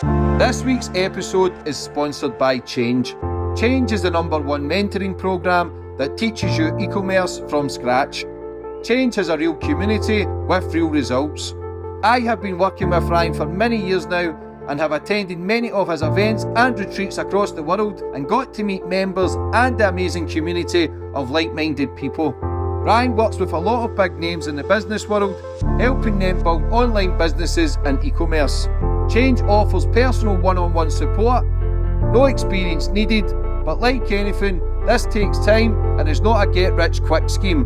This week's episode is sponsored by Change. Change is the #1 mentoring programme that teaches you e-commerce from scratch. Change has a real community with real results. I have been working with Ryan for many years now and have attended many of his events and retreats across the world and got to meet members and the amazing community of like-minded people. Ryan works with a lot of big names in the business world, helping them build online businesses and e-commerce. Change offers personal one-on-one support, no experience needed, but like anything, this takes time and is not a get-rich-quick scheme.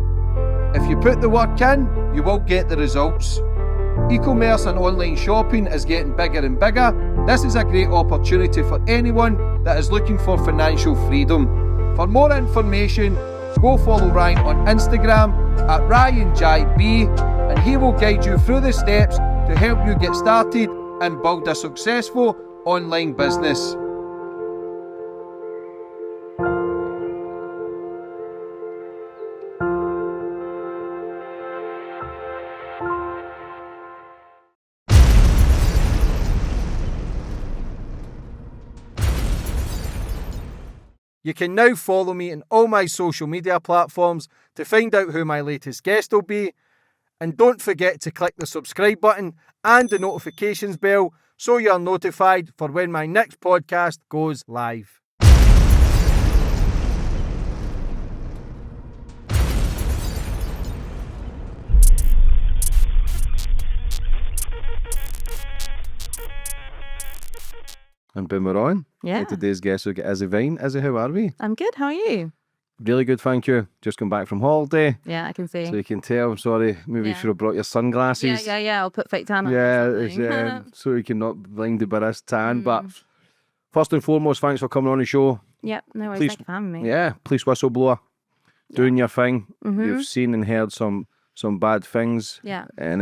If you put the work in, you will get the results. E-commerce and online shopping is getting bigger and bigger. This is a great opportunity for anyone that is looking for financial freedom. For more information, go follow Ryan on Instagram at RyanJB, and he will guide you through the steps to help you get started and build a successful online business. You can now follow me on all my social media platforms to find out who my latest guest will be. And don't forget to click the subscribe button and the notifications bell so you're notified for when my next podcast goes live. And boom, we're on. Yeah. And today's guest will get Issy Vine. Issy, how are we? I'm good. How are you? Really good, thank you. Just come back from holiday. Yeah, I can see. So you can tell, I'm sorry, maybe you should have brought your sunglasses. Yeah. I'll put fake tan on. So you can not blinded by this tan. But first and foremost, thanks for coming on the show. Yeah, no worries. Please, thank you for having me. Yeah, police whistleblower, doing your thing. Mm-hmm. You've seen and heard some bad things. Yeah. And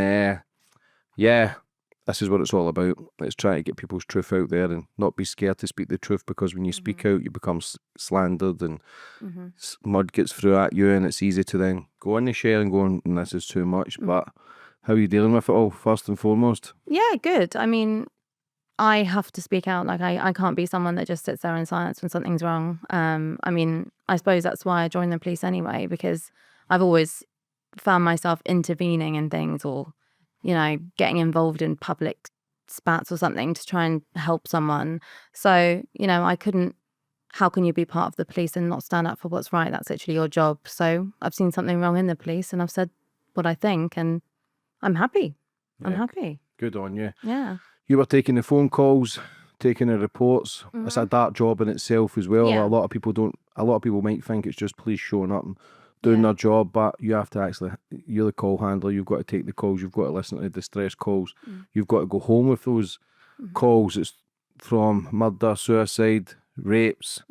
this is what it's all about. Let's try to get people's truth out there and not be scared to speak the truth, because when you speak out, you become slandered and mud gets through at you, and it's easy to then go on the share and go, and this is too much. But how are you dealing with it all, first and foremost? Yeah, good. I mean, I have to speak out. Like, I can't be someone that just sits there in silence when something's wrong. I mean, I suppose that's why I joined the police anyway, because I've always found myself intervening in things, or getting involved in public spats or something to try and help someone. So, I couldn't, how can you be part of the police and not stand up for what's right? That's literally your job. So I've seen something wrong in the police and I've said what I think, and I'm happy. Yeah. I'm happy. Good on you. Yeah. You were taking the phone calls, taking the reports. It's a dark job in itself as well. Yeah. A lot of people might think it's just police showing up and doing their job, but you have to actually, you're the call handler, you've got to take the calls, you've got to listen to the distress calls, you've got to go home with those calls. It's from murder, suicide, rapes,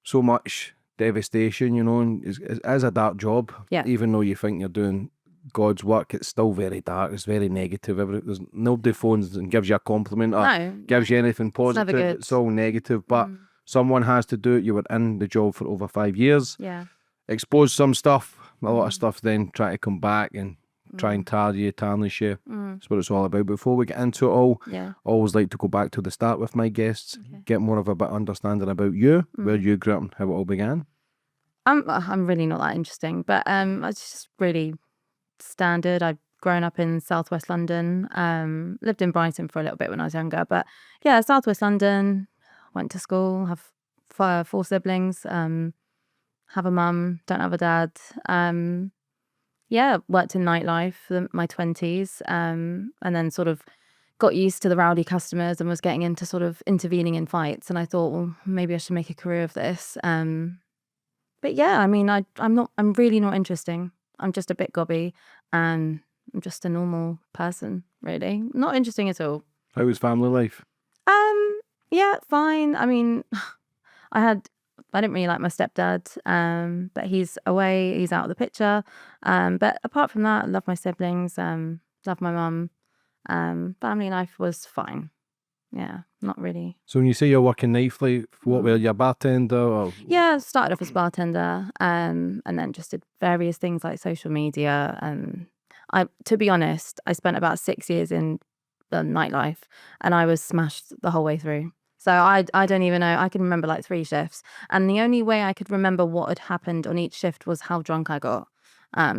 so much devastation, and it is a dark job. Yeah. Even though you think you're doing God's work, it's still very dark, it's very negative. There's nobody phones and gives you a compliment or gives you anything positive. It's all negative, but someone has to do it. You were in the job for over 5 years. Yeah. Expose some stuff, a lot of stuff, then try to come back and try and tarnish you. That's what it's all about. Before we get into it all, I always like to go back to the start with my guests, get more of a bit of understanding about you, where you grew up and how it all began. I'm really not that interesting, but it's just really standard. I've grown up in southwest London, lived in Brighton for a little bit when I was younger, but yeah, southwest London, went to school, have four siblings, have a mum, don't have a dad. Worked in nightlife for my 20s, and then sort of got used to the rowdy customers and was getting into sort of intervening in fights. And I thought, well, maybe I should make a career of this. But yeah, I mean, I'm really not interesting. I'm just a bit gobby, and I'm just a normal person, really. Not interesting at all. How was family life? Yeah, fine. I mean, I didn't really like my stepdad, but he's away, he's out of the picture. But apart from that, I love my siblings, love my mum. Family life was fine. Yeah, not really. So when you say you're working nightly, what were you, a bartender? Or? Yeah, started off as bartender, and then just did various things like social media. To be honest, I spent about 6 years in the nightlife, and I was smashed the whole way through. So I don't even know. I can remember like 3 shifts, and the only way I could remember what had happened on each shift was how drunk I got.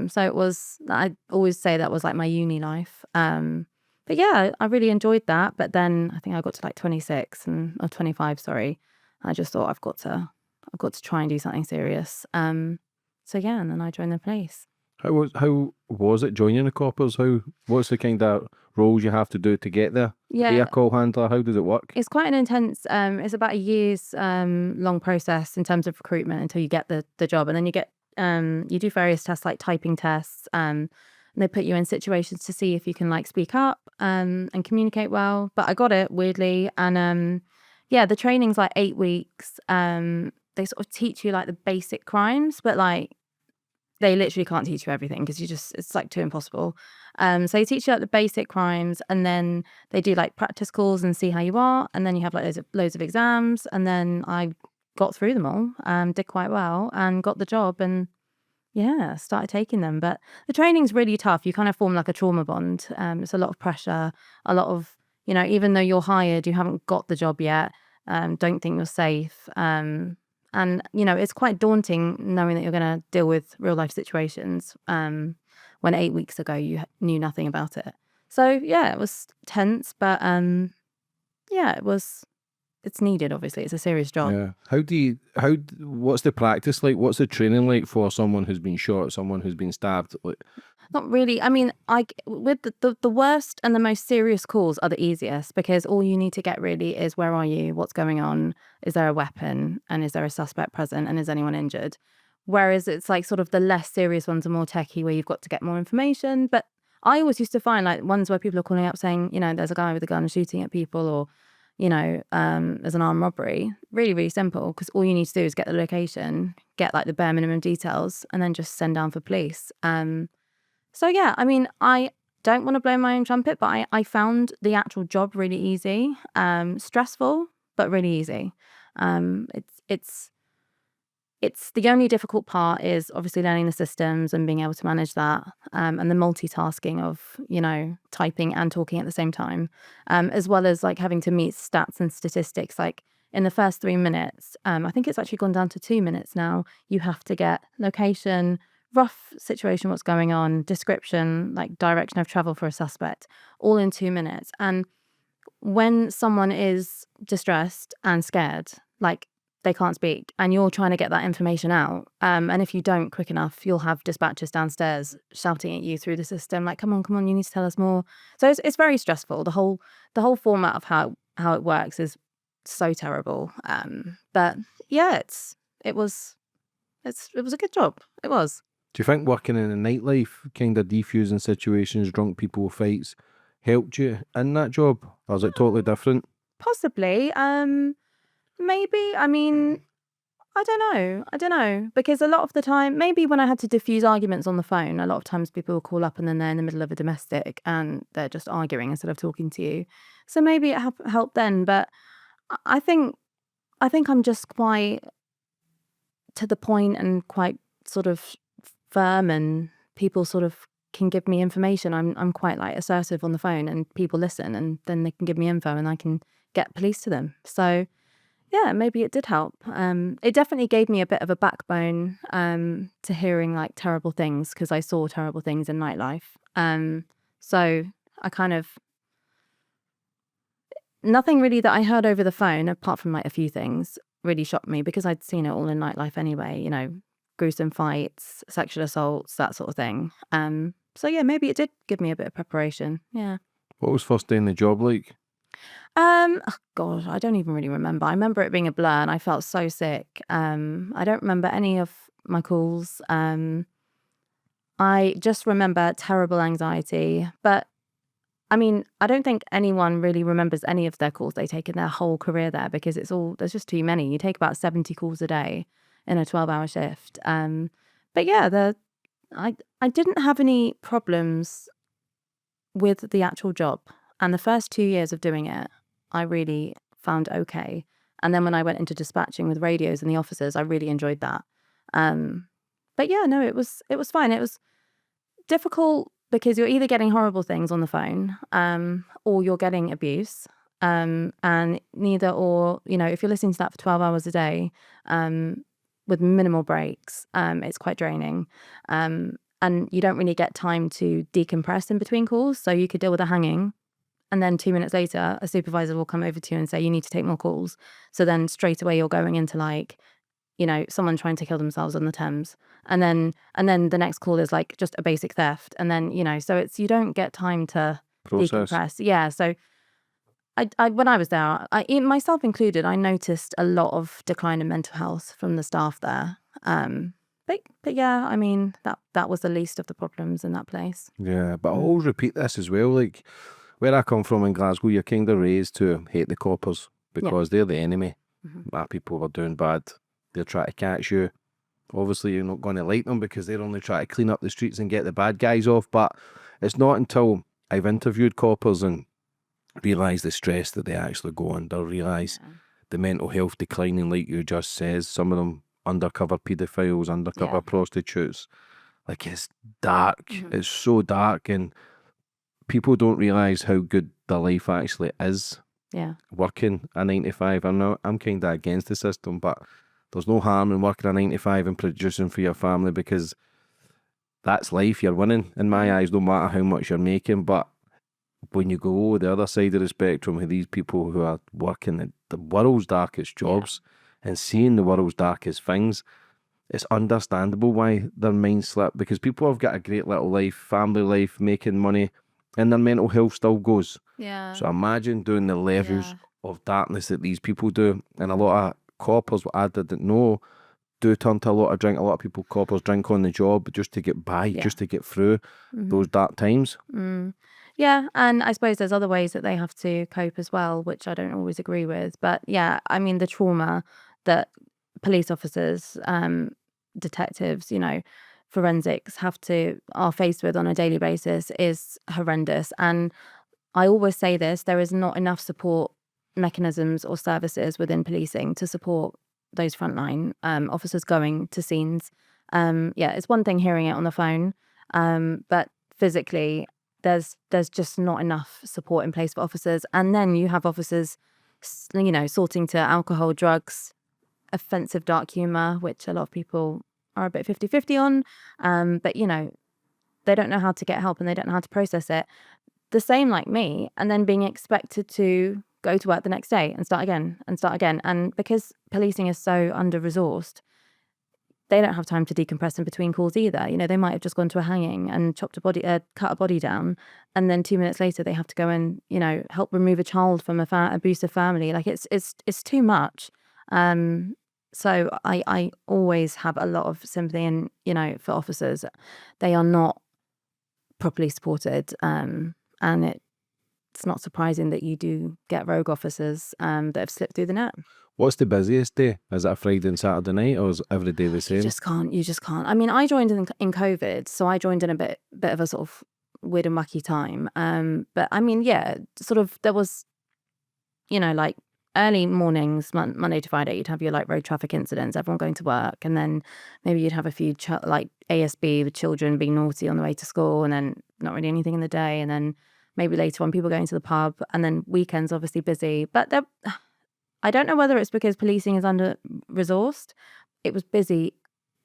So it was. I always say that was like my uni life. But yeah, I really enjoyed that. But then I think I got to like 26 or 25. Sorry, I just thought I've got to try and do something serious. So yeah, and then I joined the police. How was it joining the coppers? What's the kind of roles you have to do to get there? Be a Yeah, call handler? How does it work? it's quite an intense. It's about a year's long process in terms of recruitment until you get the job, and then you do various tests like typing tests. And they put you in situations to see if you can like speak up and communicate well. But I got it weirdly, and yeah, the training's like 8 weeks. They sort of teach you like the basic crimes, but like they literally can't teach you everything because it's like too impossible. So they teach you like the basic crimes, and then they do like practice calls and see how you are, and then you have like loads of exams, and then I got through them all, did quite well, and got the job, and yeah, started taking them. But the training's really tough. You kind of form like a trauma bond. It's a lot of pressure, a lot of, even though you're hired, you haven't got the job yet. Don't think you're safe. And it's quite daunting knowing that you're going to deal with real life situations when 8 weeks ago you knew nothing about it. So yeah, it was tense, but yeah, it's needed. Obviously, it's a serious job. Yeah. What's the practice like? What's the training like for someone who's been shot, someone who's been stabbed? Like, Not really. I mean, with the worst and the most serious calls are the easiest, because all you need to get really is, where are you? What's going on? Is there a weapon? And is there a suspect present? And is anyone injured? Whereas it's like sort of the less serious ones are more techie, where you've got to get more information. But I always used to find like ones where people are calling up saying, there's a guy with a gun shooting at people, or there's an armed robbery. Really, really simple, because all you need to do is get the location, get like the bare minimum details, and then just send down for police. So yeah, I mean, I don't want to blow my own trumpet, but I found the actual job really easy, stressful, but really easy. It's the only difficult part is obviously learning the systems and being able to manage that, and the multitasking of, typing and talking at the same time, as well as like having to meet stats and statistics. Like in the first 3 minutes, I think it's actually gone down to 2 minutes now, you have to get location, rough situation, what's going on, description, like direction of travel for a suspect, all in 2 minutes. And when someone is distressed and scared, like they can't speak, and you're trying to get that information out, and if you don't quick enough, you'll have dispatchers downstairs shouting at you through the system, like, come on, you need to tell us more. So it's very stressful. The whole format of how it works is so terrible. But yeah, it was a good job. It was. do you think working in a nightlife, kind of defusing situations, drunk people fights, helped you in that job? Or is it totally different? Possibly. Maybe. I mean, I don't know. Because a lot of the time, maybe when I had to diffuse arguments on the phone, a lot of times people will call up and then they're in the middle of a domestic and they're just arguing instead of talking to you. So maybe it helped then. But I think I'm just quite to the point and quite sort of firm, and people sort of can give me information. I'm quite like assertive on the phone, and people listen, and then they can give me info and I can get police to them. So yeah, maybe it did help. It definitely gave me a bit of a backbone to hearing like terrible things, because I saw terrible things in nightlife. So I kind of, nothing really that I heard over the phone, apart from like a few things, really shocked me, because I'd seen it all in nightlife anyway, gruesome fights, sexual assaults, that sort of thing. So yeah, maybe it did give me a bit of preparation. Yeah. What was first day in the job like? Oh God, I don't even really remember. I remember it being a blur, and I felt so sick. I don't remember any of my calls. I just remember terrible anxiety. But I mean, I don't think anyone really remembers any of their calls they take in their whole career there, because there's just too many. You take about 70 calls a day in a 12-hour shift. But yeah, I didn't have any problems with the actual job. And the first 2 years of doing it, I really found okay. And then when I went into dispatching with radios and the officers, I really enjoyed that. But yeah, no, it was fine. It was difficult because you're either getting horrible things on the phone, or you're getting abuse. And neither or, if you're listening to that for 12 hours a day, with minimal breaks, it's quite draining. And you don't really get time to decompress in between calls. So you could deal with a hanging, and then 2 minutes later, a supervisor will come over to you and say, you need to take more calls. So then straight away you're going into like, someone trying to kill themselves on the Thames. And then the next call is like just a basic theft. And then, so you don't get time to Process. decompress. Yeah. So I when I was there, myself included, I noticed a lot of decline in mental health from the staff there. But yeah, I mean, that was the least of the problems in that place. Yeah, but I always repeat this as well. Like, where I come from in Glasgow, you're kind of raised to hate the coppers because they're the enemy. That people are doing bad. They're trying to catch you. Obviously, you're not going to like them because they're only trying to clean up the streets and get the bad guys off. But it's not until I've interviewed coppers and realised the stress that they actually go under, realise the mental health declining, like you just says. Some of them undercover paedophiles, undercover prostitutes. Like, it's dark. It's so dark, and people don't realise how good their life actually is. Yeah. Working a 9 to 5. I'm kind of against the system, but there's no harm in working a 9 to 5 and producing for your family, because that's life. You're winning in my eyes, no matter how much you're making. But when you go the other side of the spectrum with these people who are working at the world's darkest jobs and seeing the world's darkest things, it's understandable why their minds slip, because people have got a great little life, family life, making money, and their mental health still goes. Yeah. So imagine doing the levels of darkness that these people do. And a lot of coppers, what I didn't know, do turn to a lot of drink. A lot of people, coppers, drink on the job just to get by, just to get through those dark times. Yeah, and I suppose there's other ways that they have to cope as well, which I don't always agree with. But yeah, I mean, the trauma that police officers, detectives, forensics are faced with on a daily basis is horrendous. And I always say this, there is not enough support mechanisms or services within policing to support those frontline officers going to scenes. It's one thing hearing it on the phone, but physically there's just not enough support in place for officers. And then you have officers, sorting to alcohol, drugs, offensive dark humour, which a lot of people are a bit 50-50 on. But, they don't know how to get help and they don't know how to process it. The same like me, and then being expected to go to work the next day and start again. And because policing is so under-resourced, they don't have time to decompress in between calls either. They might have just gone to a hanging and cut a body down, and then 2 minutes later they have to go and help remove a child from a abusive family. Like, it's too much. So I always have a lot of sympathy, and for officers, they are not properly supported, and it's not surprising that you do get rogue officers that have slipped through the net. What's the busiest day? Is it a Friday and Saturday night, or is every day the same? You just can't. I mean, I joined in COVID, so I joined in a bit of a sort of weird and wacky time. But I mean, sort of there was, like early mornings, Monday to Friday, you'd have your like road traffic incidents, everyone going to work, and then maybe you'd have a few like ASB with children being naughty on the way to school, and then not really anything in the day, and then maybe later on people going to the pub, and then weekends obviously busy. But I don't know whether it's because policing is under-resourced. It was busy.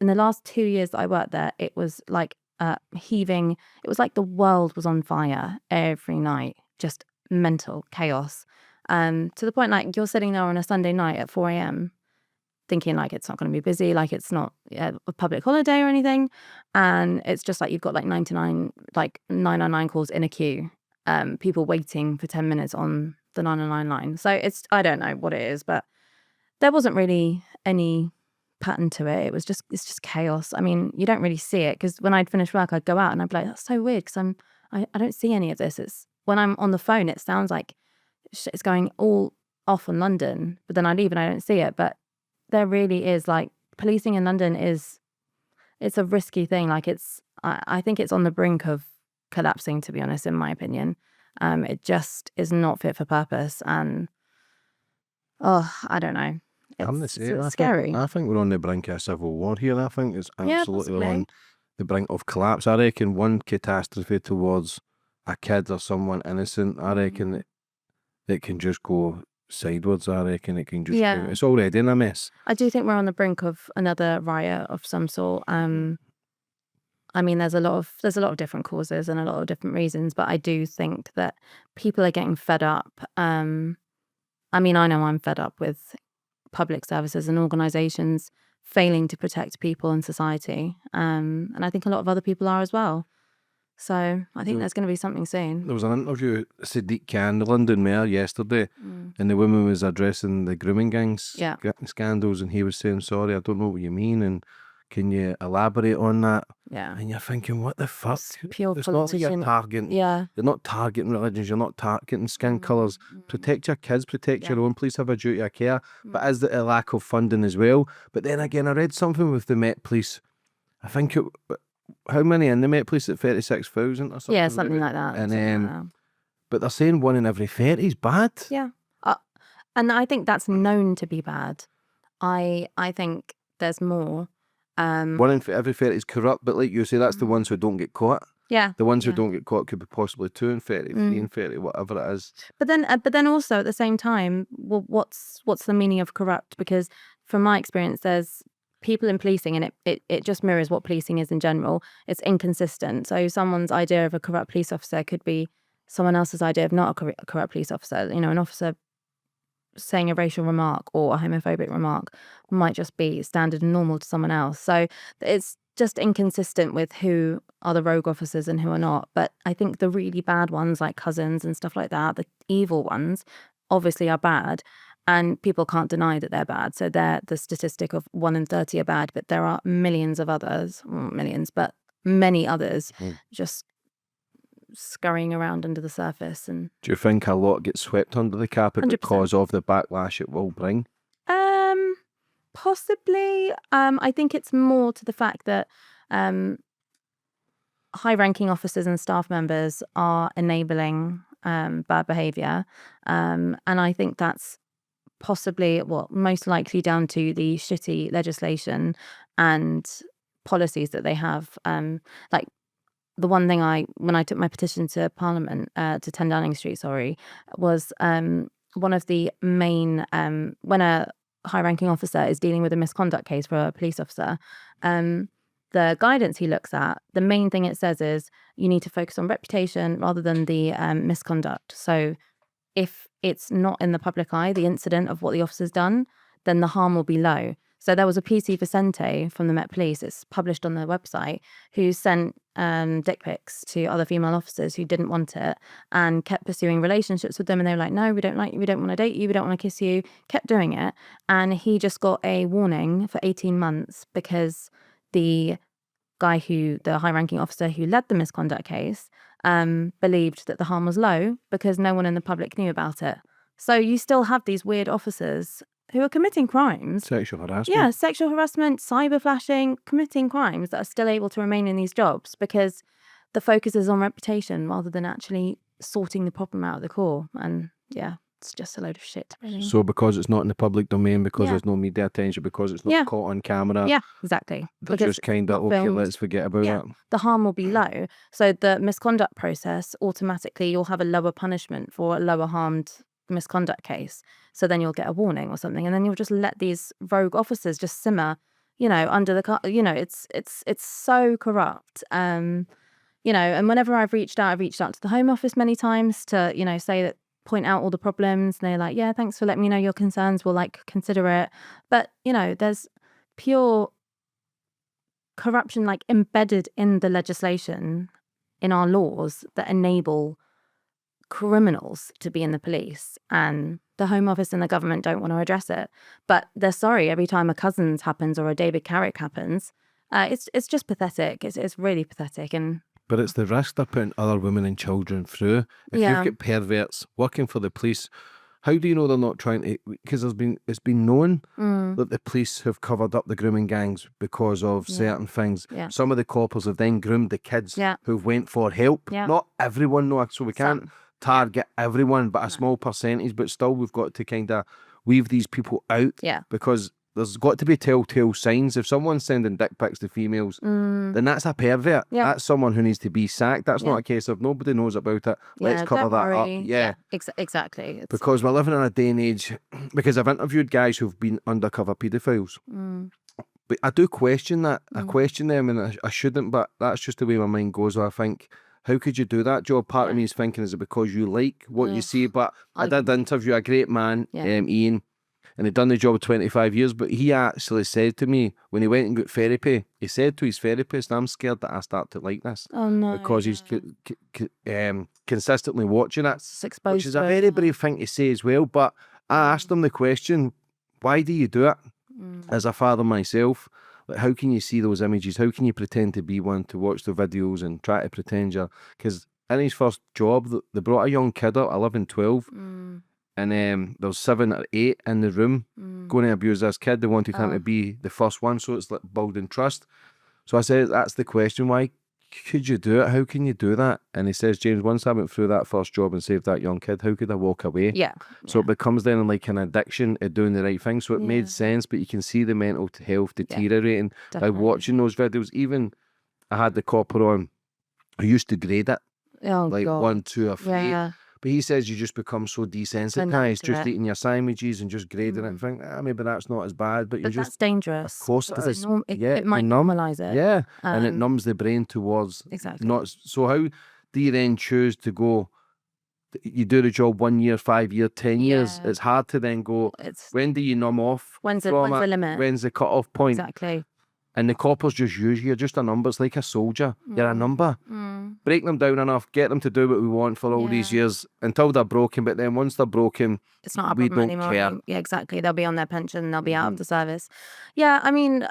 In the last 2 years that I worked there, it was like heaving. It was like the world was on fire every night. Just mental chaos. To the point like you're sitting there on a Sunday night at 4 a.m. thinking like it's not going to be busy, like it's not a public holiday or anything. And it's just like you've got like 999 calls in a queue. People waiting for 10 minutes on the 909 line. So I don't know what it is, but there wasn't really any pattern to it. It's just chaos. I mean, you don't really see it, because when I'd finish work, I'd go out and I'd be like, that's so weird, because I don't see any of this. It's when I'm on the phone, it sounds like it's going all off in London, but then I leave and I don't see it. But there really is, like, policing in London it's a risky thing. Like, I think it's on the brink of collapsing, to be honest, in my opinion. It just is not fit for purpose, and I don't know. It's scary. I think we're on the brink of a civil war here. I think it's absolutely on the brink of collapse. I reckon one catastrophe towards a kid or someone innocent, I reckon it can just go sideways. I reckon it can just Yeah. go, it's already in a mess. I do think we're on the brink of another riot of some sort. I mean, there's a lot of different causes and a lot of different reasons, but I do think that people are getting fed up. I mean, I know I'm fed up with public services and organisations failing to protect people in society, and I think a lot of other people are as well. So I think there's going to be something soon. There was an interview, Sadiq Khan, the London mayor, yesterday, and the woman was addressing the grooming gangs scandals, and he was saying, sorry, I don't know what you mean, and can you elaborate on that? Yeah. And you're thinking, what the fuck? It's pure It's not like you're politician. targeting, Yeah. you're not targeting religions, you're not targeting skin colours. Protect your kids, protect your own, police have a duty of care, but is there a lack of funding as well? But then again, I read something with the Met Police, I think it, how many in the Met Police at 36,000 or something? Yeah, something like that. And but they're saying 1 in every 30 is bad. Yeah. And I think that's known to be bad. I think there's more. 1 in every 30 is corrupt, but like you say, that's the ones who don't get caught. Yeah. The ones who don't get caught could be possibly 2 in 30, 3 in 30, whatever it is. But then also at the same time, well, what's the meaning of corrupt? Because from my experience, there's people in policing, and it just mirrors what policing is in general. It's inconsistent. So someone's idea of a corrupt police officer could be someone else's idea of not a corrupt police officer. You know, an officer saying a racial remark or a homophobic remark might just be standard and normal to someone else. So it's just inconsistent with who are the rogue officers and who are not. But I think the really bad ones, like Couzens and stuff like that, the evil ones, obviously are bad. And people can't deny that they're bad. So they're the statistic of 1 in 30 are bad, but there are millions of others, well, not millions, but many others just scurrying around under the surface. And do you think a lot gets swept under the carpet 100%. because of the backlash it will bring? Possibly. I think it's more to the fact that high-ranking officers and staff members are enabling bad behaviour. And I think that's possibly, most likely down to the shitty legislation and policies that they have. Like the one thing when I took my petition to Parliament, to 10 Downing Street, was one of the main, when a high-ranking officer is dealing with a misconduct case for a police officer, the guidance he looks at, the main thing it says is you need to focus on reputation rather than the misconduct. So if it's not in the public eye, the incident of what the officer's done, then the harm will be low. So there was a PC Vicente from the Met Police, it's published on their website, who sent dick pics to other female officers who didn't want it and kept pursuing relationships with them. And they were like, no, we don't like you, we don't want to date you, we don't want to kiss you, kept doing it. And he just got a warning for 18 months because the guy the high-ranking officer who led the misconduct case, believed that the harm was low because no one in the public knew about it. So you still have these weird officers who are committing crimes. Sexual harassment. Yeah, sexual harassment, cyber flashing, committing crimes that are still able to remain in these jobs because the focus is on reputation rather than actually sorting the problem out at the core. And yeah, it's just a load of shit, really. So because it's not in the public domain, because there's no media attention, because it's not caught on camera. Yeah, exactly. They're just kind of, okay, let's forget about it. The harm will be low. So the misconduct process, automatically you'll have a lower punishment for a lower harmed misconduct case. So then you'll get a warning or something. And then you'll just let these rogue officers just simmer, under the, it's so corrupt. And whenever I've reached out to the Home Office many times to, say that, point out all the problems, and they're like, yeah, thanks for letting me know your concerns, we'll consider it. But there's pure corruption embedded in the legislation, in our laws, that enable criminals to be in the police, and the Home Office and the government don't want to address it. But they're sorry every time a Couzens happens or a David Carrick happens. It's just pathetic. It's really pathetic. But it's the risk they're putting other women and children through. If you've got perverts working for the police, how do you know they're not trying to? Because it's been known that the police have covered up the grooming gangs because of certain things. Yeah. Some of the coppers have then groomed the kids who've went for help. Yeah. Not everyone, no, so we can't target everyone, but a small percentage. But still, we've got to kind of weave these people out because there's got to be telltale signs. If someone's sending dick pics to females, then that's a pervert. Yeah. That's someone who needs to be sacked. That's not a case of nobody knows about it. Let's cover don't that up. worry. Yeah. Exactly. It's, Because we're living in a day and age, because I've interviewed guys who've been undercover paedophiles. But I do question that. I question them, and I shouldn't, but that's just the way my mind goes. I think, how could you do that job? Part of me is thinking, is it because you like what you see? But I did interview a great man, Ian, and he'd done the job 25 years, but he actually said to me, when he went and got therapy, he said to his therapist, I'm scared that I start to like this. oh no. Because he's consistently watching it, It's exposed which is a to it, very brave thing to say as well. But I asked him the question, why do you do it? As a father myself, like, how can you see those images? How can you pretend to be one, to watch the videos and try to pretend you're... Because in his first job, they brought a young kid out, 11, 12, and there was 7 or 8 in the room going to abuse this kid. They wanted him to be the first one, so it's like building trust. So I said, that's the question. Why could you do it? How can you do that? And he says, James, once I went through that first job and saved that young kid, how could I walk away? Yeah. So it becomes then like an addiction of doing the right thing. So it made sense, but you can see the mental health deteriorating by watching those videos. Even I had the copper on who used to grade it, like God. 1, 2, or 3. Yeah. But he says you just become so desensitized, just eating your sandwiches and just grading it and think, maybe that's not as bad. But you're just... that's dangerous. Of course it is. It might normalize it. Yeah, and it numbs the brain towards... Not. So how do you then choose to go... You do the job 1 year, 5 year, 10 years. It's hard to then go, when do you numb off? When's the limit? When's the cut-off point? Exactly. And the coppers just use you. You're just a number. It's like a soldier. You're a number. Break them down enough. Get them to do what we want for all these years until they're broken. But then once they're broken, it's not a we problem don't anymore. care. Yeah, exactly. They'll be on their pension. They'll be out of the service. Yeah, I mean,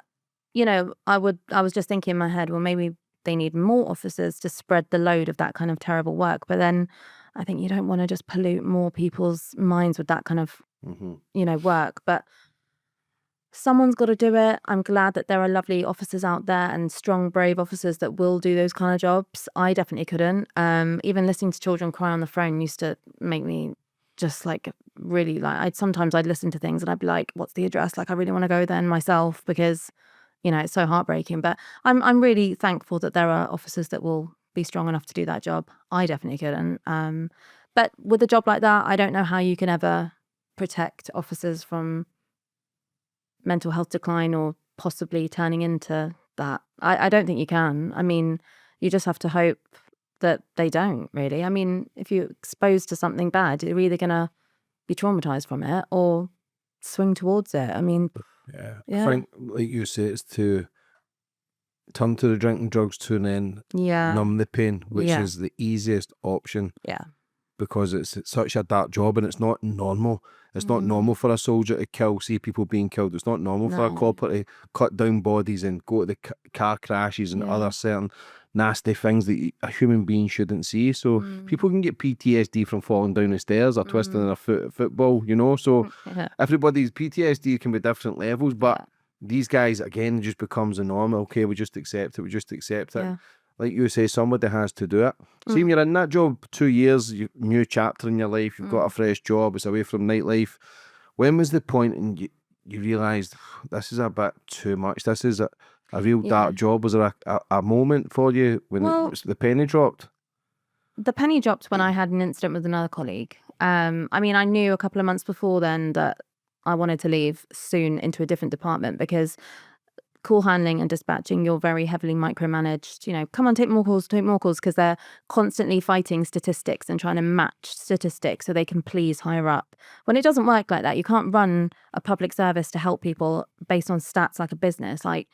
you know, I was just thinking in my head, well, maybe they need more officers to spread the load of that kind of terrible work. But then I think you don't want to just pollute more people's minds with that kind of, you know, work. But someone's got to do it. I'm glad that there are lovely officers out there and strong, brave officers that will do those kind of jobs. I definitely couldn't. Even listening to children cry on the phone used to make me just like really like, sometimes I'd listen to things and I'd be like, what's the address? Like, I really want to go there myself because, you know, it's so heartbreaking. But I'm really thankful that there are officers that will be strong enough to do that job. I definitely couldn't. But with a job like that, I don't know how you can ever protect officers from mental health decline or possibly turning into that. I don't think you can. I mean, you just have to hope that they don't, really. I mean, if you're exposed to something bad, you're either going to be traumatized from it or swing towards it. I mean, I think, like you say, it's to turn to the drinking drugs to then numb the pain, which is the easiest option. Yeah. Because it's such a dark job and it's not normal. It's not normal for a soldier to see people being killed. It's not normal for a copper to cut down bodies and go to the car crashes and other certain nasty things that a human being shouldn't see. So people can get PTSD from falling down the stairs or twisting their foot at football, you know. So everybody's PTSD can be different levels, but these guys, again, just becomes the norm. Okay, we just accept it. We just accept it. Like you say, somebody has to do it. See, when you're in that job 2 years, new chapter in your life, you've got a fresh job, it's away from nightlife. When was the point and you realised this is a bit too much? This is a real dark job. Was there a moment for you when the penny dropped? The penny dropped when I had an incident with another colleague. I mean, I knew a couple of months before then that I wanted to leave soon into a different department because call handling and dispatching, you're very heavily micromanaged. You know, come on, take more calls, because they're constantly fighting statistics and trying to match statistics so they can please higher up. When it doesn't work like that, you can't run a public service to help people based on stats like a business. Like,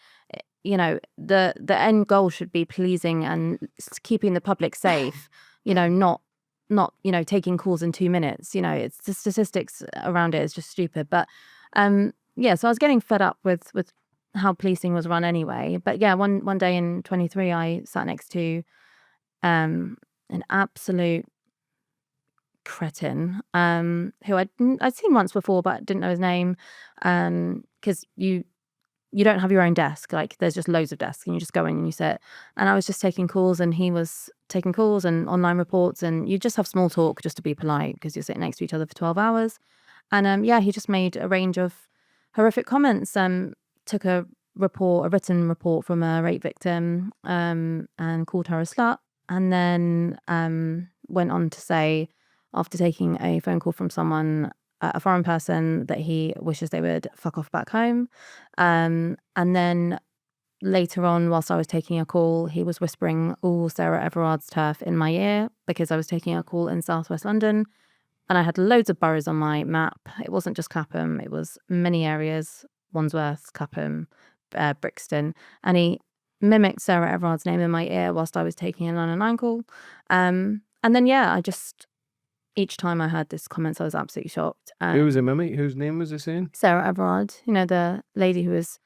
you know, the end goal should be pleasing and keeping the public safe. You know, not you know, taking calls in 2 minutes. You know, it's the statistics around it is just stupid. But so I was getting fed up with how policing was run anyway. But yeah, one day in 23, I sat next to an absolute cretin who I'd seen once before, but didn't know his name because you don't have your own desk. Like, there's just loads of desks and you just go in and you sit. And I was just taking calls and he was taking calls and online reports, and you just have small talk just to be polite because you're sitting next to each other for 12 hours. And he just made a range of horrific comments. Took a written report from a rape victim, and called her a slut, and then went on to say, after taking a phone call from someone, a foreign person, that he wishes they would fuck off back home. And then later on, whilst I was taking a call, he was whispering all Sarah Everard's turf in my ear, because I was taking a call in southwest London and I had loads of boroughs on my map. It wasn't just Clapham, it was many areas: Wandsworth, Clapham, Brixton. And he mimicked Sarah Everard's name in my ear whilst I was taking a 999 call. And then, I just, each time I heard this comments, I was absolutely shocked. Who was a mimic? Whose name was he saying? Sarah Everard, the lady who was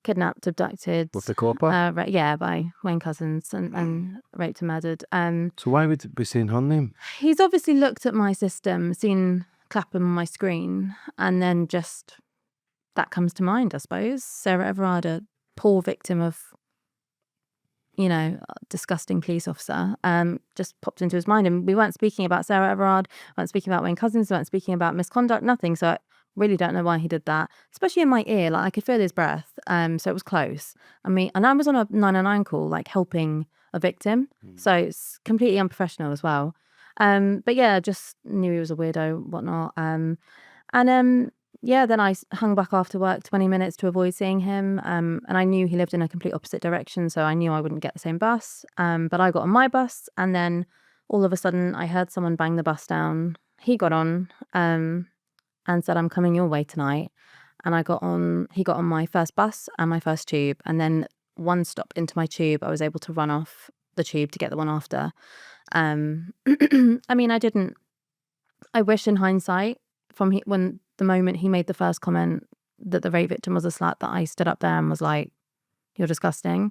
kidnapped, abducted. With the copper? By Wayne Couzens and raped and murdered. So why would it be saying her name? He's obviously looked at my system, seen Clapham on my screen, and then just that comes to mind, I suppose. Sarah Everard, a poor victim of, a disgusting police officer, just popped into his mind. And we weren't speaking about Sarah Everard, we weren't speaking about Wayne Couzens, we weren't speaking about misconduct, nothing. So I really don't know why he did that, especially in my ear. Like, I could feel his breath. So it was close. And I was on a 999 call, like helping a victim. So it's completely unprofessional as well. Just knew he was a weirdo, whatnot. Then I hung back after work 20 minutes to avoid seeing him. And I knew he lived in a complete opposite direction, so I knew I wouldn't get the same bus. But I got on my bus, and then all of a sudden I heard someone bang the bus down. He got on and said, "I'm coming your way tonight." And he got on my first bus and my first tube. And then one stop into my tube, I was able to run off the tube to get the one after. I wish in hindsight, when the moment he made the first comment that the rape victim was a slut, that I stood up there and was like, "You're disgusting."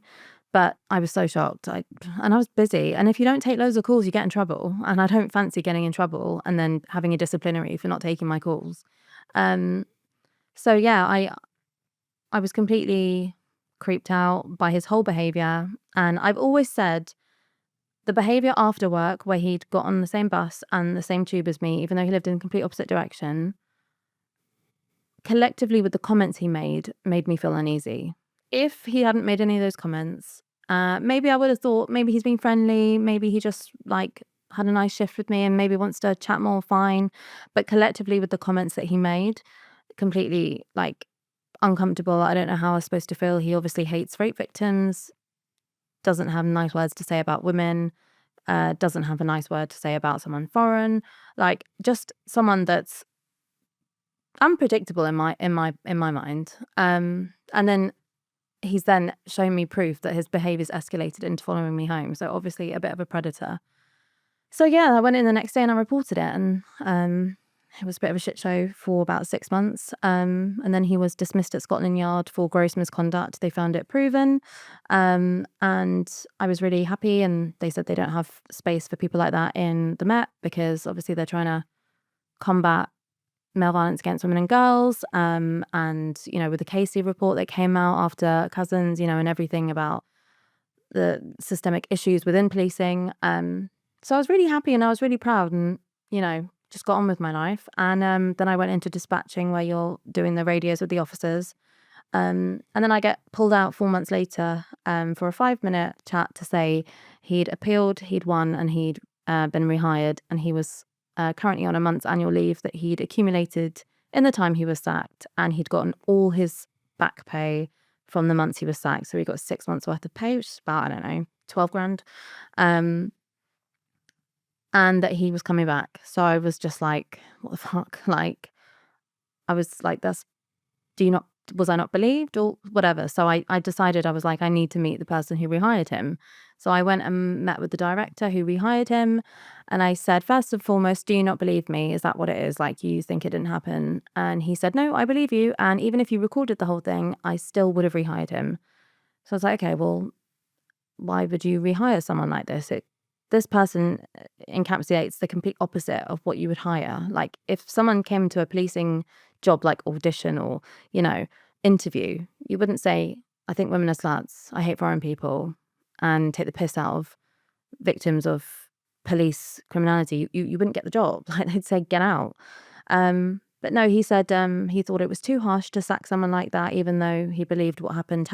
But I was so shocked. And I was busy. And if you don't take loads of calls, you get in trouble. And I don't fancy getting in trouble and then having a disciplinary for not taking my calls. I was completely creeped out by his whole behaviour. And I've always said the behaviour after work, where he'd got on the same bus and the same tube as me, even though he lived in the complete opposite direction, collectively with the comments he made me feel uneasy. If he hadn't made any of those comments, maybe I would have thought maybe he's been friendly, maybe he just had a nice shift with me and maybe wants to chat more, fine. But collectively with the comments that he made, completely uncomfortable. I don't know how I was supposed to feel. He obviously hates rape victims, doesn't have nice words to say about women, doesn't have a nice word to say about someone foreign, just someone that's unpredictable in my mind. And then he's then shown me proof that his behaviour's escalated into following me home. So obviously a bit of a predator. So I went in the next day and I reported it, and it was a bit of a shit show for about 6 months. And then he was dismissed at Scotland Yard for gross misconduct. They found it proven. And I was really happy, and they said they don't have space for people like that in the Met, because obviously they're trying to combat male violence against women and girls, and with the Casey report that came out after Couzens, and everything about the systemic issues within policing. So I was really happy and I was really proud, and just got on with my life. And then I went into dispatching, where you're doing the radios with the officers, and then I get pulled out 4 months later for a 5-minute chat to say he'd appealed, he'd won, and he'd been rehired, and he was currently on a month's annual leave that he'd accumulated in the time he was sacked, and he'd gotten all his back pay from the months he was sacked. So he got 6 months worth of pay, which is about, 12 grand. And that he was coming back. So I was just like, what the fuck? I was like, was I not believed or whatever? So I decided, I was like, I need to meet the person who rehired him. So I went and met with the director who rehired him. And I said, first and foremost, do you not believe me? Is that what it is? You think it didn't happen? And he said, no, I believe you. And even if you recorded the whole thing, I still would have rehired him. So I was like, okay, well, why would you rehire someone like this? This person encapsulates the complete opposite of what you would hire. If someone came to a policing job, audition or, interview, you wouldn't say, I think women are sluts, I hate foreign people, and take the piss out of victims of police criminality. You wouldn't get the job. They'd say, get out. But no, he said he thought it was too harsh to sack someone like that, even though he believed what happened,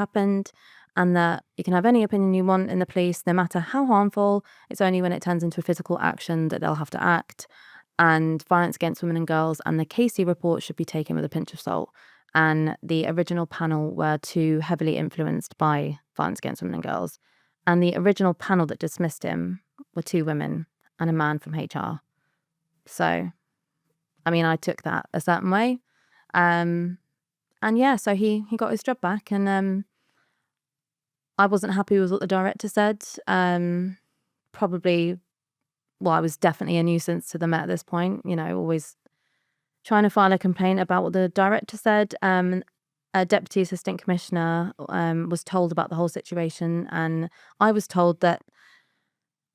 and that you can have any opinion you want in the police, no matter how harmful. It's only when it turns into a physical action that they'll have to act. And violence against women and girls and the Casey report should be taken with a pinch of salt. And the original panel were too heavily influenced by violence against women and girls. And the original panel that dismissed him were 2 women and a man from HR. So, I mean, I took that a certain way. And yeah, so he got his job back, and I wasn't happy with what the director said. Probably, well, I was definitely a nuisance to the Met at this point, always trying to file a complaint about what the director said. A deputy assistant commissioner was told about the whole situation, and I was told that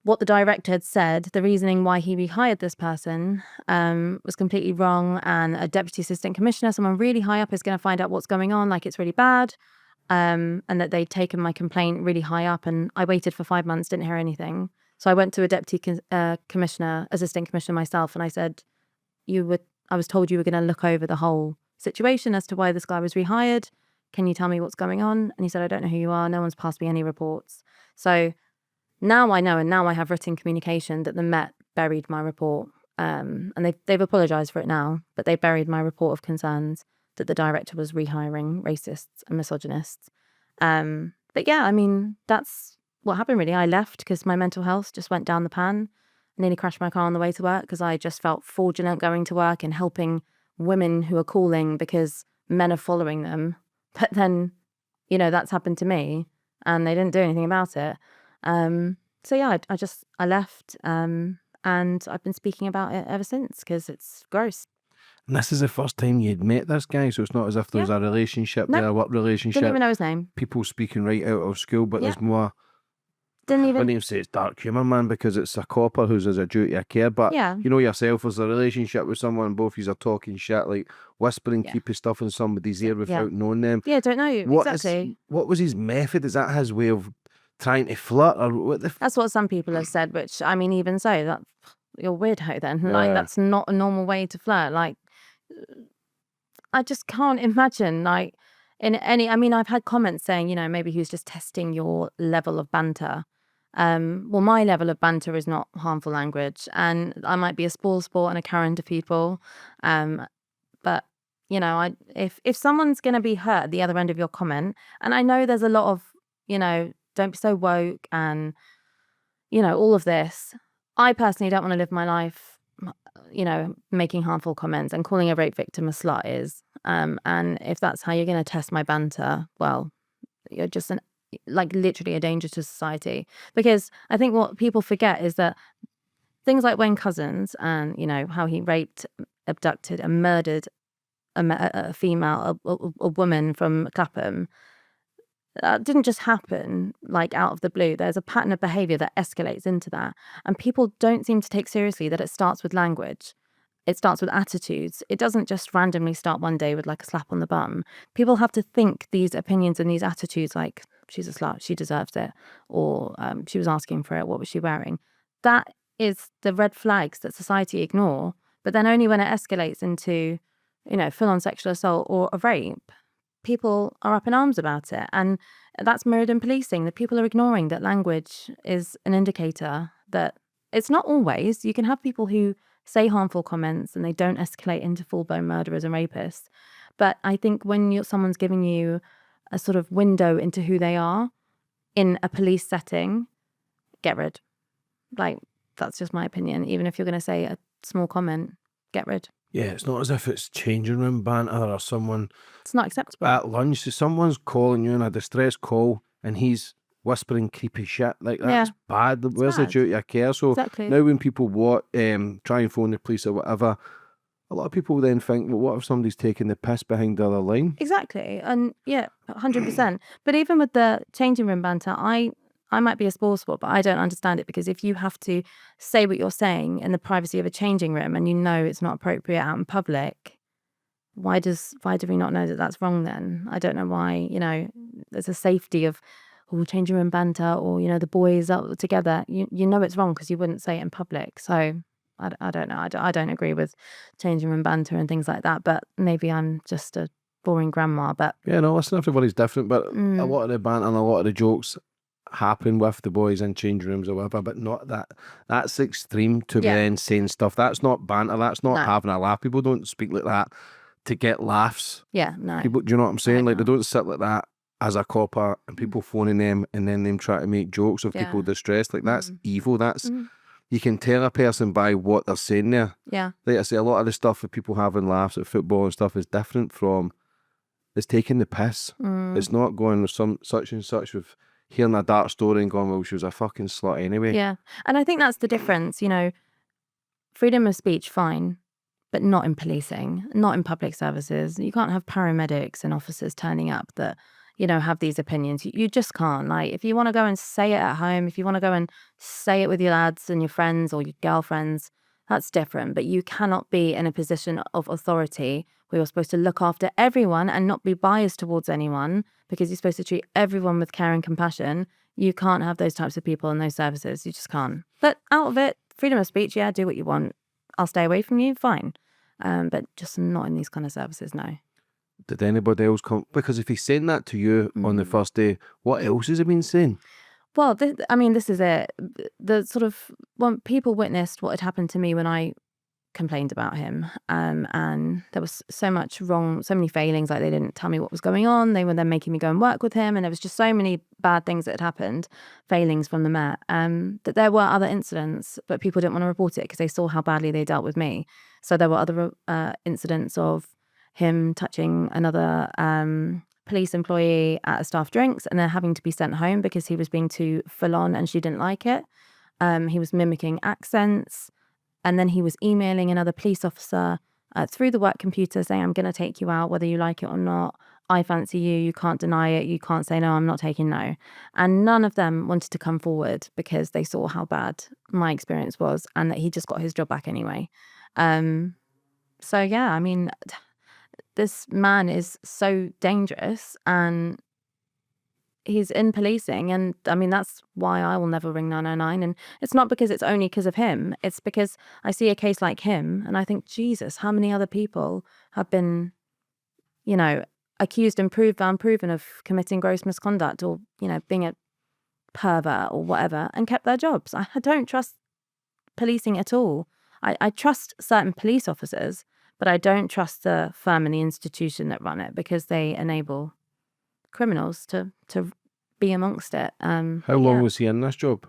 what the director had said, the reasoning why he rehired this person, was completely wrong. And a deputy assistant commissioner, someone really high up, is going to find out what's going on, like it's really bad. And that they'd taken my complaint really high up, and I waited for 5 months, didn't hear anything. So I went to a deputy assistant commissioner myself, and I said, I was told you were going to look over the whole situation as to why this guy was rehired. Can you tell me what's going on? And he said, I don't know who you are. No one's passed me any reports. So now I know, and now I have written communication that the Met buried my report. And they've apologised for it now, but they buried my report of concerns that the director was rehiring racists and misogynists. But yeah, I mean, that's what happened really. I left because my mental health just went down the pan. I nearly crashed my car on the way to work because I just felt fraudulent going to work and helping women who are calling because men are following them. But then, that's happened to me and they didn't do anything about it. So yeah, I left, and I've been speaking about it ever since because it's gross. And this is the first time you'd met this guy, so it's not as if there was a relationship there, a work relationship. Didn't even know his name. People speaking right out of school, but there's more. I wouldn't even say it's dark humour, man, because it's a copper who's as a duty of care. But you know yourself, there's a relationship with someone, both of you are talking shit, like whispering creepy stuff in somebody's ear without knowing them. Yeah, don't know you. Exactly. What was his method? Is that his way of trying to flirt, or what That's what some people have said, which, I mean, even so, that you're a weirdo then. Like, that's not a normal way to flirt. Like, I just can't imagine, like, I mean, I've had comments saying, maybe he was just testing your level of banter. Well, my level of banter is not harmful language, and I might be a sport and a Karen to people. But, if someone's going to be hurt at the other end of your comment, and I know there's a lot of, don't be so woke and, all of this. I personally don't want to live my life, making harmful comments, and calling a rape victim a slut is. And if that's how you're going to test my banter, well, you're just literally a danger to society. Because I think what people forget is that things like Wayne Couzens and, how he raped, abducted and murdered a female, a woman from Clapham, didn't just happen like out of the blue. There's a pattern of behaviour that escalates into that. And people don't seem to take seriously that it starts with language. It starts with attitudes. It doesn't just randomly start one day with like a slap on the bum. People have to think these opinions and these attitudes like, she's a slut, she deserves it, or she was asking for it, what was she wearing? That is the red flags that society ignore. But then only when it escalates into, full-on sexual assault or a rape, people are up in arms about it. And that's mirrored in policing, that people are ignoring that language is an indicator that it's not always. You can have people who say harmful comments and they don't escalate into full-blown murderers and rapists. But I think when someone's giving you a sort of window into who they are in a police setting, get rid. Like, that's just my opinion. Even if you're going to say a small comment, get rid. Yeah, it's not as if it's changing room banter or someone... It's not acceptable. At lunch, if someone's calling you in a distress call and he's whispering creepy shit, like, that's bad. Where's the duty of care? So now when people try and phone the police or whatever, a lot of people then think, well, what if somebody's taking the piss behind the other line? Exactly. And yeah, 100%. But even with the changing room banter, I might be a sports but I don't understand it, because if you have to say what you're saying in the privacy of a changing room and it's not appropriate out in public, why do we not know that that's wrong then? I don't know why, there's a safety of changing room banter or, the boys up together. You know it's wrong because you wouldn't say it in public. So I don't know. I don't agree with changing room banter and things like that. But maybe I'm just a boring grandma. But Yeah, no, listen, everybody's different, but a mm, lot of the banter and a lot of the jokes happen with the boys in change rooms or whatever, but not that. That's extreme to be yeah, then saying stuff. That's not banter. That's not no, having a laugh. People don't speak like that to get laughs. yeah, no, People, do you know what I'm saying? Like, they no. don't sit like that as a copper and people phoning them and then them trying to make jokes of people Yeah, distressed. Like, that's evil. That's, mm, you can tell a person by what they're saying there. yeah, Like I say, a lot of the stuff that people having laughs at football and stuff is different from, it's taking the piss. It's not going with some such and such with hearing a dark story and going, well, she was a fucking slut anyway. yeah. And I think that's the difference. Freedom of speech, fine, but not in policing, not in public services. You can't have paramedics and officers turning up that, have these opinions. You just can't. Like, if you want to go and say it at home, if you want to go and say it with your lads and your friends or your girlfriends, that's different. But you cannot be in a position of authority where you're supposed to look after everyone and not be biased towards anyone because you're supposed to treat everyone with care and compassion. You can't have those types of people in those services. You just can't. But out of it, freedom of speech, yeah, do what you want. I'll stay away from you, fine. But just not in these kind of services, no. Did anybody else come? Because if he's saying that to you on the first day, what else has he been saying? Well, this is it. The sort of, when people witnessed what had happened to me when I complained about him, and there was so much wrong, so many failings. Like, they didn't tell me what was going on. They were then making me go and work with him, and there was just so many bad things that had happened, failings from the Met. That there were other incidents, but people didn't want to report it because they saw how badly they dealt with me. So there were other incidents of him touching another police employee at a staff drinks, and then having to be sent home because he was being too full on and she didn't like it. He was mimicking accents. And then he was emailing another police officer through the work computer saying, I'm going to take you out, whether you like it or not. I fancy you. You can't deny it. You can't say, no, I'm not taking no. And none of them wanted to come forward because they saw how bad my experience was and that he just got his job back anyway. So, yeah, I mean, this man is so dangerous and he's in policing, and I mean, that's why I will never ring 999. And it's not because it's only because of him. It's because I see a case like him and I think, Jesus, how many other people have been, accused and found proven of committing gross misconduct or, being a pervert or whatever and kept their jobs. I don't trust policing at all. I trust certain police officers, but I don't trust the firm and the institution that run it because they enable criminals to be amongst it. How long was he in this job?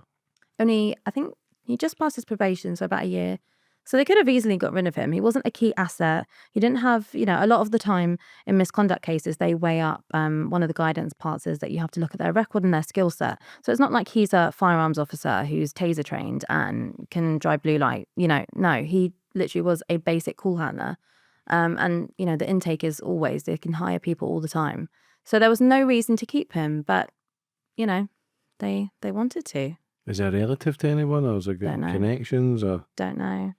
Only, I think he just passed his probation, so about a year. So they could have easily got rid of him. He wasn't a key asset. He didn't have, a lot of the time in misconduct cases, they weigh up. One of the guidance parts is that you have to look at their record and their skill set. So it's not like he's a firearms officer who's taser trained and can drive blue light. No, he literally was a basic call handler. And, the intake is always, they can hire people all the time. So there was no reason to keep him, but, they wanted to. Is he a relative to anyone, or is there good Don't know. connections? Or Don't know.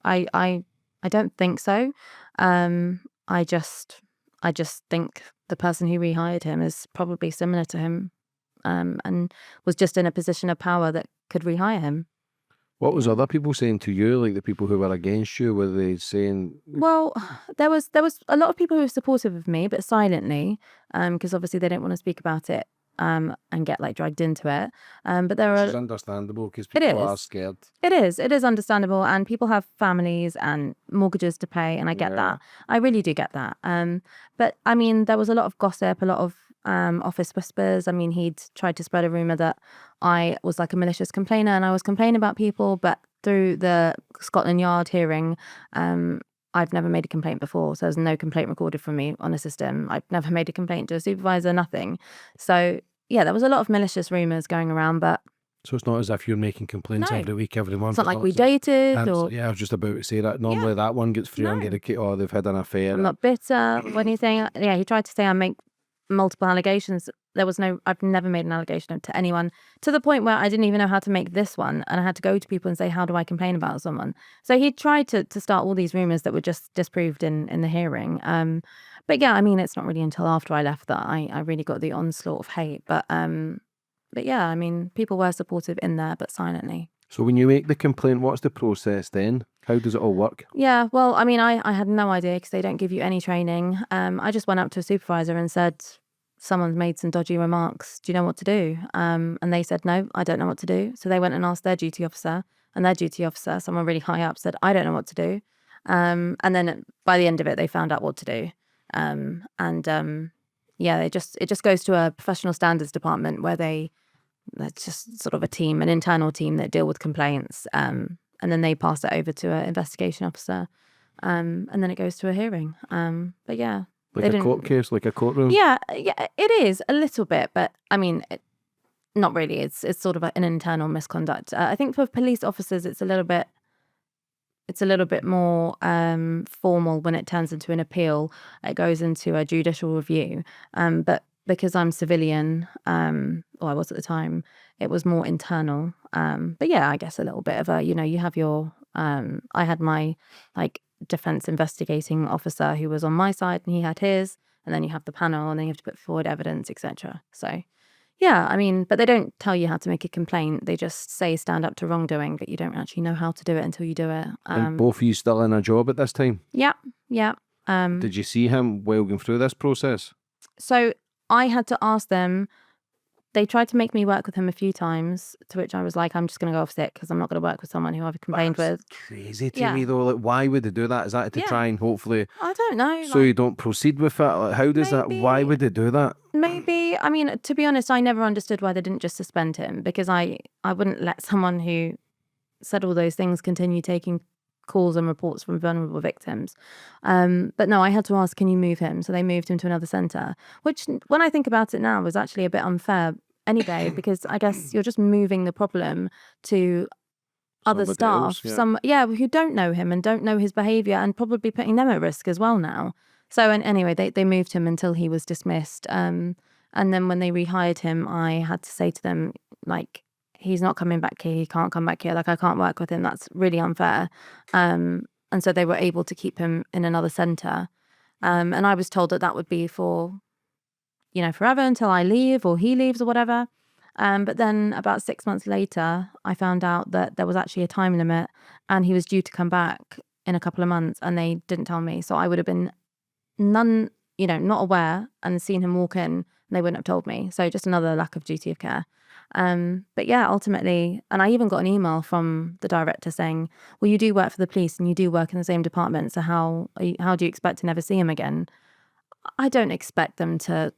I don't think so. I just think the person who rehired him is probably similar to him, and was just in a position of power that could rehire him. what was other people saying to you, like the people who were against you? Were they saying, Well, there was a lot of people who were supportive of me, but silently, because obviously they didn't want to speak about it, and get dragged into it. But there which are. is understandable because It people are is. scared. It is understandable, and people have families and mortgages to pay, and I get that. I really do get that. But I mean, there was a lot of gossip, a lot of office whispers. I mean, he'd tried to spread a rumor that I was like a malicious complainer, and I was complaining about people. But through the Scotland Yard hearing, I've never made a complaint before, so there's no complaint recorded from me on a system. I've never made a complaint to a supervisor, nothing. So yeah, there was a lot of malicious rumors going around, but So it's not as if you're making complaints No. every week, every month. it's not like as we if- dated And or yeah, I was just about to say that. Normally that one gets free and No. get a kit, or they've had an affair. I'm not bitter or anything. Yeah, he tried to say I make multiple allegations. I've never made an allegation to anyone, to the point where I didn't even know how to make this one. And I had to go to people and say, how do I complain about someone? So he tried to start all these rumors that were just disproved in the hearing. But yeah, I mean, it's not really until after I left that I really got the onslaught of hate. But yeah, I mean, people were supportive in there, but silently. So when you make the complaint, what's the process then? How does it all work? Yeah, well, I mean, I had no idea because they don't give you any training. I just went up to a supervisor and said, someone's made some dodgy remarks. Do you know what to do? And they said, no, I don't know what to do. So they went and asked their duty officer, and their duty officer, someone really high up, said, I don't know what to do. And then by the end of it, they found out what to do. Yeah, it just goes to a professional standards department where that's just sort of a team, an internal team that deal with complaints. And then they pass it over to an investigation officer. And then it goes to a hearing. But yeah. Like a court case, like a courtroom? Yeah, it is a little bit, but I mean, not really. It's sort of an internal misconduct. I think for police officers, it's a little bit more formal when it turns into an appeal. It goes into a judicial review. But because I'm civilian, or I was at the time, it was more internal. But yeah, I guess a little bit of a, you have your, I had my defense investigating officer who was on my side and he had his, and then you have the panel and then you have to put forward evidence, etc. So yeah, I mean, but they don't tell you how to make a complaint. They just say stand up to wrongdoing, but you don't actually know how to do it until you do it. And both of you still in a job at this time? Yeah. Did you see him while going through this process? So I had to ask them. They tried to make me work with him a few times, to which I was like, I'm just going to go off sick because I'm not going to work with someone who I've complained with. Crazy to me though. Like, why would they do that? Is that to try and hopefully? I don't know. So you don't proceed with it? Like, how does that? Why would they do that? Maybe. I mean, to be honest, I never understood why they didn't just suspend him, because I wouldn't let someone who said all those things continue taking calls and reports from vulnerable victims. But no, I had to ask, can you move him? So they moved him to another centre, which when I think about it now was actually a bit unfair anyway, because I guess you're just moving the problem to other staff, who don't know him and don't know his behaviour, and probably putting them at risk as well now. So anyway, they moved him until he was dismissed. And then when they rehired him, I had to say to them, like, he's not coming back here. He can't come back here. Like, I can't work with him. That's really unfair. And so they were able to keep him in another centre. And I was told that would be for, forever until I leave or he leaves or whatever. But then about 6 months later, I found out that there was actually a time limit and he was due to come back in a couple of months, and they didn't tell me. So I would have been not aware and seen him walk in, and they wouldn't have told me. So just another lack of duty of care. But yeah, ultimately, and I even got an email from the director saying, well, you do work for the police and you do work in the same department, so how do you expect to never see him again? I don't expect them to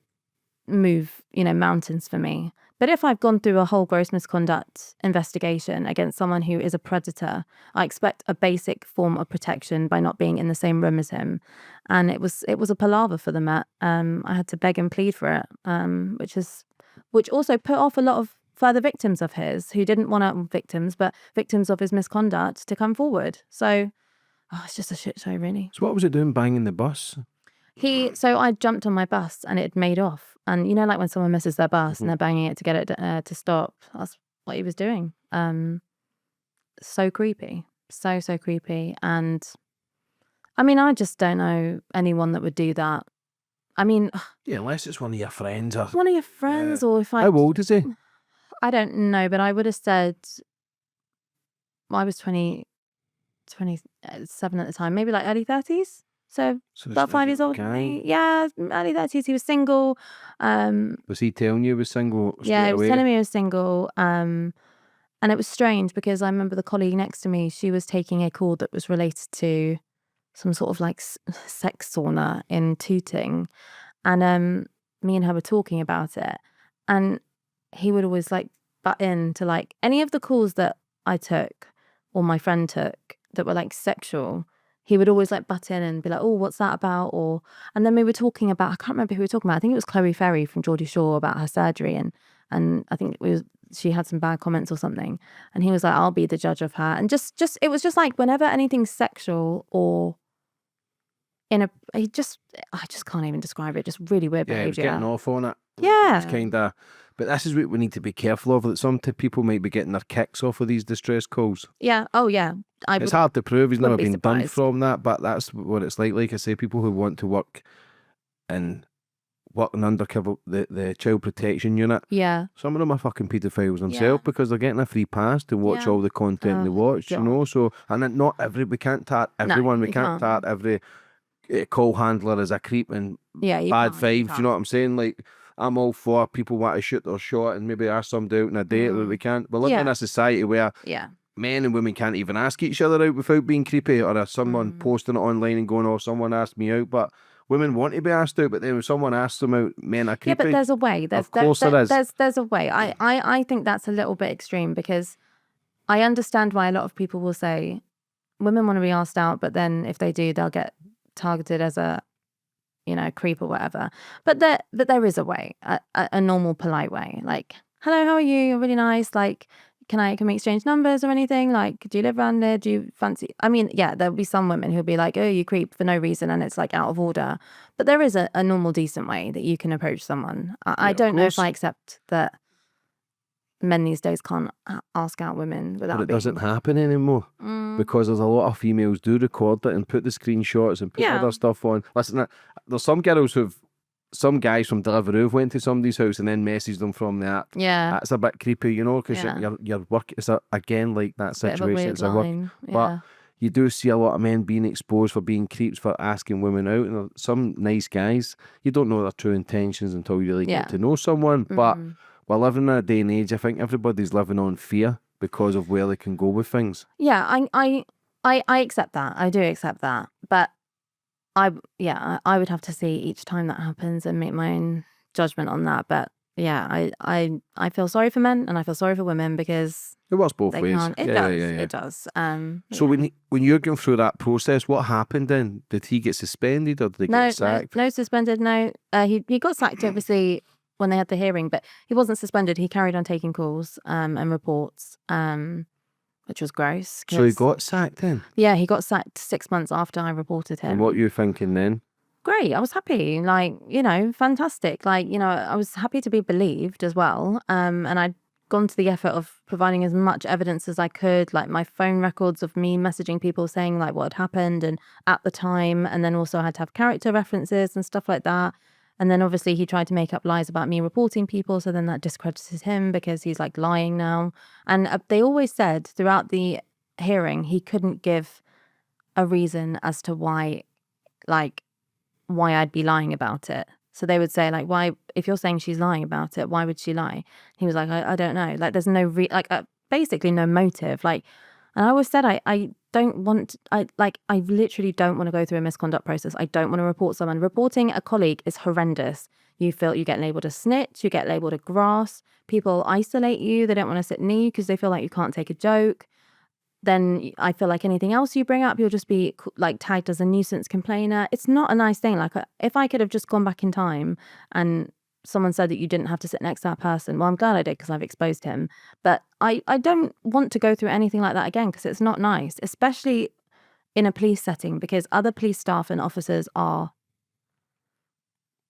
move, mountains for me. But if I've gone through a whole gross misconduct investigation against someone who is a predator, I expect a basic form of protection by not being in the same room as him. And it was a palaver for the Met. I had to beg and plead for it, which also put off a lot of further victims of his who didn't want victims of his misconduct to come forward. So it's just a shit show, really. So what was it doing banging the bus? So I jumped on my bus and it made off. And like when someone misses their bus and they're banging it to get it to stop, that's what he was doing. So creepy. So creepy. And I mean, I just don't know anyone that would do that. I mean, yeah, unless it's one of your friends. Or or if I... How old is he? I don't know, but I would have said, well, I was 27 at the time, maybe like early 30s. So about 5 years old. Yeah, early 30s. He was single. Was he telling you he was single? Yeah, he was telling me he was single. And it was strange because I remember the colleague next to me, she was taking a call that was related to some sort of like sex sauna in Tooting. And me and her were talking about it. And he would always like butt in to like any of the calls that I took or my friend took that were like sexual. He would always like butt in and be like, oh, what's that about? And then we were talking about, I can't remember who we were talking about. I think it was Chloe Ferry from Geordie Shore about her surgery. And I think she had some bad comments or something. And he was like, I'll be the judge of her. And just it was just like whenever anything's sexual or I just can't even describe it. Just really weird behavior. Yeah, he was getting off on it. Yeah. It's kind of, but this is what we need to be careful of. That some people might be getting their kicks off of these distress calls. Yeah. Oh, yeah. It's hard to prove. He's never been done from that, but that's what it's like. Like I say, people who want to work in working undercover the child protection unit. Yeah. Some of them are fucking paedophiles themselves because they're getting a free pass to watch all the content they watch, you know. So, and then we can't tat everyone. We can't tat every call handler as a creep and bad vibes. You know what I'm saying? Like, I'm all for people want to shoot their shot and maybe ask somebody out on a date that we can't. We're living in a society where men and women can't even ask each other out without being creepy, or someone posting it online and going, "Oh, someone asked me out," but women want to be asked out, but then when someone asks them out, men are creepy. Yeah, but there's a way. Of course there is. There's a way. I think that's a little bit extreme, because I understand why a lot of people will say women want to be asked out, but then if they do, they'll get targeted as a, you know, creep or whatever. But there is a way, a normal, polite way. Like, hello, how are you? You're really nice. Like, can we exchange numbers or anything? Like, do you live around there? Do you fancy? I mean, yeah, there'll be some women who'll be like, oh, you creep for no reason, and it's like out of order. But there is a normal, decent way that you can approach someone. I don't know if I accept that men these days can't ask out women without. But it doesn't happen anymore because there's a lot of females do record it and put the screenshots and put other stuff on. Listen, there's some guys from Deliveroo went to somebody's house and then messaged them from the app. Yeah, that's a bit creepy, you know, because your work is again like that situation. It's a work, but you do see a lot of men being exposed for being creeps, for asking women out, and some nice guys, you don't know their true intentions until you really get to know someone. But we're living in a day and age, I think everybody's living on fear because of where they can go with things. Yeah, I accept that. I do accept that. But I would have to see each time that happens and make my own judgment on that. But yeah, I feel sorry for men and I feel sorry for women, because it works both ways. It does. So when you're going through that process, what happened then? Did he get suspended or did he get sacked? No suspended. No, he got sacked obviously when they had the hearing, but he wasn't suspended. He carried on taking calls and reports, which was gross. So he got sacked then? Yeah, he got sacked 6 months after I reported him. And what were you thinking then? Great, I was happy, like, you know, fantastic. Like, you know, I was happy to be believed as well. And I'd gone to the effort of providing as much evidence as I could, like my phone records of me messaging people saying like what had happened and at the time. And then also I had to have character references and stuff like that. And then obviously he tried to make up lies about me reporting people. So then that discredited him because he's like lying now. And they always said throughout the hearing, he couldn't give a reason as to why I'd be lying about it. So they would say like, why, if you're saying she's lying about it, why would she lie? He was like, I don't know. Like there's no, basically no motive. Like, and I always said, I literally don't want to go through a misconduct process. I don't want to report someone. Reporting a colleague is horrendous. You get labelled a snitch, you get labelled a grass. People isolate you. They don't want to sit near you because they feel like you can't take a joke. Then I feel like anything else you bring up, you'll just be like tagged as a nuisance complainer. It's not a nice thing. Like if I could have just gone back in time and someone said that you didn't have to sit next to that person, well, I'm glad I did because I've exposed him. But I don't want to go through anything like that again because it's not nice, especially in a police setting, because other police staff and officers are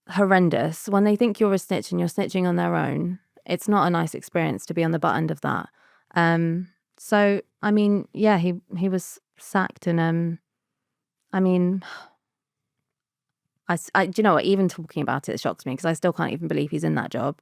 horrendous. When they think you're a snitch and you're snitching on their own, it's not a nice experience to be on the butt end of that. So, I mean, yeah, he was sacked and, I mean, I do you know what, even talking about it shocks me because I still can't even believe he's in that job.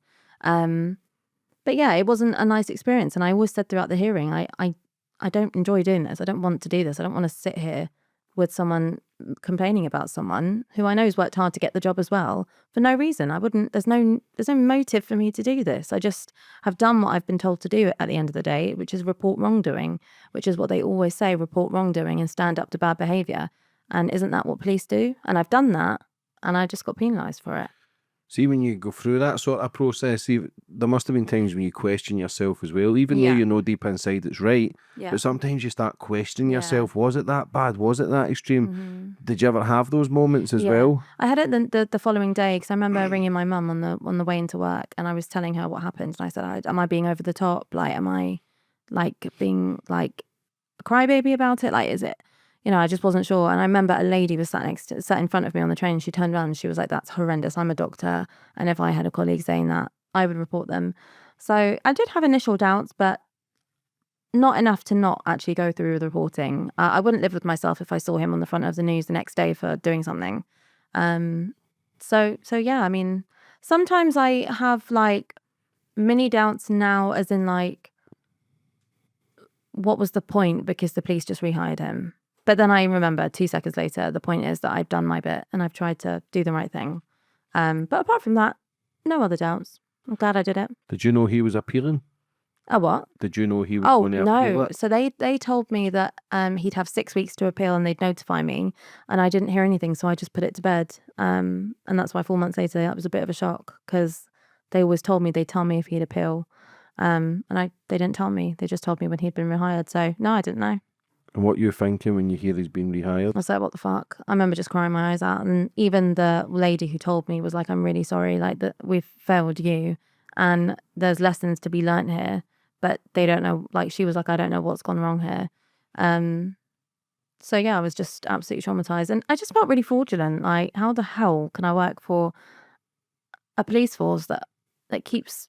But yeah, it wasn't a nice experience. And I always said throughout the hearing, I don't enjoy doing this. I don't want to do this. I don't want to sit here with someone complaining about someone who I know has worked hard to get the job as well for no reason. There's no motive for me to do this. I just have done what I've been told to do at the end of the day, which is report wrongdoing, which is what they always say, report wrongdoing and stand up to bad behaviour. And isn't that what police do? And I've done that and I just got penalised for it. See, when you go through that sort of process, there must have been times when you question yourself as well, even though you know deep inside it's right. But sometimes you start questioning yourself. Was it that bad? Was it that extreme? Mm-hmm. Did you ever have those moments as well? I had it the following day because I remember ringing my mum on the way into work and I was telling her what happened. And I said, am I being over the top? Like, am I like being like a crybaby about it? Like, is it? You know, I just wasn't sure. And I remember a lady was sat in front of me on the train. She turned around and she was like, that's horrendous. I'm a doctor. And if I had a colleague saying that, I would report them. So I did have initial doubts, but not enough to not actually go through with reporting. I wouldn't live with myself if I saw him on the front of the news the next day for doing something. So yeah, I mean, sometimes I have like mini doubts now, as in like, what was the point? Because the police just rehired him. But then I remember 2 seconds later, the point is that I've done my bit and I've tried to do the right thing. But apart from that, no other doubts. I'm glad I did it. Did you know he was appealing? Oh, what? Did you know he was Oh, going to appeal no. it? So they told me that he'd have 6 weeks to appeal and they'd notify me. And I didn't hear anything, so I just put it to bed. And that's why 4 months later, that was a bit of a shock, because they always told me they'd tell me if he'd appeal. And they didn't tell me. They just told me when he'd been rehired. So, no, I didn't know. And what you thinking when you hear he's been rehired? I was like, what the fuck? I remember just crying my eyes out. And even the lady who told me was like, I'm really sorry, like, that we've failed you. And there's lessons to be learnt here. But they don't know, like, she was like, I don't know what's gone wrong here. So yeah, I was just absolutely traumatized. And I just felt really fraudulent. Like, how the hell can I work for a police force that keeps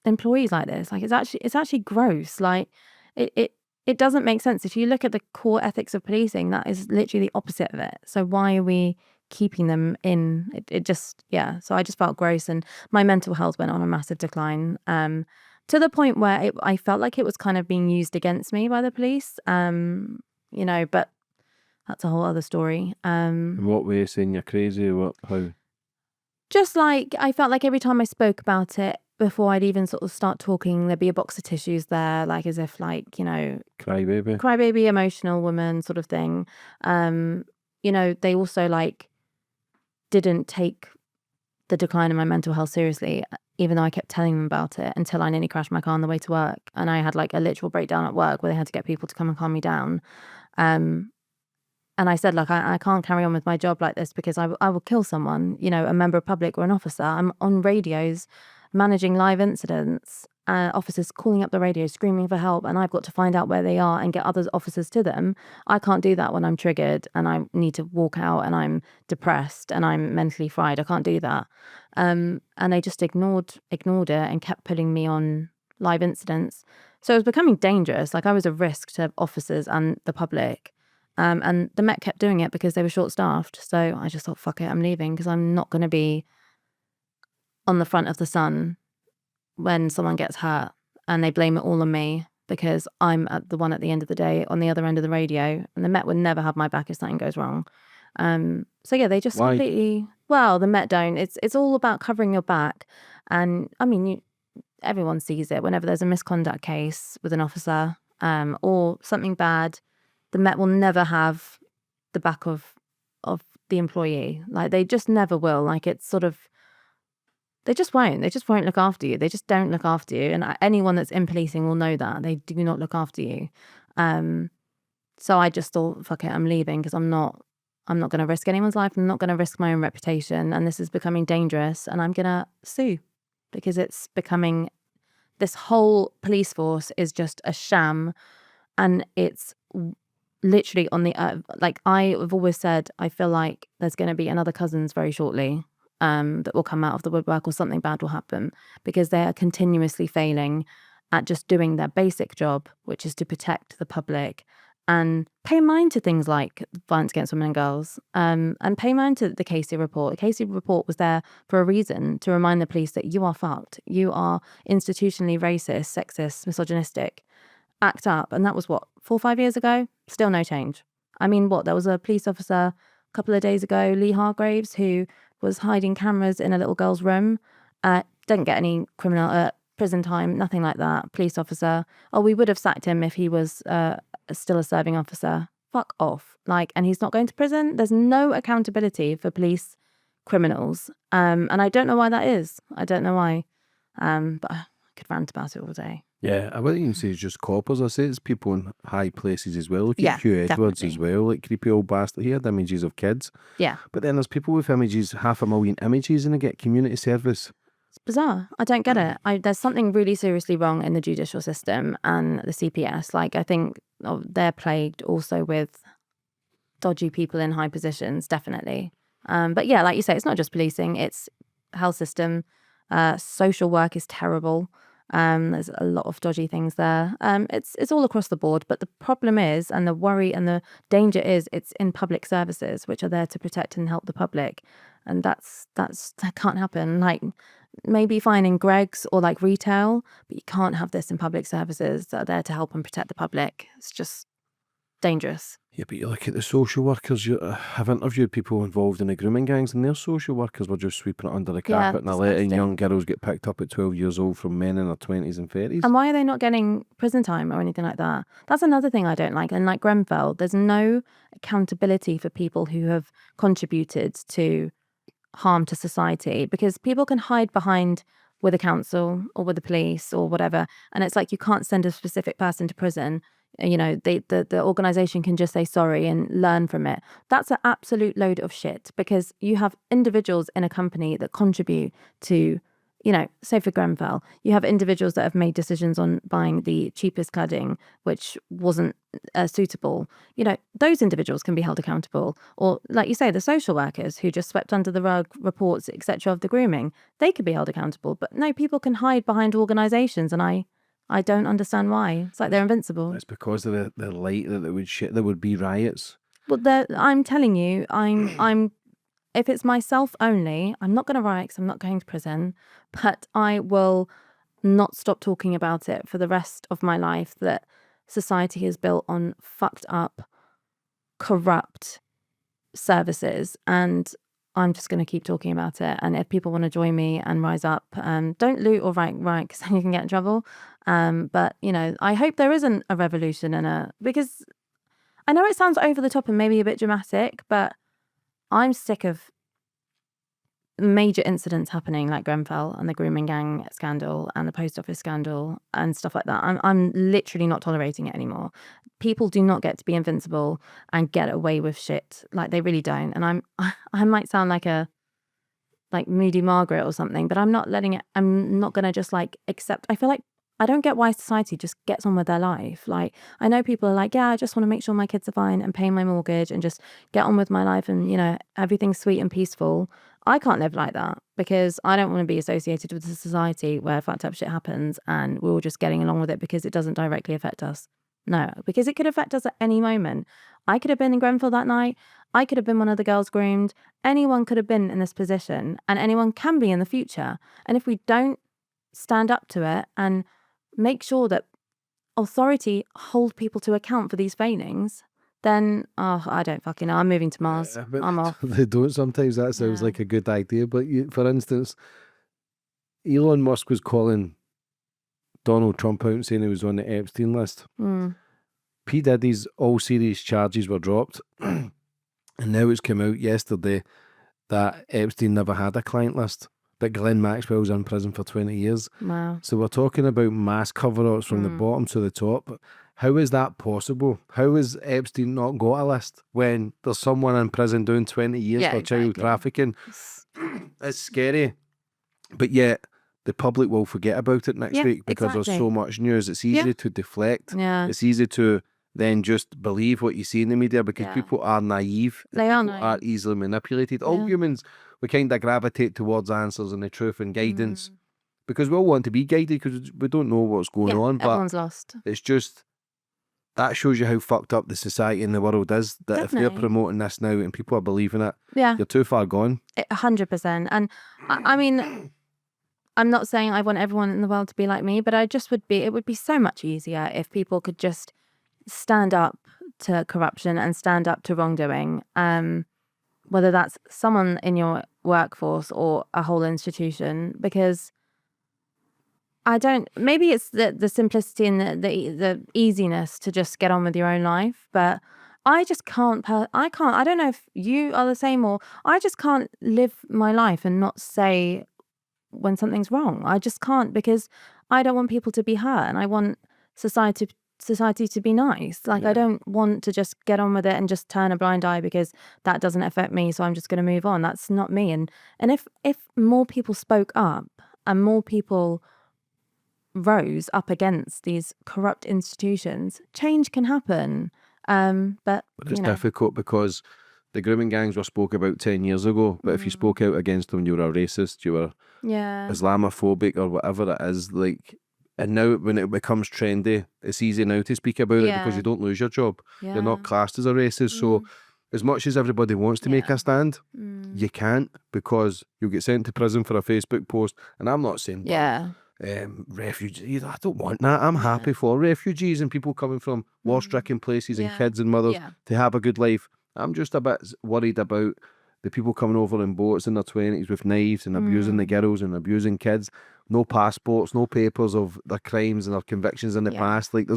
employees like this? Like, it's actually gross. Like, it doesn't make sense. If you look at the core ethics of policing, that is literally the opposite of it. So why are we keeping them in? It just, yeah. So I just felt gross, and my mental health went on a massive decline. To the point where I felt like it was kind of being used against me by the police. But that's a whole other story. In what way? Saying you're crazy? What? How? Just like, I felt like every time I spoke about it, before I'd even sort of start talking, there'd be a box of tissues there, like as if, like, crybaby, emotional woman sort of thing. They also like didn't take the decline in my mental health seriously, even though I kept telling them about it, until I nearly crashed my car on the way to work. And I had like a literal breakdown at work where they had to get people to come and calm me down. And I said, like, I can't carry on with my job like this, because I will kill someone, a member of public or an officer. I'm on radios managing live incidents, officers calling up the radio, screaming for help, and I've got to find out where they are and get other officers to them. I can't do that when I'm triggered and I need to walk out and I'm depressed and I'm mentally fried. I can't do that. And they just ignored it and kept putting me on live incidents. So it was becoming dangerous. Like, I was a risk to officers and the public. And the Met kept doing it because they were short-staffed. So I just thought, fuck it, I'm leaving, because I'm not going to be on the front of the sun when someone gets hurt and they blame it all on me, because I'm the one at the end of the day on the other end of the radio, and the Met would never have my back if something goes wrong. So yeah, they just Why? completely, well, the Met don't. It's all about covering your back. And I mean, everyone sees it whenever there's a misconduct case with an officer, or something bad. The Met will never have the back of the employee. Like, they just never will. Like, it's sort of, they just won't look after you. They just don't look after you. And anyone that's in policing will know that. They do not look after you. So I just thought, fuck it, I'm leaving, because I'm not going to risk anyone's life. I'm not going to risk my own reputation. And this is becoming dangerous. And I'm going to sue, because it's becoming, this whole police force is just a sham. And it's literally on the like, I have always said, I feel like there's going to be another Couzens very shortly, that will come out of the woodwork, or something bad will happen, because they are continuously failing at just doing their basic job, which is to protect the public and pay mind to things like violence against women and girls, and pay mind to the Casey report. The Casey report was there for a reason, to remind the police that you are fucked. You are institutionally racist, sexist, misogynistic. Act up. And that was what, 4 or 5 years ago? Still no change. I mean, there was a police officer a couple of days ago, Lee Hargraves, who was hiding cameras in a little girl's room. Didn't get any criminal prison time, nothing like that. Police officer. Oh, we would have sacked him if he was still a serving officer. Fuck off. Like, and he's not going to prison. There's no accountability for police criminals. And I don't know why that is. I don't know why. But I could rant about it all day. Yeah, I wouldn't even say it's just coppers. I say it's people in high places as well. Look Yeah, at Hugh Edwards definitely. as well, like creepy old bastard. He had images of kids. Yeah. But then there's people with images, 500,000 images, and they get community service. It's bizarre. I don't get it. There's something really seriously wrong in the judicial system and the CPS. Like, I think they're plagued also with dodgy people in high positions, definitely. But yeah, like you say, it's not just policing, it's health system. Social work is terrible. There's a lot of dodgy things there. It's all across the board, but the problem is, and the worry and the danger is, it's in public services, which are there to protect and help the public. and that can't happen. Like, maybe fine in Greg's or like retail, but you can't have this in public services that are there to help and protect the public. It's just dangerous. Yeah, but you look at the social workers. I've interviewed people involved in the grooming gangs, and their social workers were just sweeping it under the carpet and letting young girls get picked up at 12 years old from men in their 20s and 30s. And why are they not getting prison time or anything like that? That's another thing I don't like. And like Grenfell, there's no accountability for people who have contributed to harm to society, because people can hide behind with a council or with the police or whatever, and it's like you can't send a specific person to prison. You know, the organization can just say sorry and learn from it. That's an absolute load of shit, because you have individuals in a company that contribute to, you know, say for Grenfell, you have individuals that have made decisions on buying the cheapest cladding, which wasn't suitable. You know, those individuals can be held accountable. Or like you say, the social workers who just swept under the rug reports, etc., of the grooming, they could be held accountable. But no, people can hide behind organizations, and I don't understand why. It's like they're invincible. It's because of the light that there would be riots. But I'm telling you, I'm if it's myself only, I'm not going to riot because I'm not going to prison, but I will not stop talking about it for the rest of my life, that society is built on fucked up, corrupt services, and I'm just going to keep talking about it. And if people want to join me and rise up, don't loot or riot because then you can get in trouble. But, you know, I hope there isn't a revolution because I know it sounds over the top and maybe a bit dramatic, but I'm sick of major incidents happening like Grenfell and the grooming gang scandal and the post office scandal and stuff like that. I'm literally not tolerating it anymore. People do not get to be invincible and get away with shit. Like, they really don't. And I might sound like Moody Margaret or something, but I'm not gonna just like accept. I feel like I don't get why society just gets on with their life. Like, I know people are like, yeah, I just want to make sure my kids are fine and pay my mortgage and just get on with my life and, you know, everything's sweet and peaceful. I can't live like that, because I don't want to be associated with a society where fucked up shit happens and we're all just getting along with it because it doesn't directly affect us. No, because it could affect us at any moment. I could have been in Grenfell that night. I could have been one of the girls groomed. Anyone could have been in this position, and anyone can be in the future. And if we don't stand up to it and make sure that authority hold people to account for these failings, then, I don't fucking know. I'm moving to Mars. I'm off. They don't sometimes. That sounds like a good idea. But for instance, Elon Musk was calling Donald Trump out and saying he was on the Epstein list. P. Diddy's all serious charges were dropped. And now it's come out yesterday that Epstein never had a client list. But Ghislaine Maxwell's in prison for 20 years. Wow. So we're talking about mass cover-ups from the bottom to the top. How is that possible? How has Epstein not got a list when there's someone in prison doing 20 years for child trafficking? It's scary. But yet, the public will forget about it next week because there's so much news. It's easy to deflect. It's easy to then just believe what you see in the media because people are naive. People are easily manipulated. All humans, we kind of gravitate towards answers and the truth and guidance because we all want to be guided because we don't know what's going on. But everyone's lost. It's just, that shows you how fucked up the society and the world is. That if they're promoting this now and people are believing it, you're too far gone. 100%. And I mean, I'm not saying I want everyone in the world to be like me, but it would be so much easier if people could just stand up to corruption and stand up to wrongdoing, whether that's someone in your workforce or a whole institution, because maybe it's the simplicity and the easiness to just get on with your own life, but I just can't, I don't know if you are the same, or I just can't live my life and not say when something's wrong. I just can't, because I don't want people to be hurt and I want society to be nice. Like, I don't want to just get on with it and just turn a blind eye because that doesn't affect me, so I'm just going to move on. That's not me. And if more people spoke up and more people rose up against these corrupt institutions, change can happen. But it's difficult because the grooming gangs were spoke about 10 years ago, but if you spoke out against them, you were a racist, you were Islamophobic or whatever it is, like. And now when it becomes trendy, it's easy now to speak about it because you don't lose your job. You're not classed as a racist. So as much as everybody wants to make a stand, you can't, because you'll get sent to prison for a Facebook post. And I'm not saying refugees, I don't want that. I'm happy for refugees and people coming from war-stricken places and kids and mothers to have a good life. I'm just a bit worried about the people coming over in boats in their 20s with knives and abusing the girls and abusing kids. No passports, no papers of their crimes and their convictions in the past. Like,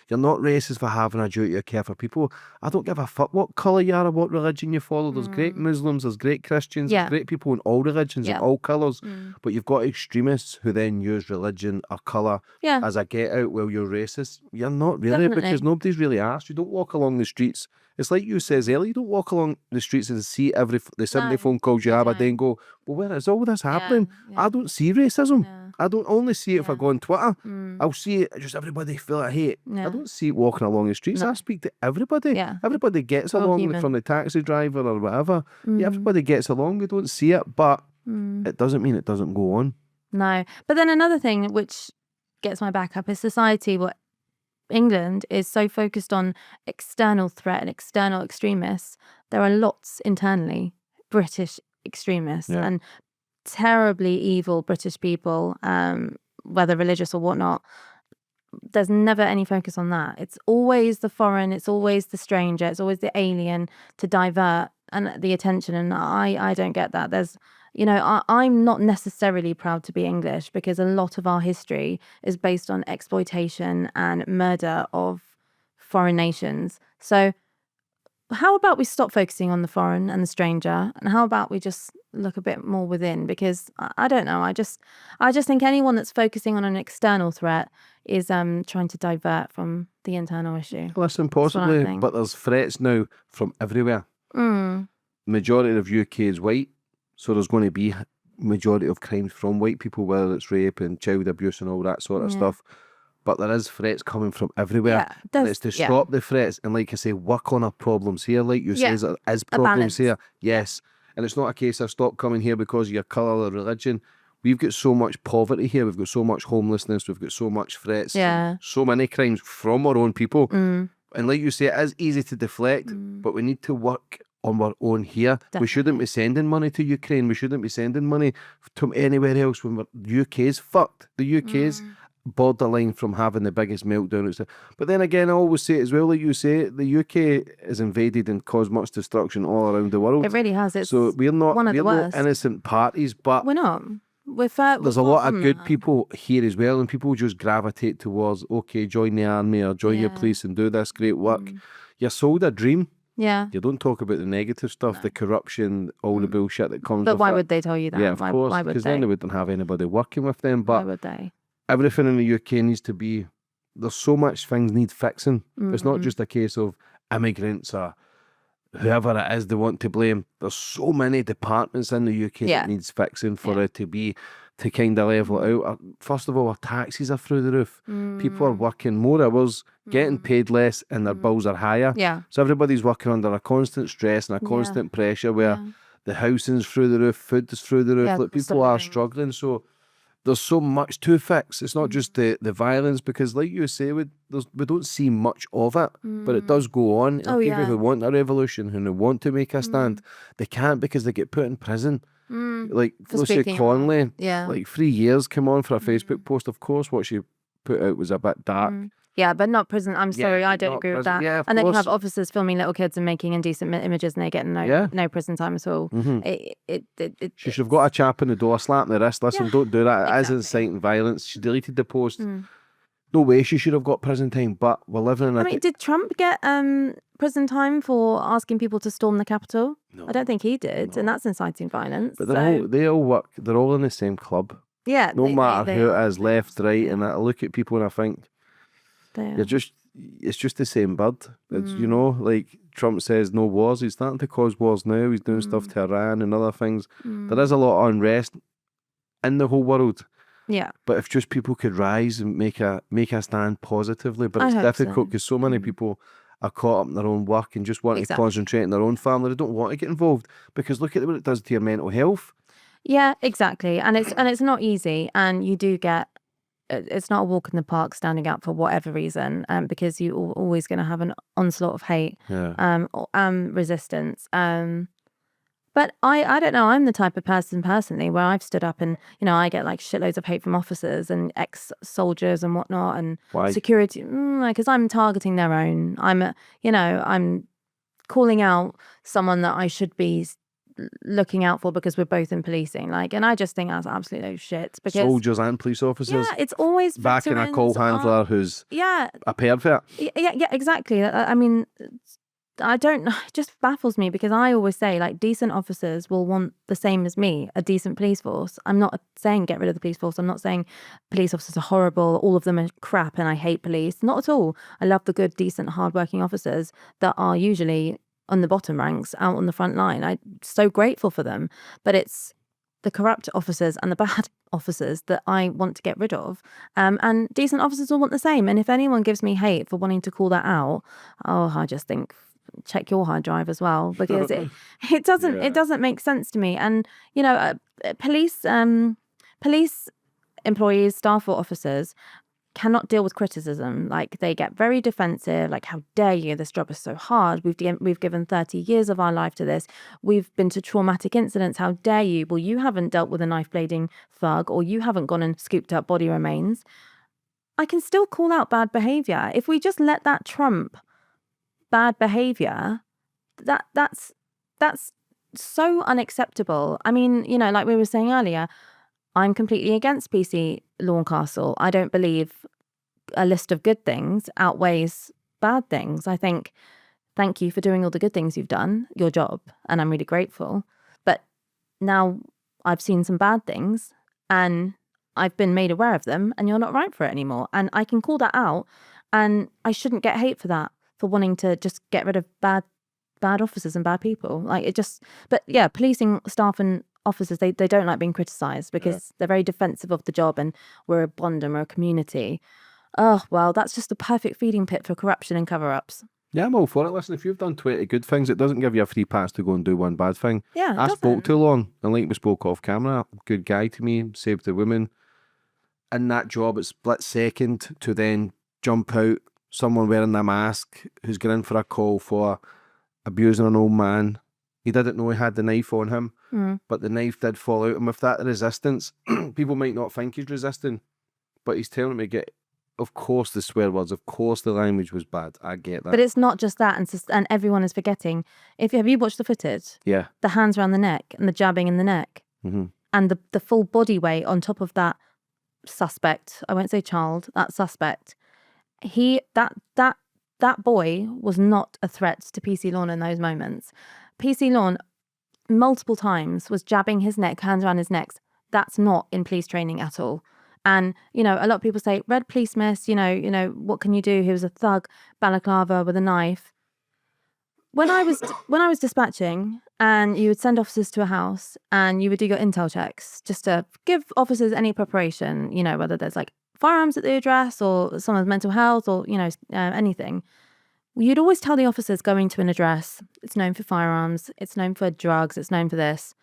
you're not racist for having a duty of care for people. I don't give a fuck what colour you are or what religion you follow. There's great Muslims, there's great Christians, there's great people in all religions and all colours. But you've got extremists who then use religion or colour as a get out. Well, you're racist. You're not really, because nobody's really asked. You don't walk along the streets. It's like you says earlier, you don't walk along the streets and see the 70 phone calls you have a day and go, well, where is all this happening? I don't see racism. I don't only see it if I go on Twitter. I'll see it, just everybody feel I hate. I don't see it walking along the streets. I speak to everybody. Everybody gets along, from the taxi driver or whatever. Everybody gets along. We don't see it, but it doesn't mean it doesn't go on. No. But then another thing which gets my back up is society. What England is so focused on external threat and external extremists. There are lots internally British extremists and terribly evil British people, whether religious or whatnot. There's never any focus on that. It's always the foreign, it's always the stranger, it's always the alien to divert the attention. And I don't get that. There's, I'm not necessarily proud to be English, because a lot of our history is based on exploitation and murder of foreign nations. So how about we stop focusing on the foreign and the stranger, and how about we just look a bit more within? Because I don't know, I just think anyone that's focusing on an external threat is trying to divert from the internal issue. Listen, possibly, but there's threats now from everywhere. Majority of UK is white, so there's going to be majority of crimes from white people, whether it's rape and child abuse and all that sort of stuff. But there is threats coming from everywhere. And it's to stop the threats and, like I say, work on our problems here. Like you say, there is problems here. Yes. And it's not a case of stop coming here because of your colour or religion. We've got so much poverty here. We've got so much homelessness. We've got so much threats. So many crimes from our own people. And like you say, it is easy to deflect, but we need to work on our own here. Definitely. We shouldn't be sending money to Ukraine. We shouldn't be sending money to anywhere else when the UK is fucked. The UK is borderline from having the biggest meltdown. But then again, I always say it as well, like you say, the UK is invaded and caused much destruction all around the world. It really has. It's so we're not one of the worst. Innocent parties, but we're not. There's a lot of good people here as well, and people just gravitate towards, okay, join the army or join your police and do this great work. You're sold a dream. Yeah. You don't talk about the negative stuff, the corruption, all the bullshit that comes with it. But why would they tell you that? Yeah, of course, because then they wouldn't have anybody working with them. But why would they? Everything in the UK needs to be, there's so much things need fixing. It's not just a case of immigrants or whoever it is they want to blame. There's so many departments in the UK that needs fixing for it to kind of level it out. First of all, our taxes are through the roof. People are working more hours, getting paid less, and their bills are higher. So everybody's working under a constant stress and a constant pressure where the housing's through the roof, food is through the roof. Like, people are struggling. So there's so much to fix. It's not just the violence, because like you say, we don't see much of it, but it does go on. And people who want a revolution, who want to make a stand, they can't because they get put in prison. Like Felicia Conley, like 3 years came on for a Facebook post. Of course, what she put out was a bit dark. Yeah, but not prison. I'm sorry, I don't agree with that. Yeah, and then you have officers filming little kids and making indecent images, and they're getting no prison time at all. She should have got a chap in the door, slap in the wrist. Listen, don't do that. It is inciting violence. She deleted the post. No way she should have got prison time, but we're living in a... I mean, did Trump get prison time for asking people to storm the Capitol? No. I don't think he did, and that's inciting violence. But they all work, they're all in the same club. Yeah. No matter who it is, left, right, and I look at people and I think, it's just the same bird. It's, like Trump says no wars. He's starting to cause wars now. He's doing stuff to Iran and other things. There is a lot of unrest in the whole world. Yeah. But if just people could rise and make a stand positively, but it's difficult because so many people are caught up in their own work and just want to concentrate on their own family. They don't want to get involved because look at what it does to your mental health. Yeah, exactly. And it's not easy, and you do get it's not a walk in the park standing up for whatever reason, because you're always going to have an onslaught of hate, resistance. But I don't know. I'm the type of person personally where I've stood up and, I get like shitloads of hate from officers and ex-soldiers and whatnot and Why? security, because I'm targeting their own. I'm calling out someone that I should be looking out for because we're both in policing. And I just think that's absolute shit. Because soldiers and police officers. Yeah, it's always backing a call handler who's a pervert. Yeah, exactly. I mean, I don't, it just baffles me because I always say like decent officers will want the same as me, a decent police force. I'm not saying get rid of the police force. I'm not saying police officers are horrible. All of them are crap and I hate police. Not at all. I love the good, decent, hardworking officers that are usually on the bottom ranks out on the front line. I'm so grateful for them. But it's the corrupt officers and the bad officers that I want to get rid of. And decent officers will want the same. And if anyone gives me hate for wanting to call that out, I just think, check your hard drive as well, because it doesn't make sense to me. And police employees, staff or officers cannot deal with criticism. Like they get very defensive, like how dare you, this job is so hard, we've given 30 years of our life to this, we've been to traumatic incidents, how dare you, well you haven't dealt with a knife blading thug, or you haven't gone and scooped up body remains. I can still call out bad behavior. If we just let that trump bad behavior, that's so unacceptable. I mean, like we were saying earlier, I'm completely against PC Castle. I don't believe a list of good things outweighs bad things. I think, thank you for doing all the good things you've done, your job, and I'm really grateful. But now I've seen some bad things and I've been made aware of them, and you're not right for it anymore. And I can call that out, and I shouldn't get hate for that, for wanting to just get rid of bad officers and bad people. But yeah, policing staff and officers, they don't like being criticised because they're very defensive of the job, and we're a bond and we're a community. Oh, well, that's just a perfect feeding pit for corruption and cover-ups. Yeah, I'm all for it. Listen, if you've done 20 good things, it doesn't give you a free pass to go and do one bad thing. Yeah, I spoke too long, and like we spoke off camera, good guy to me, saved the woman. In that job, it's split second to then jump out, someone wearing a mask who's going in for a call for abusing an old man. He didn't know he had the knife on him, but the knife did fall out. And with that resistance, people might not think he's resisting, but he's telling me, of course the swear words, of course the language was bad. I get that. But it's not just that, and everyone is forgetting. Have you watched the footage? Yeah. The hands around the neck and the jabbing in the neck, and the full body weight on top of that suspect. I won't say child. That suspect. That boy was not a threat to PC Lawn in those moments. PC Lawn multiple times was jabbing his neck, hands around his neck. That's not in police training at all. And, a lot of people say, red police miss, what can you do? He was a thug, balaclava with a knife. When I was dispatching, and you would send officers to a house and you would do your intel checks just to give officers any preparation, whether there's like firearms at the address or someone's mental health or, anything. You'd always tell the officers going to an address, it's known for firearms, it's known for drugs, it's known for this,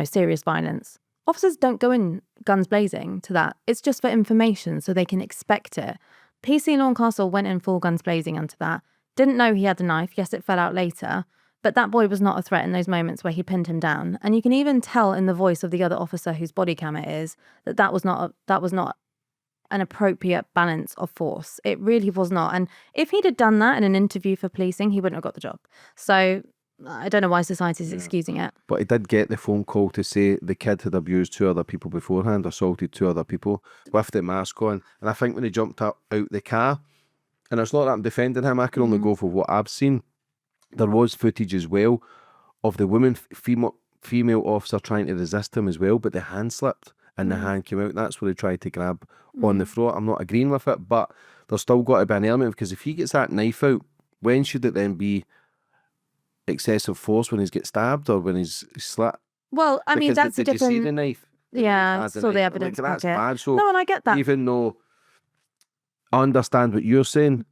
serious violence. Officers don't go in guns blazing to that. It's just for information so they can expect it. PC Castle went in full guns blazing onto that. Didn't know he had a knife. Yes, it fell out later. But that boy was not a threat in those moments where he pinned him down. And you can even tell in the voice of the other officer whose body cam it is that was not an appropriate balance of force. It really was not. And if he'd have done that in an interview for policing, he wouldn't have got the job. So I don't know why society is excusing it. But he did get the phone call to say the kid had abused 2 other people beforehand, assaulted 2 other people with the mask on. And I think when he jumped out the car, and it's not that I'm defending him, I can only go for what I've seen. There was footage as well of the woman, female officer trying to resist him as well, but the hand slipped and the hand came out. That's where he tried to grab on the throat. I'm not agreeing with it, but there's still got to be an element, because if he gets that knife out, when should it then be excessive force? When he's get stabbed or when he's slit? Well, I mean, that's a different... Did you see the knife? Yeah, saw the evidence. That's bad. So no, and I get that. Even though I understand what you're saying,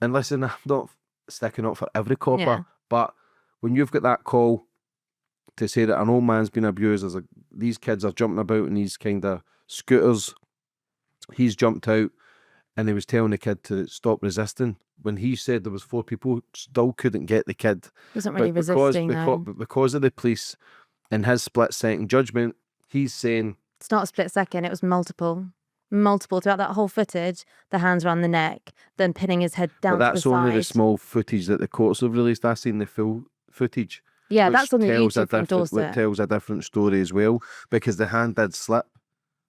and listen, I'm not sticking up for every copper, but when you've got that call to say that an old man's been abused, these kids are jumping about in these kind of scooters, he's jumped out and he was telling the kid to stop resisting. When he said there was 4 people, still couldn't get the kid. Wasn't really But resisting, though. because of the police and his split-second judgment, he's saying... It's not a split second, it was multiple throughout that whole footage. The hands around the neck, then pinning his head down to the side. But that's only the small footage that the courts have released. I've seen the full footage. Yeah, that's on the YouTube from Which Dorset. tells a different story as well, because the hand did slip.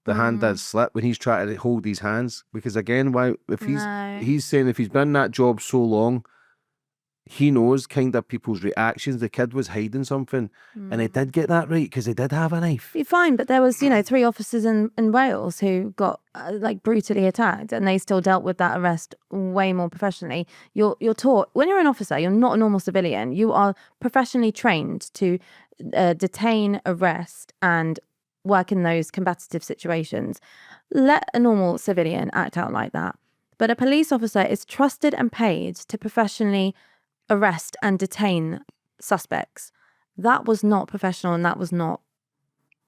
The hand did slip when he's trying to hold his hands. Because again, he's saying if he's been in that job so long, he knows kind of people's reactions. The kid was hiding something, and he did get that right because he did have a knife. You're fine, but there was 3 officers in Wales who got like brutally attacked, and they still dealt with that arrest way more professionally. You're taught when you're an officer, you're not a normal civilian. You are professionally trained to detain, arrest, and work in those combative situations. Let a normal civilian act out like that. But a police officer is trusted and paid to professionally arrest and detain suspects. That was not professional, and that was not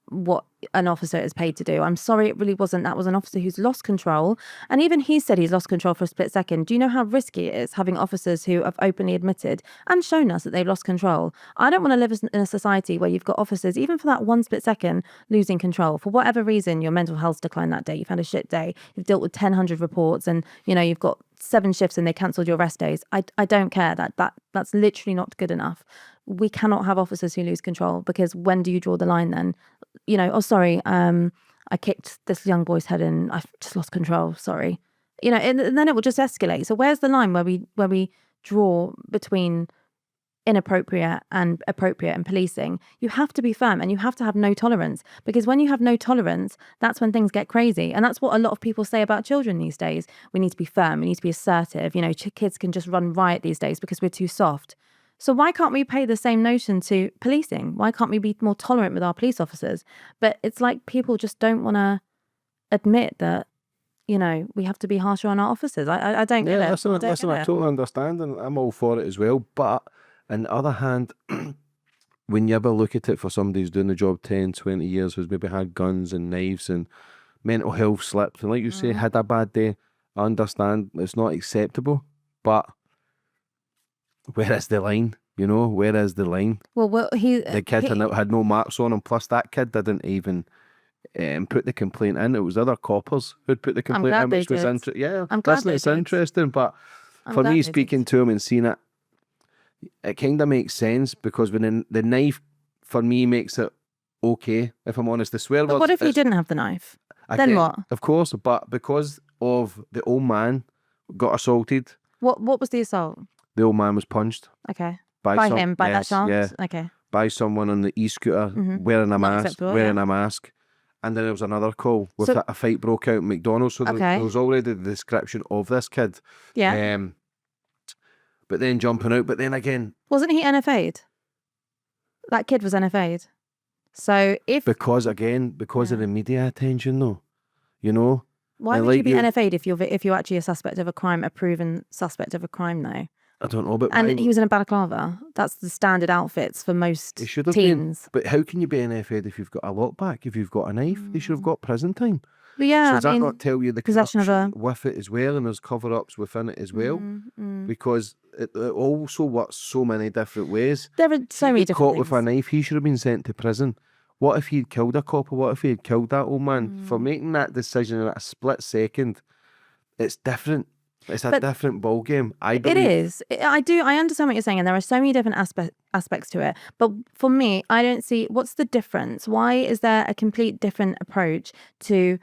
what an officer is paid to do. I'm sorry, it really wasn't. That was an officer who's lost control, and even he said he's lost control for a split second. Do you know how risky it is having officers who have openly admitted and shown us that they've lost control? I don't want to live in a society where you've got officers, even for that one split second, losing control. For whatever reason, your mental health's declined that day, you've had a shit day, you've dealt with 1,000 reports, and you've got 7 shifts and they cancelled your rest days. I don't care. That's literally not good enough. We cannot have officers who lose control, because when do you draw the line then? Oh, sorry, I kicked this young boy's head and I've just lost control, sorry. And then it will just escalate. So where's the line where we draw between inappropriate and appropriate in policing? You have to be firm, and you have to have no tolerance, because when you have no tolerance, that's when things get crazy. And that's what a lot of people say about children these days. We need to be firm, we need to be assertive. Kids can just run riot these days because we're too soft. So why can't we pay the same notion to policing? Why can't we be more tolerant with our police officers? But it's like people just don't want to admit that, we have to be harsher on our officers. I don't get it. Listen, I totally understand, and I'm all for it as well. But on the other hand, when you ever look at it for somebody who's doing the job 10, 20 years, who's maybe had guns and knives and mental health slips, and like you say, had a bad day, I understand it's not acceptable, but where is the line? Where is the line? Well, the kid had no marks on him. Plus, that kid didn't even put the complaint in. It was other coppers who'd put the complaint in, which was interesting. Yeah, it's interesting. But for me, speaking to him and seeing it, it kind of makes sense, because when the knife for me makes it okay. If I'm honest, the swear words. But what if he didn't have the knife? Then what? Of course, but because of the old man got assaulted. What was the assault? The old man was punched. Okay. By him, by that chance? Yeah. Okay. By someone on the e-scooter wearing a mask. And then there was another call with a fight broke out at McDonald's. So there was already the description of this kid. Yeah. But then jumping out. But then again... Wasn't he NFA'd? That kid was NFA'd. So if... Because of the media attention, though. Why would you be NFA'd if you're actually a suspect of a crime, a proven suspect of a crime, though? I don't know, but... And he was in a balaclava. That's the standard outfits for most teens. But how can you be NFA'd if you've got a lockback, if you've got a knife? They should have got prison time. But yeah, so does that not tell you the possession of a... with it as well, and there's cover-ups within it as well? Because it also works so many different ways. There are so many different caught with a knife, he should have been sent to prison. What if he'd killed a cop, or what if he had killed that old man? For making that decision in a split second, it's different. It's a different ball game. It is. I understand what you're saying, and there are so many different aspects to it. But for me, I don't see what's the difference. Why is there a complete different approach to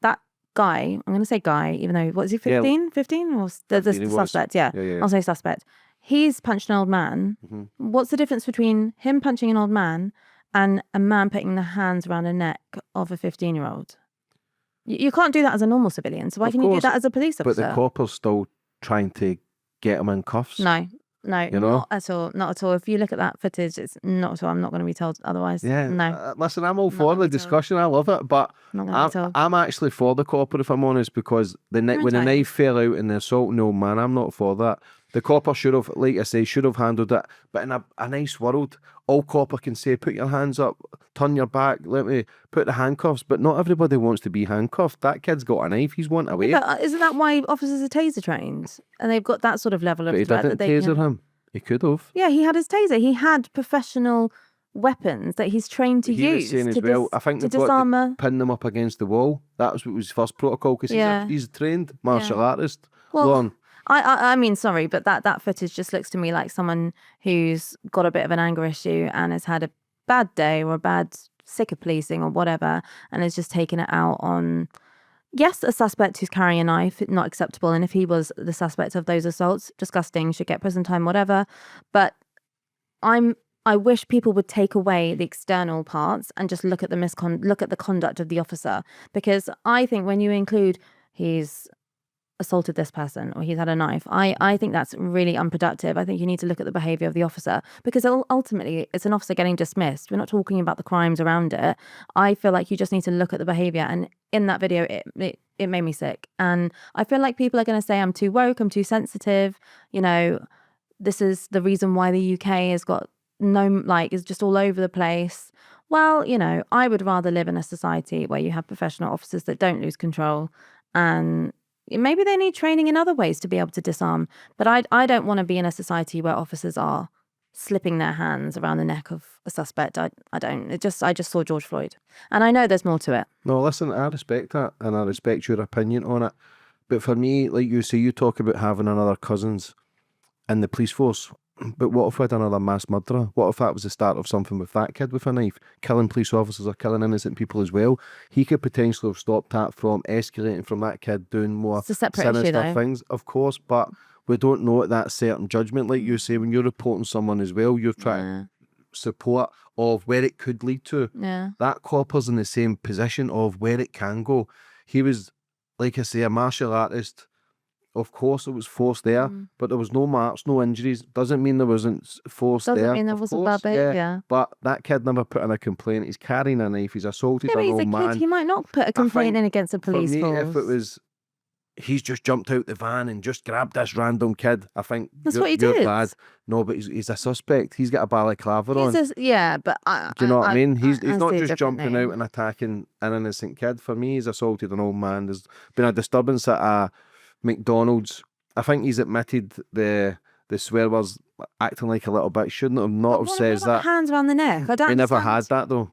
that guy? I'm going to say guy, even though what is he? 15? Yeah. 15 or the suspect? Yeah. I'll say suspect. He's punched an old man. What's the difference between him punching an old man and a man putting the hands around the neck of a 15-year-old? You can't do that as a normal civilian, so why can you do that as a police officer? But the copper's still trying to get him in cuffs. No, not at all. Not at all. If you look at that footage, it's not at all. I'm not going to be told otherwise. Yeah. No. Listen, I'm all for the discussion. I love it. But I'm actually for the copper, if I'm honest, because when the knife fell out in the assault, no, man, I'm not for that. The copper should have, like I say, handled it. But in a nice world, all copper can say, put your hands up, turn your back, let me put the handcuffs. But not everybody wants to be handcuffed. That kid's got a knife. He's wanting away. But isn't that why officers are taser trained? And they've got that sort of level of But he threat didn't that they taser can... him. He could have. Yeah, he had his taser. He had professional weapons that he's trained to He use was saying as to, well, I think to they've got disarm to a... pin them up against the wall. That was what was his first protocol, because he's a trained martial artist. Well, Lauren. I mean, sorry, but that footage just looks to me like someone who's got a bit of an anger issue and has had a bad day or a bad sick of policing or whatever, and has just taken it out on, yes, a suspect who's carrying a knife, not acceptable. And if he was the suspect of those assaults, disgusting, should get prison time, whatever. But I wish people would take away the external parts and just look at the conduct of the officer, because I think when you include he's assaulted this person or he's had a knife, I think that's really unproductive. I think you need to look at the behaviour of the officer, because ultimately it's an officer getting dismissed. We're not talking about the crimes around it. I feel like you just need to look at the behaviour, and in that video it made me sick. And I feel like people are going to say I'm too woke, I'm too sensitive, you know, this is the reason why the UK has got is just all over the place. Well, you know, I would rather live in a society where you have professional officers that don't lose control, and maybe they need training in other ways to be able to disarm. But I don't want to be in a society where officers are slipping their hands around the neck of a suspect. I don't. I just saw George Floyd, and I know there's more to it. No, listen, I respect that, and I respect your opinion on it. But for me, like you say, you talk about having another Couzens in the police force. But what if we had another mass murderer? What if that was the start of something with that kid with a knife, killing police officers or killing innocent people as well? He could potentially have stopped that from escalating from that kid doing more sinister things, of course, but we don't know at that certain judgment. Like you say, when you're reporting someone as well, you're trying to support of where it could lead to. Yeah. That copper's in the same position of where it can go. He was, like I say, a martial artist. Of course, it was force there, but there was no marks, no injuries. Doesn't mean there wasn't force there. Doesn't mean there wasn't bad behaviour. But that kid never put in a complaint. He's carrying a knife. He's assaulted an old man. He might not put a complaint in against a police force. If it was, he's just jumped out the van and just grabbed this random kid, I think that's what he did. Bad. No, but he's a suspect. He's got a balaclava on. Do you know what I mean? He's not just jumping out and attacking an innocent kid. For me, he's assaulted an old man. There's been a disturbance at a McDonald's. I think he's admitted the swear words, acting like a little bit. Shouldn't have not have said that. Hands around the neck. I don't. He never had that though.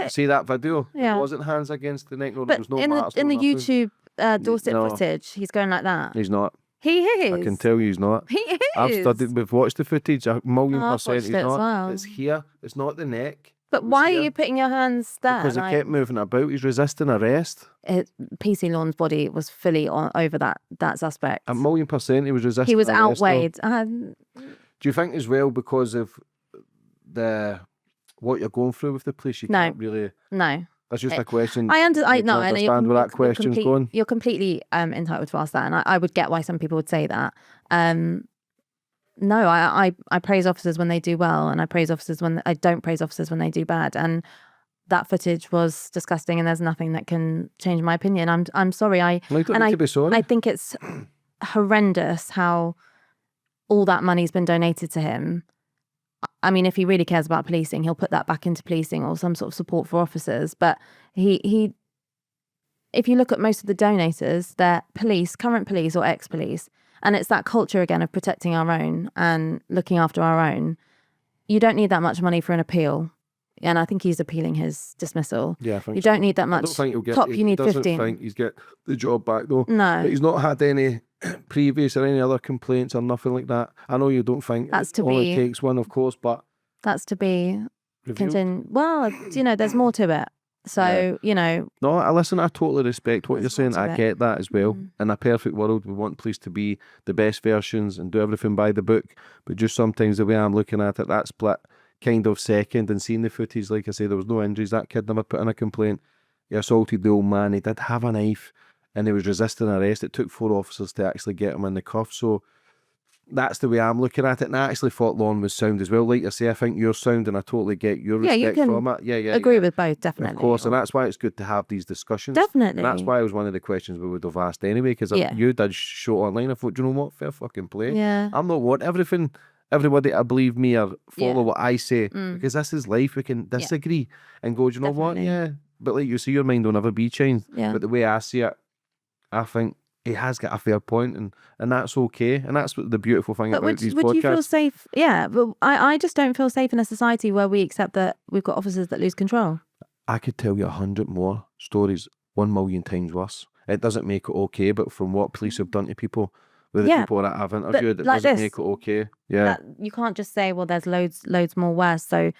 See that video? Yeah. It wasn't hands against the neck. No, but there was no marks. In the YouTube Dorset footage, he's going like that. He's not. He is. I can tell you he's not. He is. I've studied. We've watched the footage. 1,000,000% he's not. Well. It's here. It's not the neck. But why are you putting your hands there? Because he kept moving about. He's resisting arrest. PC Lawn's body was fully over that suspect. 1,000,000% he was resisting. He was arrest, outweighed. Do you think as well, because of what you're going through with the police, you can't really? No. That's just a question. I understand where that question's going. You're completely entitled to ask that, and I would get why some people would say that. No, I praise officers when they do well, and I don't praise officers when they do bad. And that footage was disgusting, and there's nothing that can change my opinion. I'm sorry. You don't need to be sorry. I think it's horrendous how all that money's been donated to him. I mean, if he really cares about policing, he'll put that back into policing or some sort of support for officers. But he if you look at most of the donators, they're current police or ex-police. And it's that culture again of protecting our own and looking after our own. You don't need that much money for an appeal. And I think he's appealing his dismissal. Yeah, I think you don't need that much. I don't think he'll get. You need 15. I think he's get the job back though. No, but he's not had any previous or any other complaints or nothing like that. I know you don't think it only takes one, of course, but that's to be continued. Well, there's more to it. So, No, I totally respect what you're saying. I get that as well. In a perfect world, we want police to be the best versions and do everything by the book. But just sometimes the way I'm looking at it, that split kind of second and seeing the footage, like I say, there was no injuries. That kid never put in a complaint. He assaulted the old man. He did have a knife and he was resisting arrest. It took 4 officers to actually get him in the cuff. So that's the way I'm looking at it. And I actually thought Lon was sound as well. Like I say, I think you're sound and I totally get your respect from it. Yeah. Agree with both, definitely. Of course, and that's why it's good to have these discussions. Definitely. And that's why it was one of the questions we would have asked anyway, because you did show online. I thought, do you know what? Fair fucking play. Yeah. I'm not want everything everybody to believe me or follow Yeah. what I say, because this is life. We can disagree and go, do you know what? Definitely. Yeah, but like you say, your mind will never be changed. Yeah. But the way I see it, I think he has got a fair point, and that's okay. And that's what the beautiful thing But about these would you feel podcasts. safe? Yeah, but I just don't feel safe in a society where we accept that we've got officers that lose control. I could tell you 100 more stories, 1,000,000 times worse. It doesn't make it okay, but from what police have done to people, with the Yeah, people that I've interviewed, it like doesn't this, make it okay. Yeah. that you can't just say, well, there's loads more worse, so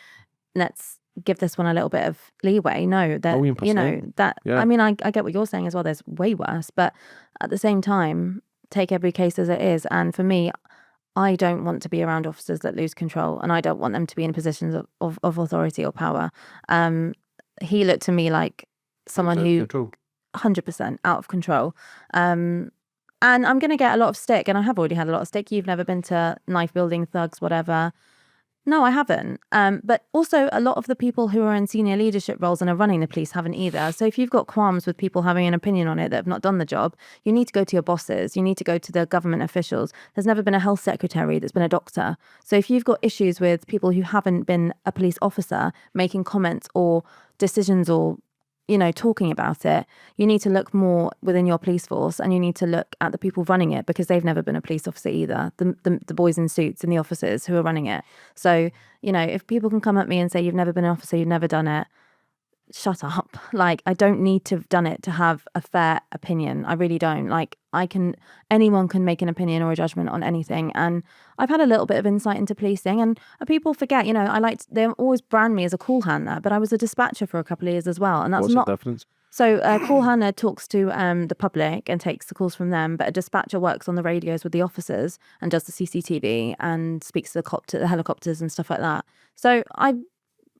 let's give this one a little bit of leeway. No, that, you know, 1,000,000%. that, Yeah. I mean, I get what you're saying as well. There's way worse, but at the same time, take every case as it is. And for me, I don't want to be around officers that lose control, and I don't want them to be in positions of authority or power. He looked to me like someone who Control. 100% out of control. And I'm going to get a lot of stick, and I have already had a lot of stick. You've never been to knife building thugs, whatever. No, I haven't. But also a lot of the people who are in senior leadership roles and are running the police haven't either. So if you've got qualms with people having an opinion on it that have not done the job, you need to go to your bosses. You need to go to the government officials. There's never been a health secretary that's been a doctor. So if you've got issues with people who haven't been a police officer making comments or decisions or, you know, talking about it, you need to look more within your police force, and you need to look at the people running it, because they've never been a police officer either, the boys in suits and the officers who are running it. So, you know, if people can come at me and say, you've never been an officer, you've never done it, shut up. Like, I don't need to have done it to have a fair opinion. I really don't. Like, anyone can make an opinion or a judgment on anything. And I've had a little bit of insight into policing, and people forget, you know, they always brand me as a call handler, but I was a dispatcher for a couple of years as well. And that's What's not the difference? So a call handler talks to the public and takes the calls from them, but a dispatcher works on the radios with the officers and does the CCTV and speaks to the helicopters and stuff like that. So I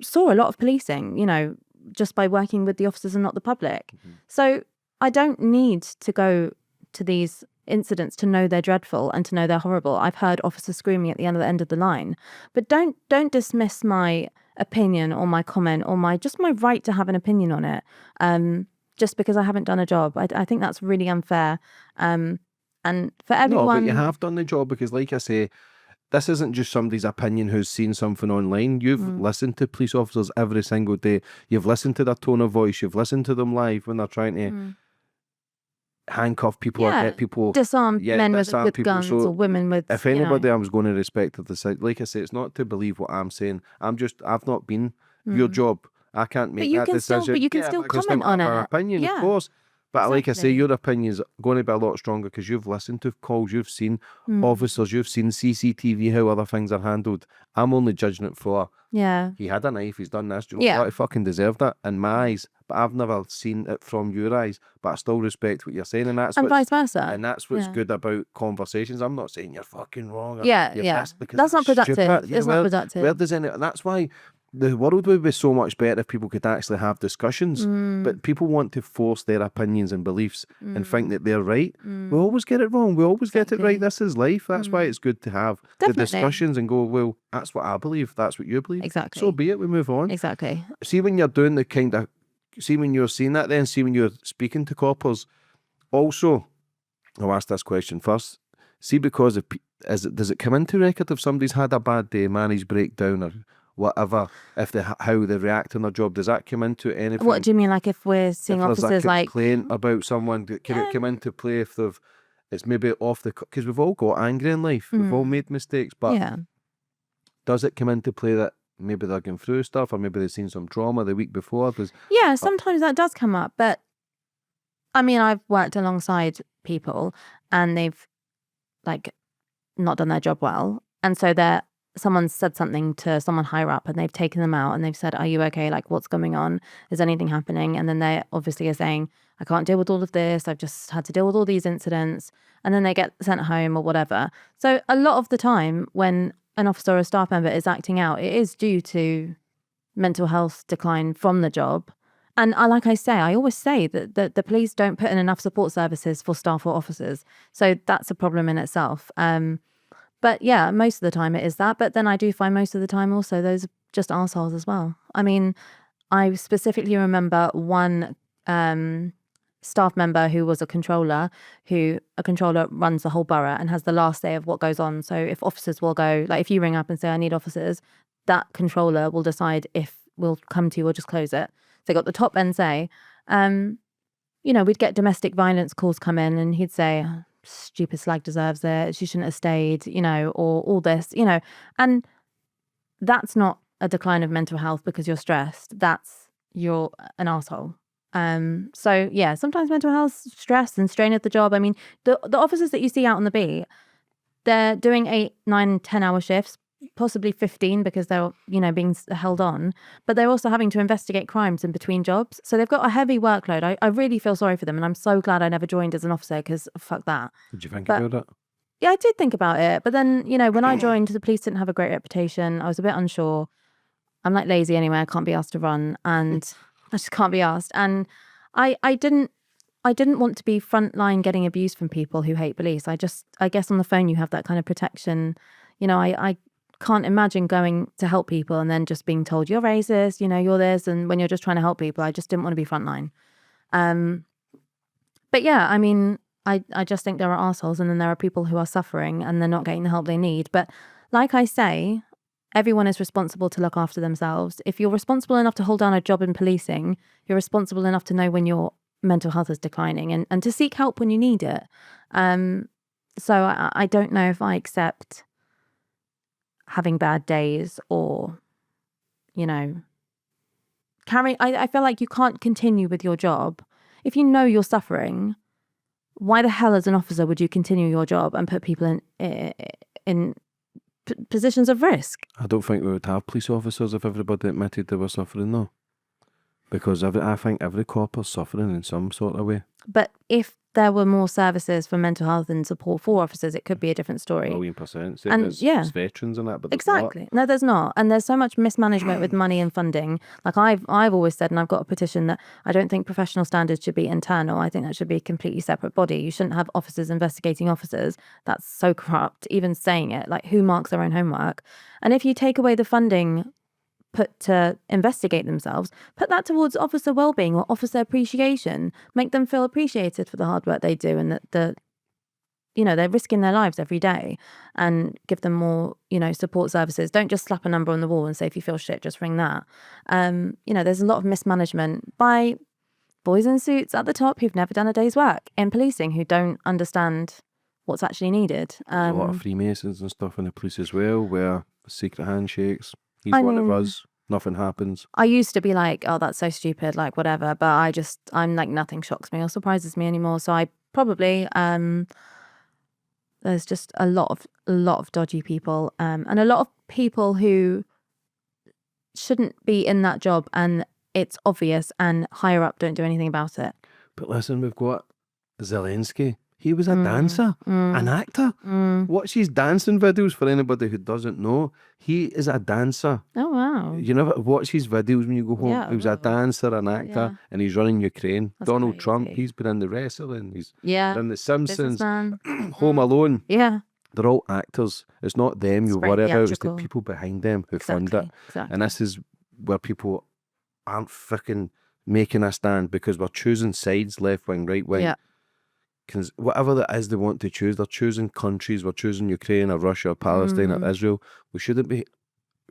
saw a lot of policing, you know, just by working with the officers and not the public. So I don't need to go to these incidents to know they're dreadful and to know they're horrible. I've heard officers screaming at the end of the line. But don't dismiss my opinion or my comment or my right to have an opinion on it, just because I haven't done a job. I think that's really unfair. And for everyone, No, but you have done the job, because like I say, this isn't just somebody's opinion who's seen something online. You've listened to police officers every single day. You've listened to their tone of voice. You've listened to them live when they're trying to handcuff people or get people, disarm men with people. guns, So or women with, if anybody I was going to respect the side, like I say, it's not to believe what I'm saying. I've not been your job. I can't make that decision. But you can still because comment I'm on our it. opinion, Yeah. of course. But like I say, Exactly. your opinion's going to be a lot stronger because you've listened to calls, you've seen officers, you've seen CCTV, how other things are handled. I'm only judging it for, Yeah. he had a knife, he's done this, do you know Yeah. what? He fucking deserved it in my eyes. But I've never seen it from your eyes. But I still respect what you're saying, and And vice versa. And that's what's Yeah. good about conversations. I'm not saying you're fucking wrong. Or Yeah, you're yeah. this, because That's not productive. stupid. It's not productive. Where does any? That's why the world would be so much better if people could actually have discussions. But people want to force their opinions and beliefs and think that they're right. We always get it wrong. We always get it right. This is life. That's why it's good to have the Definitely. discussions and go, well, that's what I believe. That's what you believe. Exactly. So be it. We move on. Exactly. See, when you're doing the kind of, see when you're seeing that, then see when you're speaking to coppers. Also, I'll ask this question first. See, because of, does it come into record if somebody's had a bad day, managed breakdown or whatever, if how they react on their job, does that come into anything? What do you mean? Like if we're seeing if there's officers a like, complaint about someone, can it come into play if it's maybe off the, because we've all got angry in life, we've all made mistakes, but yeah. does it come into play that maybe they're going through stuff, or maybe they've seen some trauma the week before? Yeah, sometimes that does come up, but I mean, I've worked alongside people and they've like not done their job well, and so someone's said something to someone higher up and they've taken them out and they've said, are you okay? Like, what's going on? Is anything happening? And then they obviously are saying, I can't deal with all of this. I've just had to deal with all these incidents. And then they get sent home or whatever. So a lot of the time when an officer or a staff member is acting out, it is due to mental health decline from the job. And like I say, I always say that the police don't put in enough support services for staff or officers. So that's a problem in itself. But yeah, most of the time it is that. But then I do find most of the time also those are just arseholes as well. I mean, I specifically remember one staff member who was a controller runs the whole borough and has the last say of what goes on. So if officers will go, like if you ring up and say, I need officers, that controller will decide if we'll come to you or just close it. So they got the top end say. We'd get domestic violence calls come in and he'd say, oh, stupid slag deserves it, she shouldn't have stayed, or all this, and that's not a decline of mental health because you're stressed. You're an asshole. So yeah, sometimes mental health, stress and strain at the job. I mean, the officers that you see out on the beat, they're doing 8, 9, 10-hour shifts, possibly 15 because they're, being held on, but they're also having to investigate crimes in between jobs. So they've got a heavy workload. I really feel sorry for them. And I'm so glad I never joined as an officer because fuck that. Did you think about it? Yeah, I did think about it. But then, when I joined, the police didn't have a great reputation. I was a bit unsure. I'm like lazy anyway. I can't be asked to run and I just can't be asked. And I didn't want to be frontline getting abuse from people who hate police. I guess on the phone you have that kind of protection. I can't imagine going to help people and then just being told you're racist, you're this, and when you're just trying to help people. I just didn't want to be frontline. But yeah, I mean, I just think there are arseholes and then there are people who are suffering and they're not getting the help they need. But like I say, everyone is responsible to look after themselves. If you're responsible enough to hold down a job in policing, you're responsible enough to know when your mental health is declining and to seek help when you need it. So I don't know if I accept having bad days or, I feel like you can't continue with your job. If you know you're suffering, why the hell as an officer would you continue your job and put people in positions of risk? I don't think we would have police officers if everybody admitted they were suffering, though. Because I think every cop is suffering in some sort of way. But if there were more services for mental health and support for officers, it could be a different story. 1,000,000%. And there's veterans and that, but exactly. Not. No, there's not. And there's so much mismanagement with money and funding. Like I've always said, and I've got a petition that I don't think professional standards should be internal. I think that should be a completely separate body. You shouldn't have officers investigating officers. That's so corrupt. Even saying it, like who marks their own homework? And if you take away the funding put to investigate themselves, put that towards officer well-being or officer appreciation. Make them feel appreciated for the hard work they do and that they're risking their lives every day, and give them more, support services. Don't just slap a number on the wall and say, if you feel shit, just ring that. There's a lot of mismanagement by boys in suits at the top who've never done a day's work in policing, who don't understand what's actually needed. A lot of Freemasons and stuff in the police as well, where secret handshakes. He's one of us. Nothing happens. I used to be like, oh, that's so stupid, like whatever. But I'm like, nothing shocks me or surprises me anymore. So I probably, there's just a lot of dodgy people, and a lot of people who shouldn't be in that job, and it's obvious, and higher up don't do anything about it. But listen, we've got Zelensky. He was a dancer, an actor. Watch his dancing videos for anybody who doesn't know. He is a dancer. Oh, wow. You never watch his videos when you go home. Yeah, he was a dancer, an actor, and he's running Ukraine. That's Donald crazy. Trump, he's been in the wrestling. He's been in The Simpsons, Businessman. Home Alone. Yeah. They're all actors. It's not them you very worry about. It's the theatrical. people behind them who fund it. Exactly. And this is where people aren't fucking making a stand because we're choosing sides, left wing, right wing. Yeah. Because whatever that is they want to choose, they're choosing countries. We're choosing Ukraine or Russia or Palestine or Israel. We shouldn't be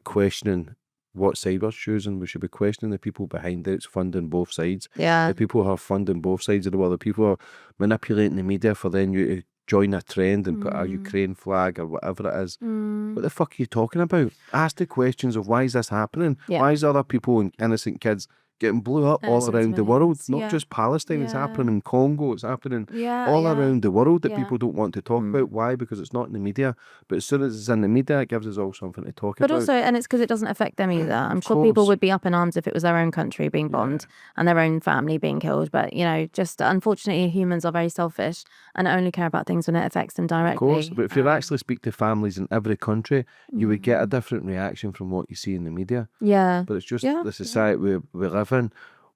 questioning what side we're choosing. We should be questioning the people behind it. It's funding both sides. Yeah. The people who are funding both sides of the world. The people who are manipulating the media for then you to join a trend and put a Ukraine flag or whatever it is. What the fuck are you talking about? Ask the questions of why is this happening? Yeah. Why is other people and innocent kids getting blew up all around the world? Not just Palestine, it's happening in Congo, it's happening all around the world that people don't want to talk about. Why? Because it's not in the media. But as soon as it's in the media, it gives us all something to talk about. But also, and it's because it doesn't affect them either. I'm sure people would be up in arms if it was their own country being bombed and their own family being killed. But, just unfortunately, humans are very selfish and only care about things when it affects them directly. Of course, but if you actually speak to families in every country, you would get a different reaction from what you see in the media. Yeah. But it's just the society we live in.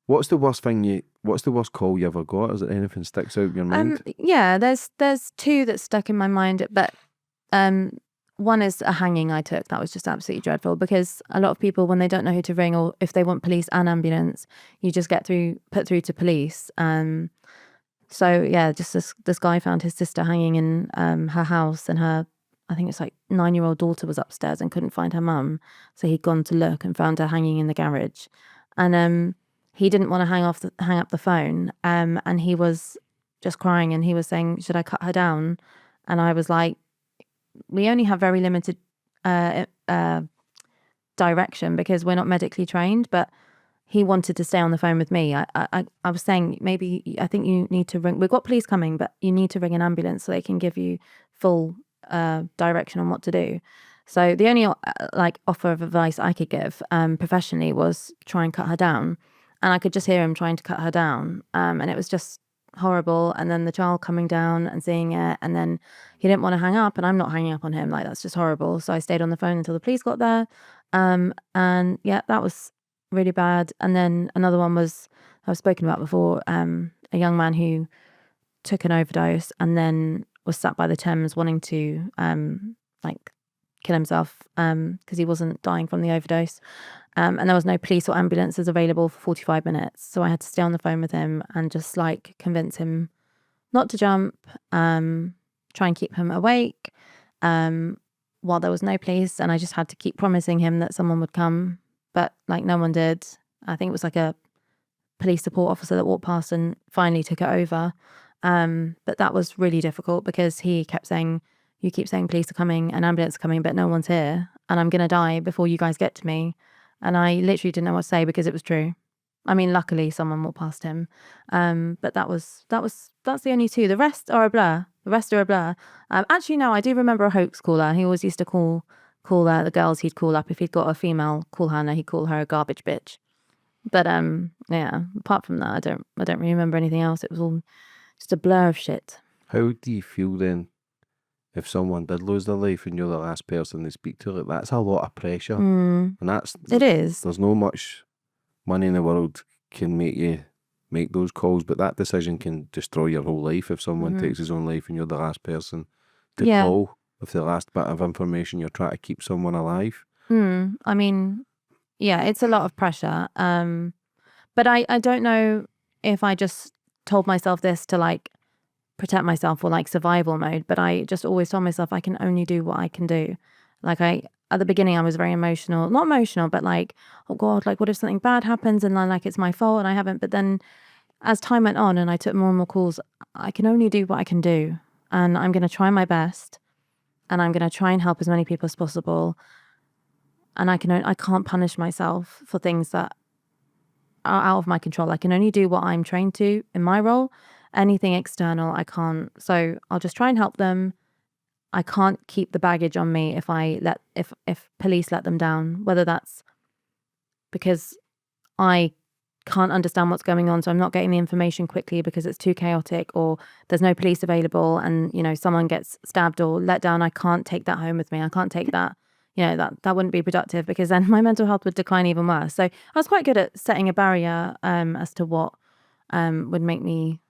What's the worst call you ever got? Is there anything sticks out in your mind? There's two that stuck in my mind, but one is a hanging I took. That was just absolutely dreadful, because a lot of people, when they don't know who to ring, or if they want police and ambulance, you just get put through to police. So yeah, just this guy found his sister hanging in her house, and I think it's like 9-year-old daughter was upstairs and couldn't find her mum. So he'd gone to look and found her hanging in the garage. And he didn't want to hang up the phone. And he was just crying, and he was saying, should I cut her down? And I was like, we only have very limited direction because we're not medically trained, but he wanted to stay on the phone with me. I was saying, maybe I think you need to ring. We've got police coming, but you need to ring an ambulance so they can give you full direction on what to do. So the only offer of advice I could give professionally was try and cut her down. And I could just hear him trying to cut her down, and it was just horrible. And then the child coming down and seeing it, and then he didn't want to hang up, and I'm not hanging up on him. Like, that's just horrible. So I stayed on the phone until the police got there. And yeah, that was really bad. And then another one was, I've spoken about before, a young man who took an overdose and then was sat by the Thames wanting to kill himself because he wasn't dying from the overdose. And there was no police or ambulances available for 45 minutes. So I had to stay on the phone with him and just convince him not to jump, try and keep him awake while there was no police. And I just had to keep promising him that someone would come, but no one did. I think it was a police support officer that walked past and finally took it over. But that was really difficult because he kept saying, you keep saying police are coming and ambulance are coming, but no one's here, and I'm going to die before you guys get to me. And I literally didn't know what to say because it was true. I mean, luckily someone walked past him. But that's the only two. The rest are a blur. Actually, no, I do remember a hoax caller. He always used to call the girls he'd call up. If he'd got a female call Hannah, he'd call her a garbage bitch. But yeah, apart from that, I don't really remember anything else. It was all just a blur of shit. How do you feel then if someone did lose their life and you're the last person they speak to? That's a lot of pressure. And it is. There's no much money in the world can make you make those calls, but that decision can destroy your whole life if someone takes his own life and you're the last person to call with the last bit of information you're trying to keep someone alive. I mean, yeah, it's a lot of pressure. But I don't know if I just told myself this to protect myself or survival mode, but I just always told myself I can only do what I can do. At the beginning I was very emotional, not emotional, but oh God, what if something bad happens and then it's my fault and I haven't. But then as time went on and I took more and more calls, I can only do what I can do, and I'm going to try my best, and I'm going to try and help as many people as possible. And I can't punish myself for things that are out of my control. I can only do what I'm trained to in my role. Anything external, I can't. So I'll just try and help them. I can't keep the baggage on me if police let them down, whether that's because I can't understand what's going on, so I'm not getting the information quickly because it's too chaotic, or there's no police available and someone gets stabbed or let down. I can't take that home with me. I can't take that. That wouldn't be productive, because then my mental health would decline even worse. So I was quite good at setting a barrier as to what would make me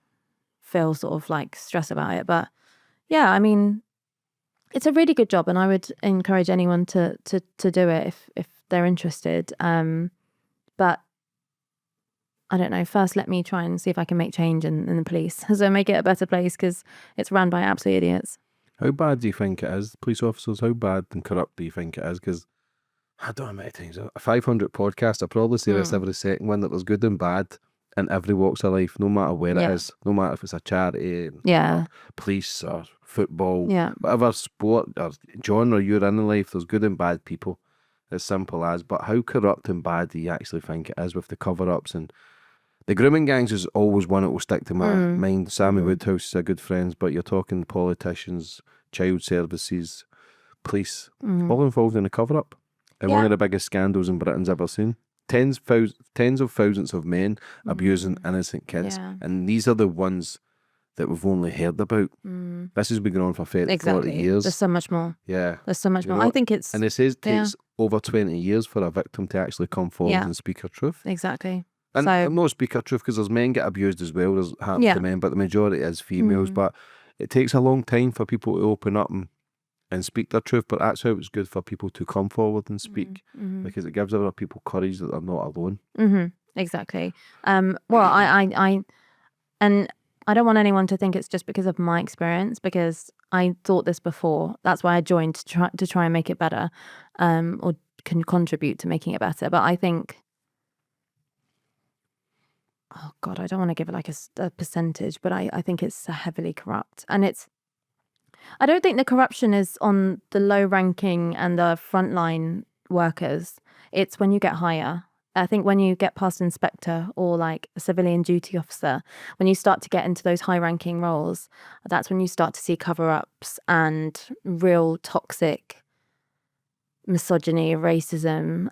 feel sort of stress about it. But yeah, I mean, it's a really good job, and I would encourage anyone to do it if they're interested. But I don't know, first let me try and see if I can make change in the police, so make it a better place, because it's run by absolute idiots. How bad do you think it is, police officers? How bad and corrupt do you think it is? Because I don't know how many times, a 500 podcast, I probably say this every second one, that there's good and bad in every walks of life, no matter where it is, no matter if it's a charity, or police or football, whatever sport or genre you're in life, there's good and bad people, as simple as. But how corrupt and bad do you actually think it is with the cover-ups? And the grooming gangs is always one that will stick to my mind. Sammy Woodhouse is a good friend, but you're talking politicians, child services, police, all involved in a cover-up. And one of the biggest scandals in Britain's ever seen. Tens of thousands of men abusing innocent kids. And these are the ones that we've only heard about. This has been going on for 40 years. There's so much more. Yeah. There's so much more. I think it's... And it says it takes over 20 years for a victim to actually come forward and speak her truth. Exactly. And I'm not speak her truth because there's men get abused as well. There's happens to men, but the majority is females. But it takes a long time for people to open up and and speak their truth. But that's how it's good for people to come forward and speak, because it gives other people courage that they're not alone. Exactly. Well, I don't want anyone to think it's just because of my experience, because I thought this before. That's why I joined to try and make it better, or can contribute to making it better. But I think, oh God, I don't want to give it like a percentage, but I think it's heavily corrupt. And I don't think the corruption is on the low ranking and the frontline workers. It's when you get higher. I think when you get past inspector or like a civilian duty officer, when you start to get into those high ranking roles, that's when you start to see cover-ups and real toxic misogyny, racism,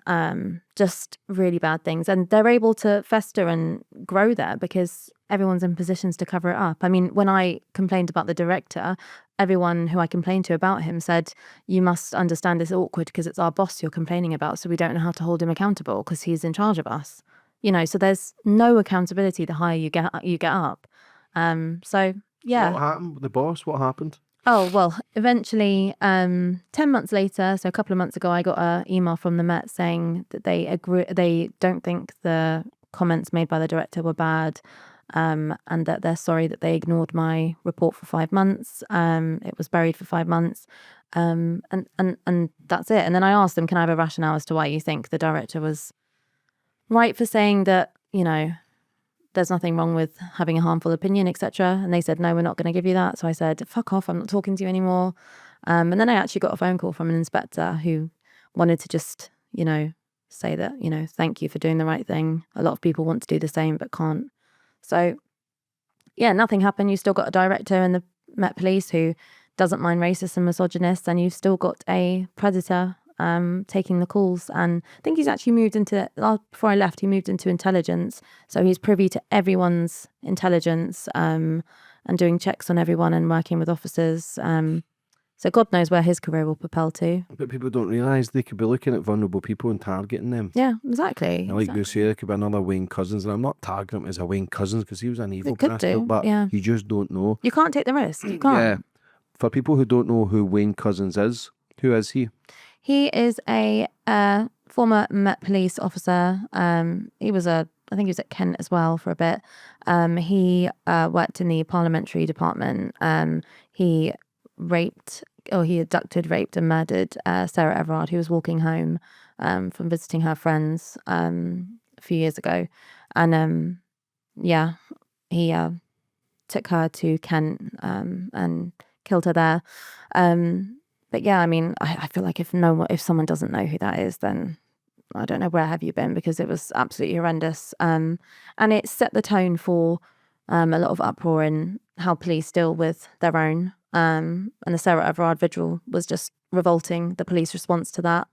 just really bad things. And they're able to fester and grow there because everyone's in positions to cover it up. I mean, when I complained about the director, everyone who I complained to about him said, you must understand it's awkward because it's our boss you're complaining about, so we don't know how to hold him accountable because he's in charge of us. You know, so there's no accountability the higher you get up. So yeah. What happened with the boss? What happened? Oh, well, eventually, 10 months later, so a couple of months ago, I got an email from the Met saying that they don't think the comments made by the director were bad, and that they're sorry that they ignored my report for 5 months. It was buried for 5 months, and that's it. And then I asked them, can I have a rationale as to why you think the director was right for saying that, you know, there's nothing wrong with having a harmful opinion, etc. And they said, no, we're not going to give you that. So I said, fuck off, I'm not talking to you anymore. And then I actually got a phone call from an inspector who wanted to just, you know, say that, you know, thank you for doing the right thing. A lot of people want to do the same but can't. So yeah, nothing happened. You still got a director in the Met Police who doesn't mind racists and misogynists, and you've still got a predator taking the calls. And I think he's actually moved into, before I left, he moved into intelligence. So he's privy to everyone's intelligence, and doing checks on everyone and working with officers. So God knows where his career will propel to. But people don't realise they could be looking at vulnerable people and targeting them. Yeah, exactly. And like you say, there could be another Wayne Couzens, and I'm not targeting him as a Wayne Couzens because he was an evil bastard, but you just don't know. You can't take the risk. You can't. Yeah. For people who don't know who Wayne Couzens is, who is he? He is a former Met Police officer. He was I think he was at Kent as well for a bit. He worked in the parliamentary department. He abducted, raped and murdered Sarah Everard, who was walking home from visiting her friends a few years ago. And he took her to Kent and killed her there. But yeah, I mean, I feel like if someone doesn't know who that is, then I don't know, where have you been? Because it was absolutely horrendous. And it set the tone for a lot of uproar in how police deal with their own. And the Sarah Everard vigil was just revolting, the police response to that.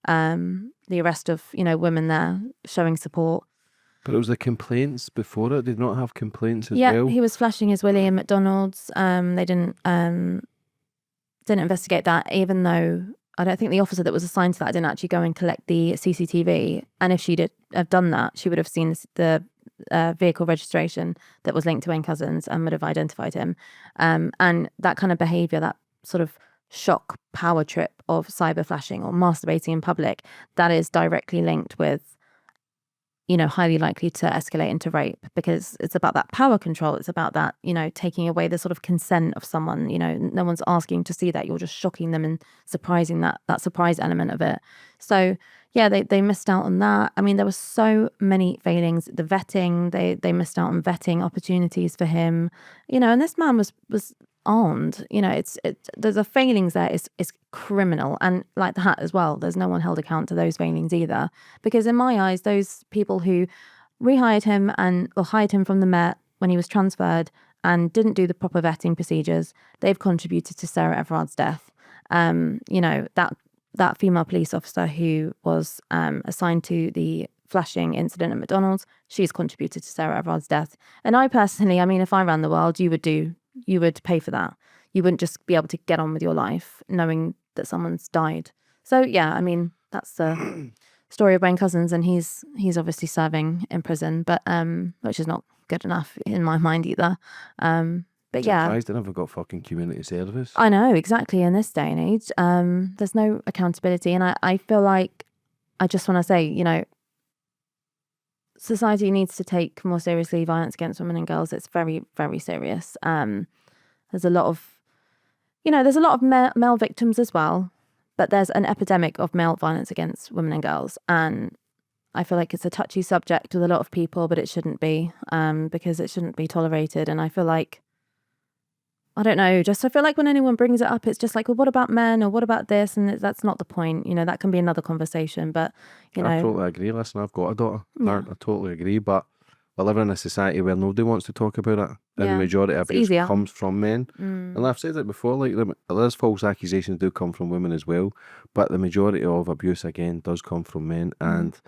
The arrest of, you know, women there showing support. But it was the complaints before it. Did not have complaints as well? Yeah, he was flashing his willy in McDonald's. They didn't investigate that, even though I don't think the officer that was assigned to that didn't actually go and collect the CCTV. And if she did have done that, she would have seen the vehicle registration that was linked to Wayne Couzens and would have identified him. And that kind of behaviour, that sort of shock power trip of cyber flashing or masturbating in public, that is directly linked with, you know, highly likely to escalate into rape, because it's about that power control. It's about that, you know, taking away the sort of consent of someone. You know, no one's asking to see that. You're just shocking them and surprising that surprise element of it. So yeah, they missed out on that. I mean, there were so many failings. The vetting, they missed out on vetting opportunities for him. You know, and this man was armed. You know, there's a failings there is criminal. And like that as well, there's no one held account to those failings either. Because in my eyes, those people who rehired him or hired him from the Met when he was transferred and didn't do the proper vetting procedures, they've contributed to Sarah Everard's death. You know, that female police officer who was assigned to the flashing incident at McDonald's, she's contributed to Sarah Everard's death. And I personally, I mean, if I ran the world, you would pay for that. You wouldn't just be able to get on with your life knowing that someone's died. So yeah, I mean, that's the story of Wayne Couzens, and he's obviously serving in prison, but which is not good enough in my mind either. But yeah, Surprised they never got fucking community service. I know, exactly. In this day and age, there's no accountability. And I feel like, I just want to say, you know, society needs to take more seriously violence against women and girls. It's very, very serious. There's a lot of, there's a lot of male victims as well, but there's an epidemic of male violence against women and girls. And I feel like it's a touchy subject with a lot of people, but it shouldn't be, because it shouldn't be tolerated. And I feel like, I don't know, I feel like when anyone brings it up, it's just like, well, what about men, or what about this? And that's not the point. That can be another conversation, but, I totally agree. Listen, I've got a daughter. Yeah. I totally agree, but we live in a society where nobody wants to talk about it. And the majority of abuse comes from men. And I've said it before, like, there's false accusations do come from women as well, but the majority of abuse, again, does come from men. And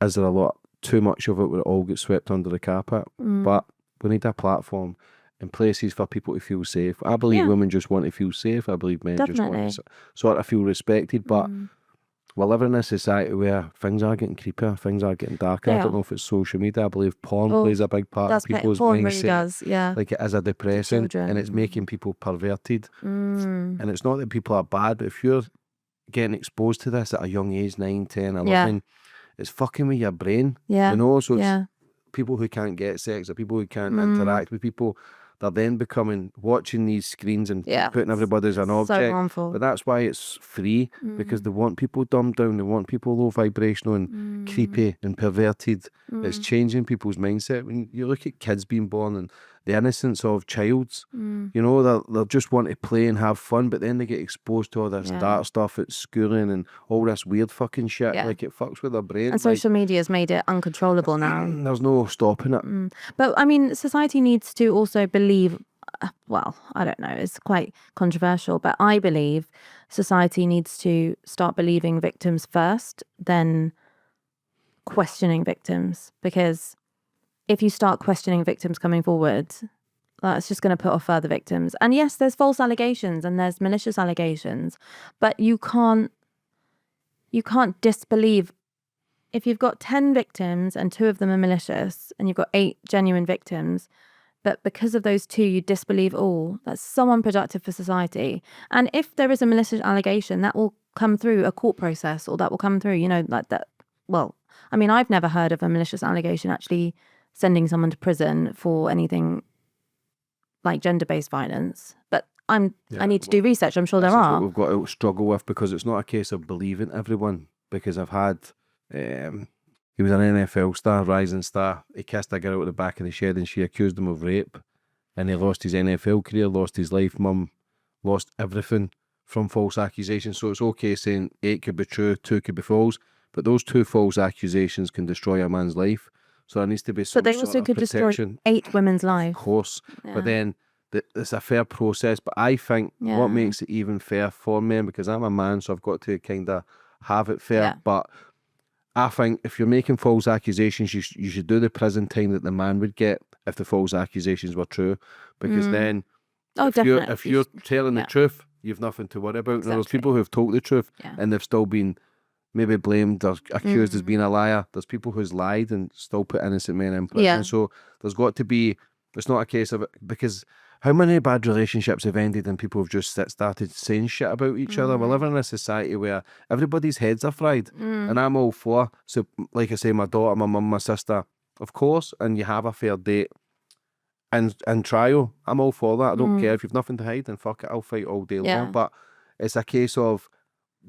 is there too much of it where it all gets swept under the carpet? But we need a platform in places for people to feel safe. I believe women just want to feel safe. I believe men just want to sort of feel respected. But we're living in a society where things are getting creepier, things are getting darker. I don't know if it's social media. I believe porn plays a big part of people's porn mindset. really does, yeah. Like, it is a depressing, and it's making people perverted. And it's not that people are bad, but if you're getting exposed to this at a young age, 9, 10, 11, it's fucking with your brain. So it's people who can't get sex, or people who can't interact with people. They're then watching these screens and putting everybody as an object. So harmful. But that's why it's free, because they want people dumbed down, they want people low vibrational and creepy and perverted. It's changing people's mindset. When you look at kids being born and the innocence of childs, they'll just want to play and have fun, but then they get exposed to all this dark stuff at schooling and all this weird fucking shit. Like, it fucks with their brain. And social media has made it uncontrollable now. There's no stopping it. But I mean, society needs to also believe, well, I don't know, it's quite controversial, but I believe society needs to start believing victims first, then questioning victims. Because if you start questioning victims coming forward, that's just going to put off further victims. And yes, there's false allegations and there's malicious allegations, but you can't disbelieve. If you've got 10 victims and 2 of them are malicious, and you've got 8 genuine victims, but because of those 2 you disbelieve all, that's so unproductive for society. And if there is a malicious allegation, that will come through a court process, or that will come through, like that. Well, I mean, I've never heard of a malicious allegation actually sending someone to prison for anything like gender-based violence, but I need to do research. I'm sure there are. What we've got to struggle with, because it's not a case of believing everyone. Because I've had, he was an NFL star, rising star. He kissed a girl at the back of the shed, and she accused him of rape, and he lost his NFL career, lost his life. Mum lost everything from false accusations. So it's okay saying 8 could be true, 2 could be false, but those 2 false accusations can destroy a man's life. So there needs to be some But they also could destroy 8 women's lives. Of course. But then it's a fair process. But I think what makes it even fair for men, because I'm a man, so I've got to kind of have it fair. But I think if you're making false accusations, you should do the prison time that the man would get if the false accusations were true. Because then if you're telling the truth, you've nothing to worry about. Exactly. There's people who've told the truth and they've still been maybe blamed or accused as being a liar. There's people who's lied and still put innocent men in prison. So there's got to be, it's not a case of it, because how many bad relationships have ended and people have just started saying shit about each other? We're living in a society where everybody's heads are fried, and I'm all for, so like I say, my daughter, my mum, my sister, of course, and you have a fair date and trial. I'm all for that. I don't care if you've nothing to hide, then fuck it, I'll fight all day long. But it's a case of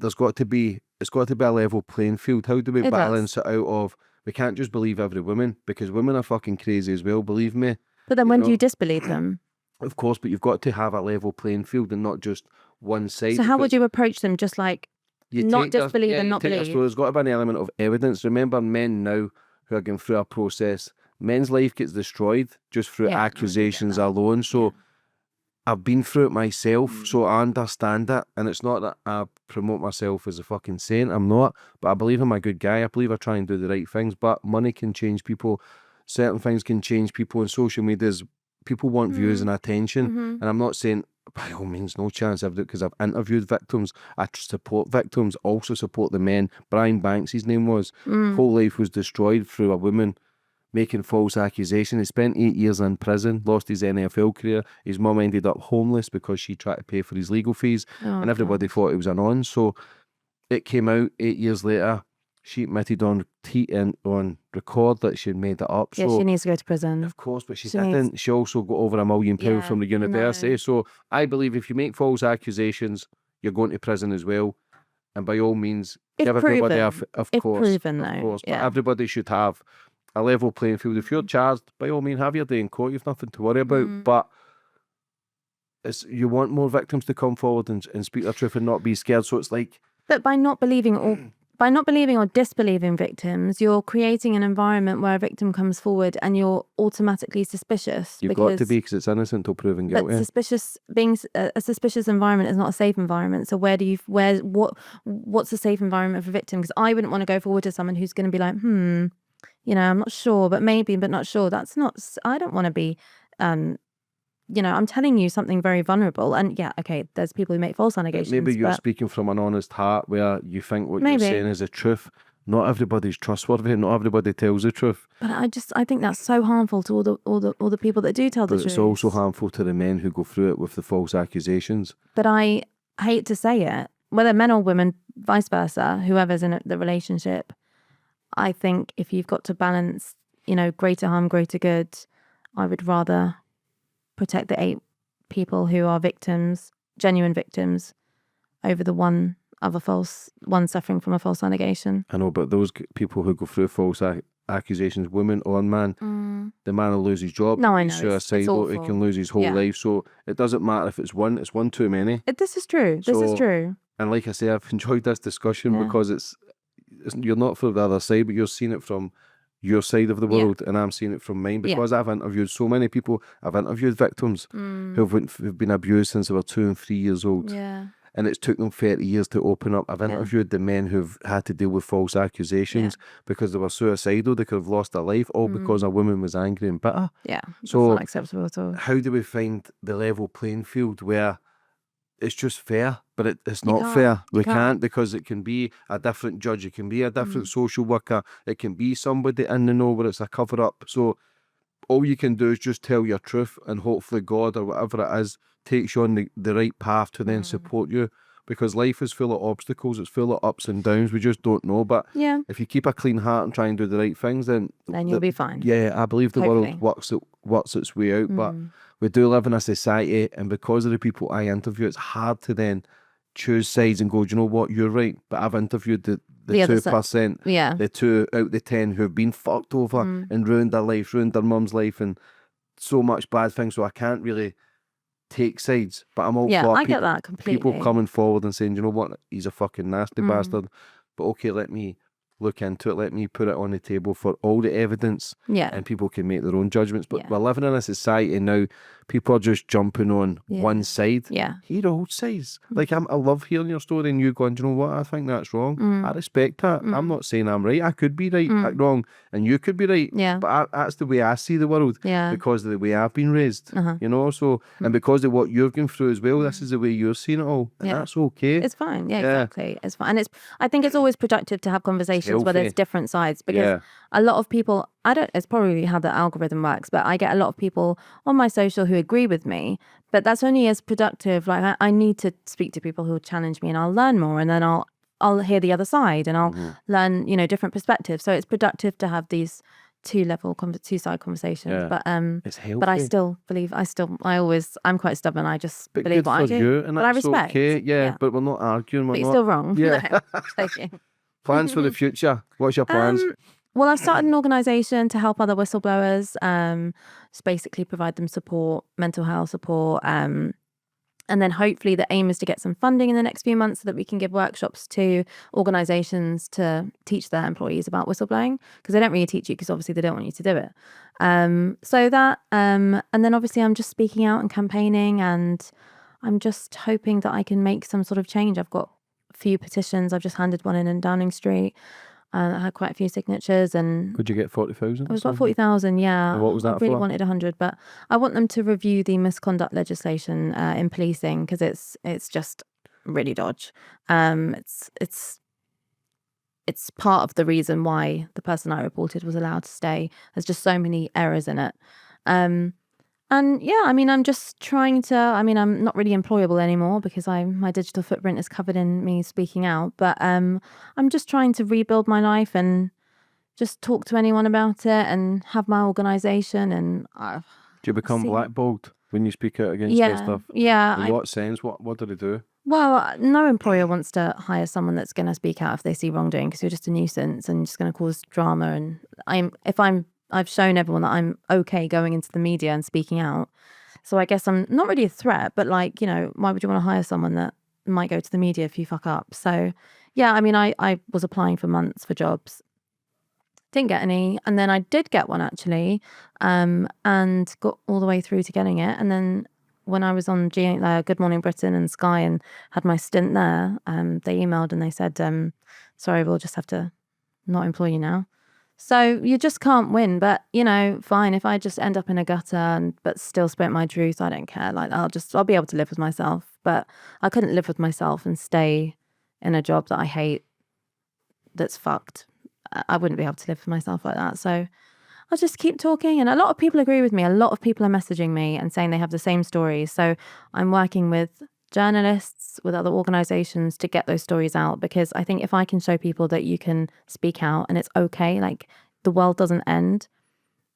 it's got to be a level playing field. How do we balance it out of, we can't just believe every woman, because women are fucking crazy as well, believe me. But then when do you disbelieve them? Of course, but you've got to have a level playing field and not just one side. So how would you approach them? Just like not disbelieve and not believe? So there's got to be an element of evidence. Remember, men now who are going through a process, men's life gets destroyed just through accusations alone. So I've been through it myself, so I understand it. And it's not that I promote myself as a fucking saint. I'm not. But I believe I'm a good guy. I believe I try and do the right things. But money can change people. Certain things can change people. And social media is, people want views and attention. And I'm not saying, by all means, no chance I've done it, because I've interviewed victims. I support victims, also support the men. Brian Banks, his name was. Whole life was destroyed through a woman making false accusations. He spent 8 years in prison, lost his NFL career. His mum ended up homeless because she tried to pay for his legal fees, and everybody thought it was an on. So it came out 8 years later. She admitted on record that she'd made it up. Yeah, so she needs to go to prison. of course, but she didn't. She also got over £1 million from the university. No. So I believe if you make false accusations, you're going to prison as well. And by all means, give everybody of course. Proven, of though. course. But Yeah. everybody should have a level playing field. If you're charged, by all means, have your day in court. You've nothing to worry about. But you want more victims to come forward and speak their truth and not be scared. So it's like... But by not believing or disbelieving victims, you're creating an environment where a victim comes forward and you're automatically suspicious. You've got to be, because it's innocent till proven guilty. But being a suspicious environment is not a safe environment. So what's a safe environment for a victim? Because I wouldn't want to go forward to someone who's going to be like, I'm not sure, but maybe, but not sure. I don't want to be, I'm telling you something very vulnerable. And yeah, okay, there's people who make false allegations. Maybe you're speaking from an honest heart where you think what you're saying is the truth. Not everybody's trustworthy. Not everybody tells the truth. But I think that's so harmful to all the people that do tell the truth. But it's also harmful to the men who go through it with the false accusations. But I hate to say it, whether men or women, vice versa, whoever's in the relationship, I think if you've got to balance, greater harm, greater good, I would rather protect the 8 people who are victims, genuine victims, over the one suffering from a false allegation. I know, but those people who go through false accusations, women or man, the man will lose his job. No, I know. Suicidal, he can lose his whole life. So it doesn't matter if it's one too many. This is true. This is true. And like I say, I've enjoyed this discussion because it's you're not from the other side, but you're seeing it from your side of the world, and I'm seeing it from mine, because I've interviewed so many people. I've interviewed victims who've been abused since they were 2 and 3 years old. Yeah. And it's took them 30 years to open up. I've interviewed the men who've had to deal with false accusations because they were suicidal. They could have lost their life, all because a woman was angry and bitter. Yeah, so that's not acceptable at all. How do we find the level playing field where it's just fair, but it's not fair? We can't, because it can be a different judge, it can be a different social worker, it can be somebody in the know where it's a cover-up. So all you can do is just tell your truth, and hopefully God or whatever it is takes you on the right path to then support you, because life is full of obstacles, it's full of ups and downs, we just don't know. But if you keep a clean heart and try and do the right things, then you'll be fine. Yeah, I believe the world works its way out. But we do live in a society, and because of the people I interview, it's hard to then choose sides and go, do you know what, you're right. But I've interviewed the 2%, the 2 out of the 10 who've been fucked over and ruined their life, ruined their mum's life, and so much bad things. So I can't really take sides, but I'm all for I get that completely. People coming forward and saying, you know what, he's a fucking nasty bastard, but okay, let me look into it, let me put it on the table for all the evidence, and people can make their own judgments. But we're living in a society now, people are just jumping on one side. Hear all sides. Like, I love hearing your story and you going, do you know what, I think that's wrong. I respect that. I'm not saying I'm right, I could be right, wrong, and you could be right. But that's the way I see the world, because of the way I've been raised, so, and because of what you've gone through as well, this is the way you're seeing it all, and that's okay. It's fine. Exactly. It's fine. And I think it's always productive to have conversations where there's different sides, because a lot of people, it's probably how the algorithm works, but I get a lot of people on my social who agree with me, but that's only as productive. Like, I need to speak to people who challenge me, and I'll learn more, and then I'll hear the other side, and I'll learn, different perspectives. So it's productive to have these two-side conversations. But it's healthy. But I still believe, I'm quite stubborn. I just believe what I do. You, and but I respect. Okay. But we're not arguing. But you're still wrong. Yeah. No. Plans for the future? What's your plans? Well, I've started an organisation to help other whistleblowers, just basically provide them support, mental health support, and then hopefully the aim is to get some funding in the next few months so that we can give workshops to organisations to teach their employees about whistleblowing, because they don't really teach you, because obviously they don't want you to do it. So that, and then obviously I'm just speaking out and campaigning, and I'm just hoping that I can make some sort of change. I've got a few petitions. I've just handed one in Downing Street. I had quite a few signatures, and could you get 40,000? It was about 40,000, yeah. And what was that I really for? wanted 100, but I want them to review the misconduct legislation in policing, because it's just really dodge. It's it's part of the reason why the person I reported was allowed to stay. There's just so many errors in it. And yeah, I mean, I'm just trying to, I mean, I'm not really employable anymore because my digital footprint is covered in me speaking out. But I'm just trying to rebuild my life and just talk to anyone about it and have my organisation. And Do you become blackballed when you speak out against their stuff? Yeah. In what sense? What do they do? Well, no employer wants to hire someone that's going to speak out if they see wrongdoing, because you're just a nuisance and just going to cause drama. And I've shown everyone that I'm okay going into the media and speaking out. So I guess I'm not really a threat, but like, you know, why would you want to hire someone that might go to the media if you fuck up? So yeah, I mean, I was applying for months for jobs, didn't get any, and then I did get one actually, and got all the way through to getting it. And then when I was on Good Morning Britain and Sky and had my stint there, they emailed and they said, sorry, we'll just have to not employ you now. So you just can't win. But, you know, fine, if I just end up in a gutter but still spoke my truth, I don't care. Like, I'll be able to live with myself. But I couldn't live with myself and stay in a job that I hate that's fucked. I wouldn't be able to live with myself like that. So I'll just keep talking. And a lot of people agree with me. A lot of people are messaging me and saying they have the same stories. So I'm working with journalists, with other organizations to get those stories out, because I think if I can show people that you can speak out and it's okay, like the world doesn't end.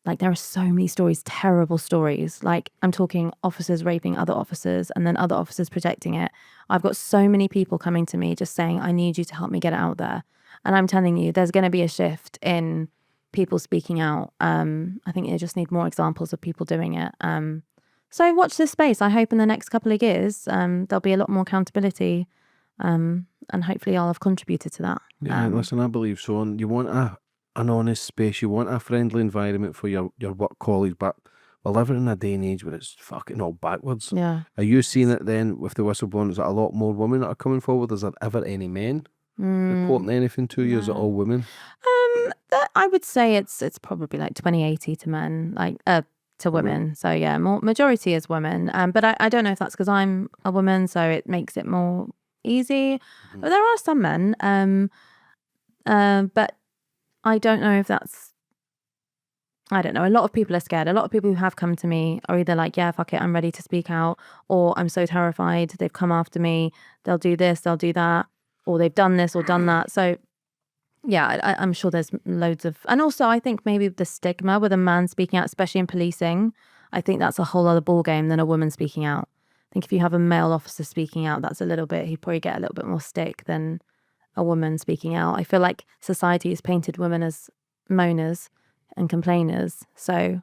Like there are so many stories, terrible stories. Like I'm talking officers raping other officers and then other officers protecting it. I've got so many people coming to me just saying, I need you to help me get it out there. And I'm telling you, there's going to be a shift in people speaking out. I think you just need more examples of people doing it. So watch this space. I hope in the next couple of years, there'll be a lot more accountability, and hopefully I'll have contributed to that. Yeah, listen, I believe so. And you want an honest space. You want a friendly environment for your work colleagues. But we're living in a day and age where it's fucking all backwards. Yeah. Are you seeing it then with the whistleblowing? Is it a lot more women that are coming forward? Is there ever any men reporting anything to you? Is it all women? I would say it's probably like 20/80 to men, like to women. So yeah, more majority is women. But I don't know if that's because I'm a woman, so it makes it more easy. But there are some men. But I don't know if that's. I don't know. A lot of people are scared. A lot of people who have come to me are either like, yeah, fuck it, I'm ready to speak out, or I'm so terrified, they've come after me, they'll do this, they'll do that, or they've done this or done that. So yeah, I'm sure there's loads of, and also I think maybe the stigma with a man speaking out, especially in policing, I think that's a whole other ball game than a woman speaking out. I think if you have a male officer speaking out, that's a little bit, he'd probably get a little bit more stick than a woman speaking out. I feel like society has painted women as moaners and complainers, so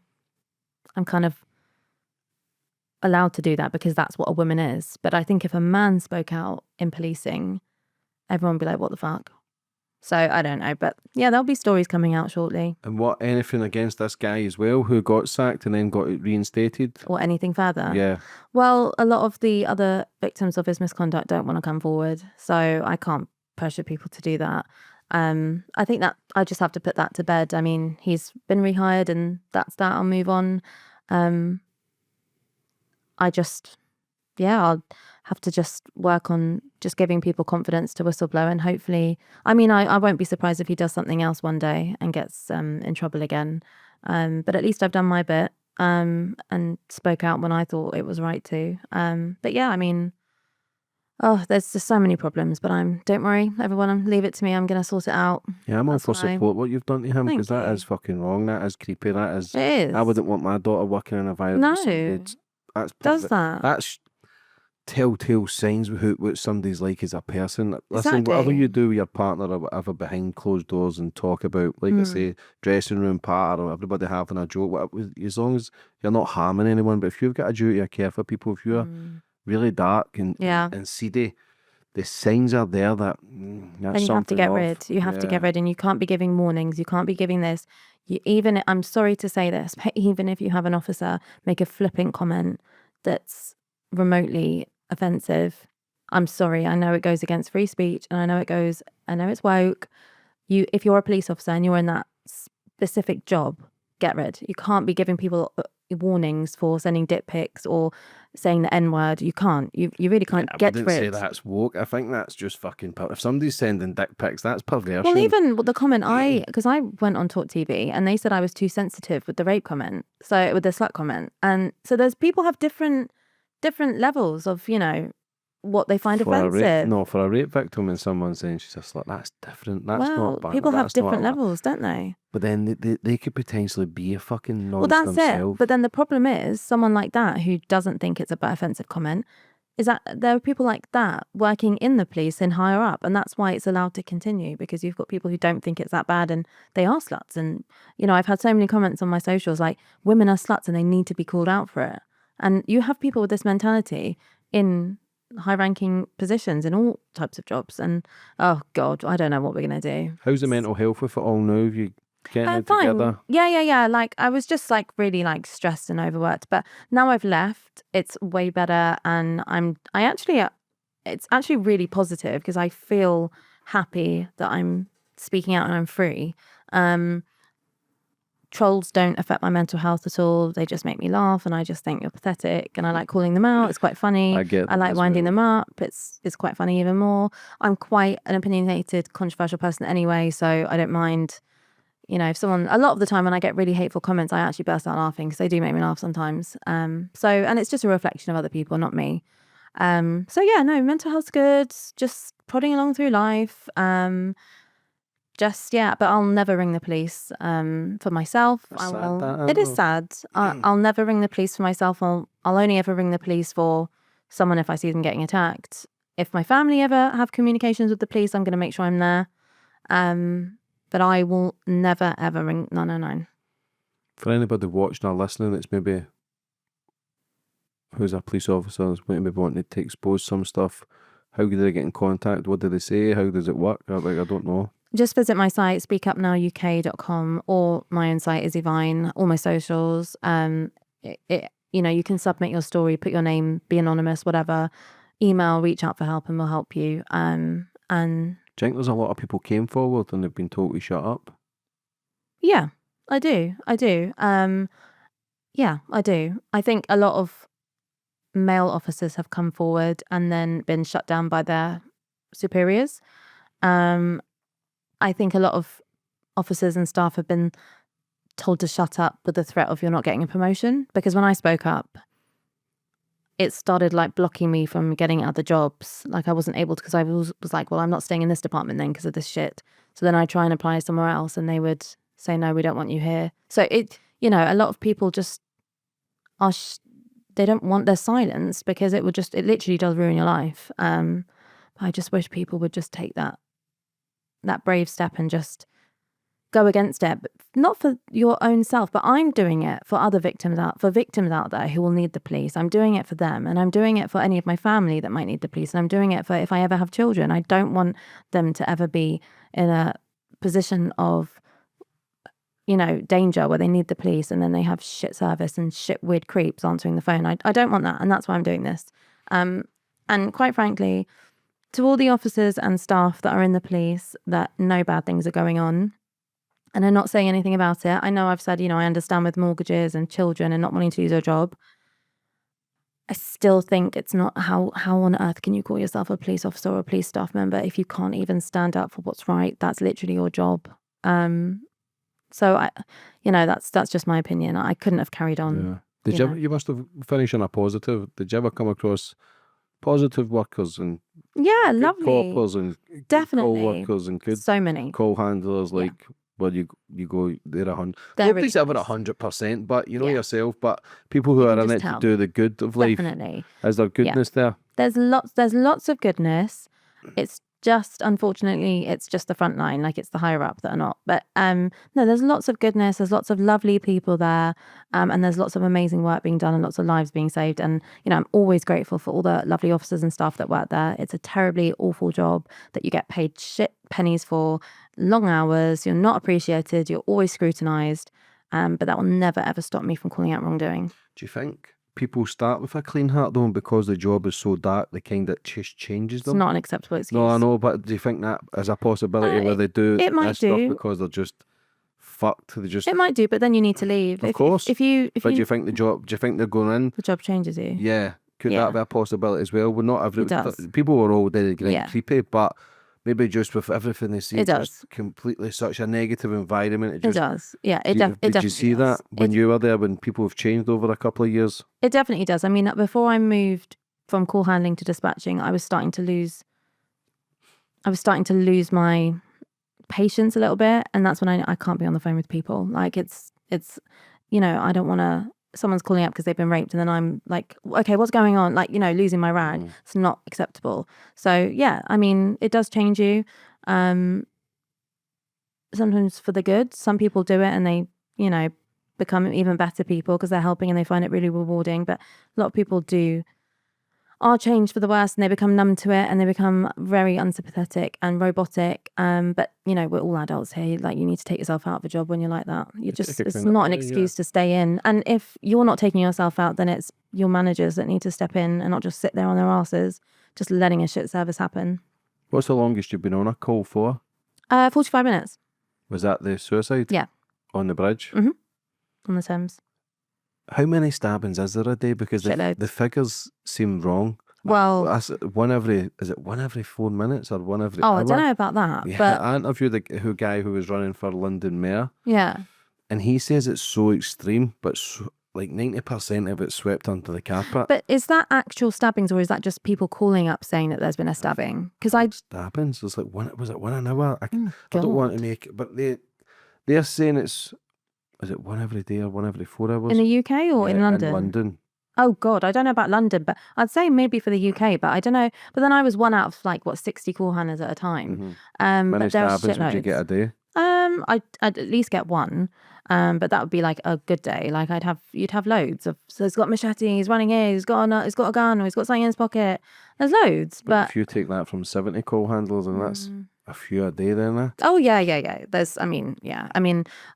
I'm kind of allowed to do that because that's what a woman is. But I think if a man spoke out in policing, everyone would be like, what the fuck? So I don't know, but yeah, there'll be stories coming out shortly. And anything against this guy as well, who got sacked and then got reinstated? Or anything further? Yeah. Well, a lot of the other victims of his misconduct don't want to come forward, so I can't pressure people to do that. I think that I just have to put that to bed. I mean, he's been rehired and that's that. I'll move on. I'll have to just work on just giving people confidence to whistleblow, and hopefully, I mean, I won't be surprised if he does something else one day and gets in trouble again. But at least I've done my bit and spoke out when I thought it was right to. But yeah, I mean, there's just so many problems, but don't worry, everyone, leave it to me. I'm going to sort it out. Yeah, I'm all for support what you've done to him, because that is fucking wrong. That is creepy. That is. It is. I wouldn't want my daughter working in a environment. No. That's telltale signs of what somebody's like as a person. Listen, Exactly. whatever you do with your partner or whatever behind closed doors and talk about, like I say, dressing room part or everybody having a joke, whatever, as long as you're not harming anyone. But if you've got a duty of care for people, if you're really dark and seedy, the signs are there that that's and you have to get rid. You have to get rid, and you can't be giving warnings. You can't be giving this. I'm sorry to say this, but even if you have an officer make a flippant comment that's remotely offensive, I'm sorry. I know it goes against free speech, and I know it's woke. If you're a police officer and you're in that specific job, get rid. You can't be giving people warnings for sending dick pics or saying the N-word. You can't. You really can't get rid. I wouldn't say that's woke. I think that's just fucking... If somebody's sending dick pics, that's perversion. Well, even the comment because I went on Talk TV and they said I was too sensitive with the rape comment, so with the slut comment. And so there's people have different levels of, what they find offensive. For a rape victim and someone saying she's a slut, that's different. That's not bad. People have different levels, don't they? But then they could potentially be a fucking nonce that's themselves. it. But then the problem is someone like that who doesn't think it's a offensive comment is that there are people like that working in the police and higher up, and that's why it's allowed to continue, because you've got people who don't think it's that bad and they are sluts. And I've had so many comments on my socials like, women are sluts and they need to be called out for it. And you have people with this mentality in high-ranking positions in all types of jobs, and oh god, I don't know what we're gonna do. How's the mental health with it all now? Have you getting it fine. together? Yeah. Like I was just like really like stressed and overworked, but now I've left, it's way better, and it's actually really positive because I feel happy that I'm speaking out and I'm free. Trolls don't affect my mental health at all. They just make me laugh, and I just think you're pathetic, and I like calling them out. It's quite funny. I like winding them up. It's quite funny even more. I'm quite an opinionated, controversial person anyway, so I don't mind. If someone, a lot of the time when I get really hateful comments, I actually burst out laughing because they do make me laugh sometimes. And it's just a reflection of other people, not me. So yeah, no, mental health's good. Just plodding along through life. But I'll never ring the police for myself. It is sad. I'll never ring the police for myself. I'll only ever ring the police for someone if I see them getting attacked. If my family ever have communications with the police, I'm going to make sure I'm there. But I will never ever ring 999. For anybody watching or listening that's maybe who's a police officer that's maybe wanting to expose some stuff, how do they get in contact? What do they say? How does it work? I don't know. Just visit my site, speakupnowuk.com, or my own site, Issy Vine, all my socials. You can submit your story, put your name, be anonymous, whatever. Email, reach out for help, and we'll help you. And do you think there's a lot of people came forward and they've been told to shut up? Yeah, I do. Yeah, I do. I think a lot of male officers have come forward and then been shut down by their superiors. I think a lot of officers and staff have been told to shut up with the threat of you're not getting a promotion. Because when I spoke up, it started like blocking me from getting other jobs. Like I wasn't able to, because I was like, well, I'm not staying in this department then because of this shit. So then I try and apply somewhere else and they would say, no, we don't want you here. So a lot of people just are, they don't want their silence because it literally does ruin your life. I just wish people would just take that brave step and just go against it, but not for your own self, but I'm doing it for other victims out there who will need the police. I'm doing it for them, and I'm doing it for any of my family that might need the police, and I'm doing it for if I ever have children. I don't want them to ever be in a position of danger where they need the police and then they have shit service and shit weird creeps answering the phone. I don't want that, and that's why I'm doing this. And quite frankly, to all the officers and staff that are in the police that know bad things are going on and are not saying anything about it. I know I've said, I understand with mortgages and children and not wanting to lose your job. I still think it's not how on earth can you call yourself a police officer or a police staff member if you can't even stand up for what's right? That's literally your job. So that's just my opinion. I couldn't have carried on. Yeah. You must have finished on a positive. Did you ever come across positive workers and lovely coppers and definitely co-workers and good so many call handlers where you go, they're 100. Nobody's ever 100%, but yourself. But people who are in it to do the good of life. Definitely. Is there goodness there? There's lots of goodness. It's just, unfortunately, it's just the front line, like it's the higher up that are not. But no, there's lots of goodness. There's lots of lovely people there, and there's lots of amazing work being done and lots of lives being saved. And I'm always grateful for all the lovely officers and staff that work there. It's a terribly awful job that you get paid shit pennies for, long hours. You're not appreciated. You're always scrutinised. But that will never ever stop me from calling out wrongdoing. Do you think people start with a clean heart though, and because the job is so dark, they kind of just changes them? It's not an acceptable excuse. No, I know, but do you think that is a possibility where they do it might this stuff do because they're just fucked. They just, It might do, but then you need to leave. of course. If you, But do you think they're going in? the job changes you. Yeah. Could Yeah. that be a possibility as well? Well, not every, It does. people were all getting Yeah. creepy, but maybe just with everything they see, It does. just completely such a negative environment. It does. Yeah, it Did definitely you see does. that when you were there, when people have changed over a couple of years? It definitely does. I mean, before I moved from call handling to dispatching, I was starting to lose my patience a little bit, and that's when I can't be on the phone with people. Like it's I don't want to. Someone's calling up because they've been raped, and then I'm like, okay, what's going on? Like, losing my rag. It's not acceptable. So yeah, I mean, it does change you. Sometimes for the good. Some people do it and they, become even better people because they're helping and they find it really rewarding. But a lot of people are changed for the worse, and they become numb to it, and they become very unsympathetic and robotic. But we're all adults here. Like, you need to take yourself out of a job when you're like that. It's not an excuse to stay in. And if you're not taking yourself out, then it's your managers that need to step in and not just sit there on their asses, just letting a shit service happen. What's the longest you've been on a call for? 45 minutes. Was that the suicide? Yeah. On the bridge? Mm-hmm. On the Thames. How many stabbings is there a day? Because the figures seem wrong. Well, is it one every 4 minutes or one every hour? I don't know about that. Yeah, but I interviewed the guy who was running for London Mayor. Yeah. And he says it's so extreme, but like 90% of it's swept under the carpet. But is that actual stabbings, or is that just people calling up saying that there's been a stabbing? Because stabbings. It's like was it 1 an hour? I don't God. want to make it, but they're saying it's. Is it one every day or one every 4 hours? In the UK or in London? In London. Oh God, I don't know about London, but I'd say maybe for the UK, but I don't know. But then I was one out of 60 call handlers at a time. How many stabbings would you get a day? I'd at least get one. But that would be like a good day. Like you'd have loads of. So he's got a machete, he's running here, he's got a gun, or he's got something in his pocket. There's loads, but if you take that from 70 call handlers, and that's a few a day, then. Oh yeah. I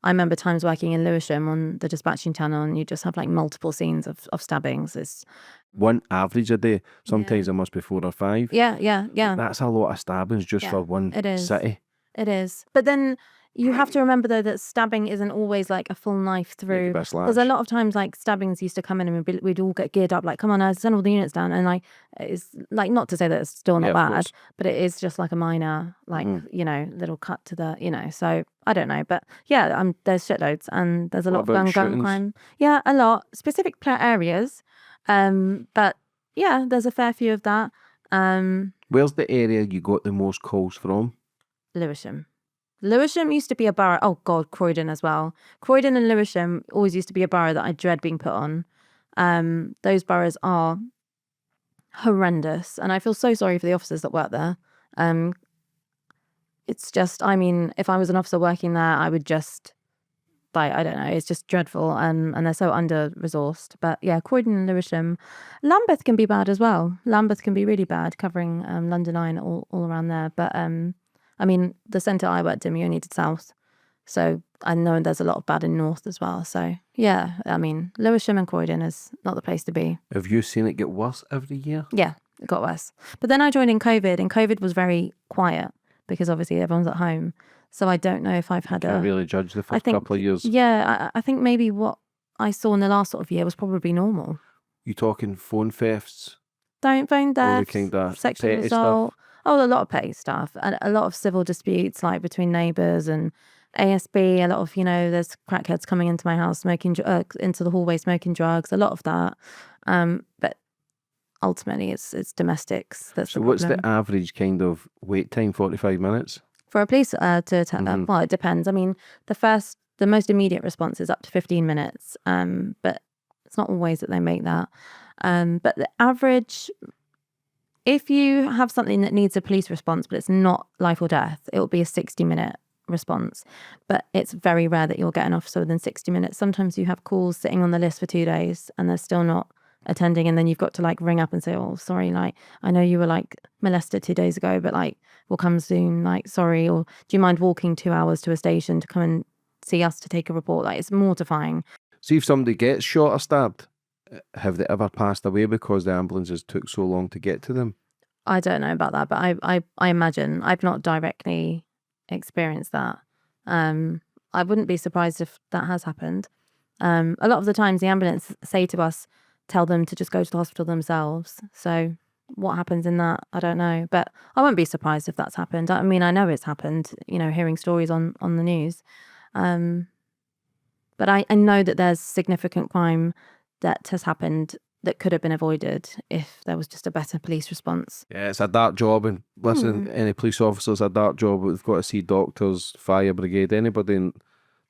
remember times working in Lewisham on the dispatching channel, and you just have like multiple scenes of stabbings. It's one average a day. Sometimes it must be 4 or 5. Yeah. That's a lot of stabbings just for one city. It is. But then you have to remember, though, that stabbing isn't always like a full knife through. Because a lot of times, like, stabbings used to come in and we'd all get geared up, like, come on, send all the units down. And like, it's like, not to say that it's still not bad, but it is just like a minor, like, little cut to the, so I don't know. But yeah, there's shitloads, and there's a lot of gun crime. Yeah, a lot. Specific areas. But yeah, there's a fair few of that. Where's the area you got the most calls from? Lewisham. Lewisham used to be a borough. Oh God, Croydon as well. Croydon and Lewisham always used to be a borough that I dread being put on. Those boroughs are horrendous, and I feel so sorry for the officers that work there. It's just, if I was an officer working there, I would just, I don't know, it's just dreadful, and they're so under-resourced. But yeah, Croydon and Lewisham. Lambeth can be bad as well. Lambeth can be really bad, covering London Line all around there. But the centre I worked in, we only did South. So I know there's a lot of bad in North as well. So yeah, Lewisham and Croydon is not the place to be. Have you seen it get worse every year? Yeah, it got worse. But then I joined in COVID, and COVID was very quiet because obviously everyone's at home. So I don't know if I've had Can't really judge the first couple of years. Yeah, I think maybe what I saw in the last sort of year was probably normal. You talking phone thefts? Phone thefts, kind of sexual assault. Stuff? Oh, a lot of petty stuff, and a lot of civil disputes, like between neighbours and ASB. A lot of, there's crackheads coming into my house, smoking into the hallway, smoking drugs. A lot of that, but ultimately, it's domestics. That's so. The what's problem. the average kind of wait time? 45 minutes for a police well, it depends. The most immediate response is up to 15 minutes, but it's not always that they make that. But the average. If you have something that needs a police response, but it's not life or death, it will be a 60-minute response. But it's very rare that you'll get an officer within 60 minutes. Sometimes you have calls sitting on the list for 2 days and they're still not attending. And then you've got to ring up and say, oh, sorry, I know you were molested 2 days ago, but we'll come soon, sorry. Or do you mind walking 2 hours to a station to come and see us to take a report? It's mortifying. See, if somebody gets shot or stabbed, have they ever passed away because the ambulances took so long to get to them? I don't know about that, but I imagine. I've not directly experienced that. I wouldn't be surprised if that has happened. A lot of the times the ambulance say to us, tell them to just go to the hospital themselves. So what happens in that, I don't know. But I won't be surprised if that's happened. I mean, I know it's happened, hearing stories on the news. But I know that there's significant crime that has happened that could have been avoided if there was just a better police response. Yeah, it's a dark job, and listen, any police officer's a dark job. We've got to see doctors, fire brigade, anybody in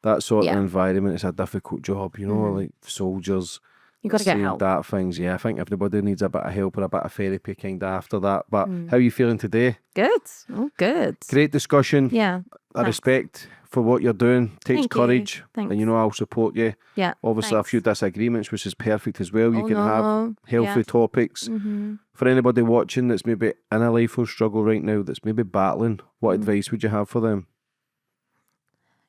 that sort of environment. It's a difficult job, like soldiers. You've got to get seeing help. dark things. Yeah, I think everybody needs a bit of help or a bit of therapy kind of after that. But how are you feeling today? Good. Oh, good. Great discussion. Yeah. I respect for what you're doing. Takes Thank courage. you. Thanks. And I'll support you. Yeah. Obviously, a few disagreements, which is perfect as well. You can normal. have healthy topics. For anybody watching that's maybe in a life of struggle right now, that's maybe battling, what advice would you have for them?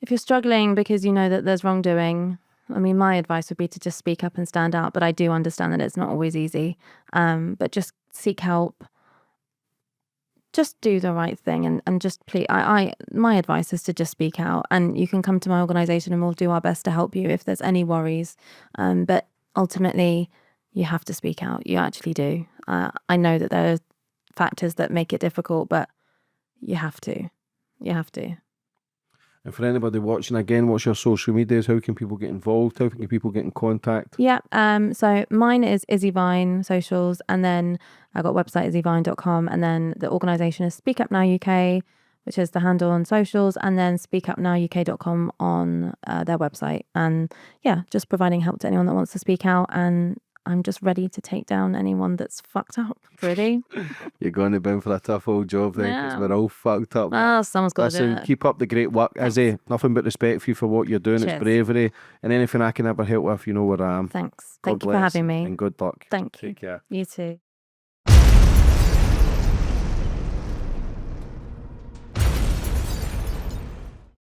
If you're struggling because you know that there's wrongdoing, I mean, my advice would be to just speak up and stand out. But I do understand that it's not always easy. But just seek help. Just do the right thing and just please. My advice is to just speak out, and you can come to my organisation and we'll do our best to help you if there's any worries. But ultimately, you have to speak out. You actually do. I know that there are factors that make it difficult, but you have to. You have to. And for anybody watching, again, what's your social medias? How can people get involved? How can people get in contact? Yeah, so mine is Issy Vine socials, and then I got website issyvine.com, and then the organisation is Speak Up Now UK, which is the handle on socials, and then speakupnowuk.com on their website. And yeah, just providing help to anyone that wants to speak out, and I'm just ready to take down anyone that's fucked up, really. You're going to be in for a tough old job then, because we're all fucked up. Well, someone's got to do it. Keep up the great work, Izzy. Nothing but respect for you for what you're doing. Cheers. It's bravery, and anything I can ever help with, you know where I am. Thanks. God Thank you for bless, having me. and good luck. Thank you. Take care. You too.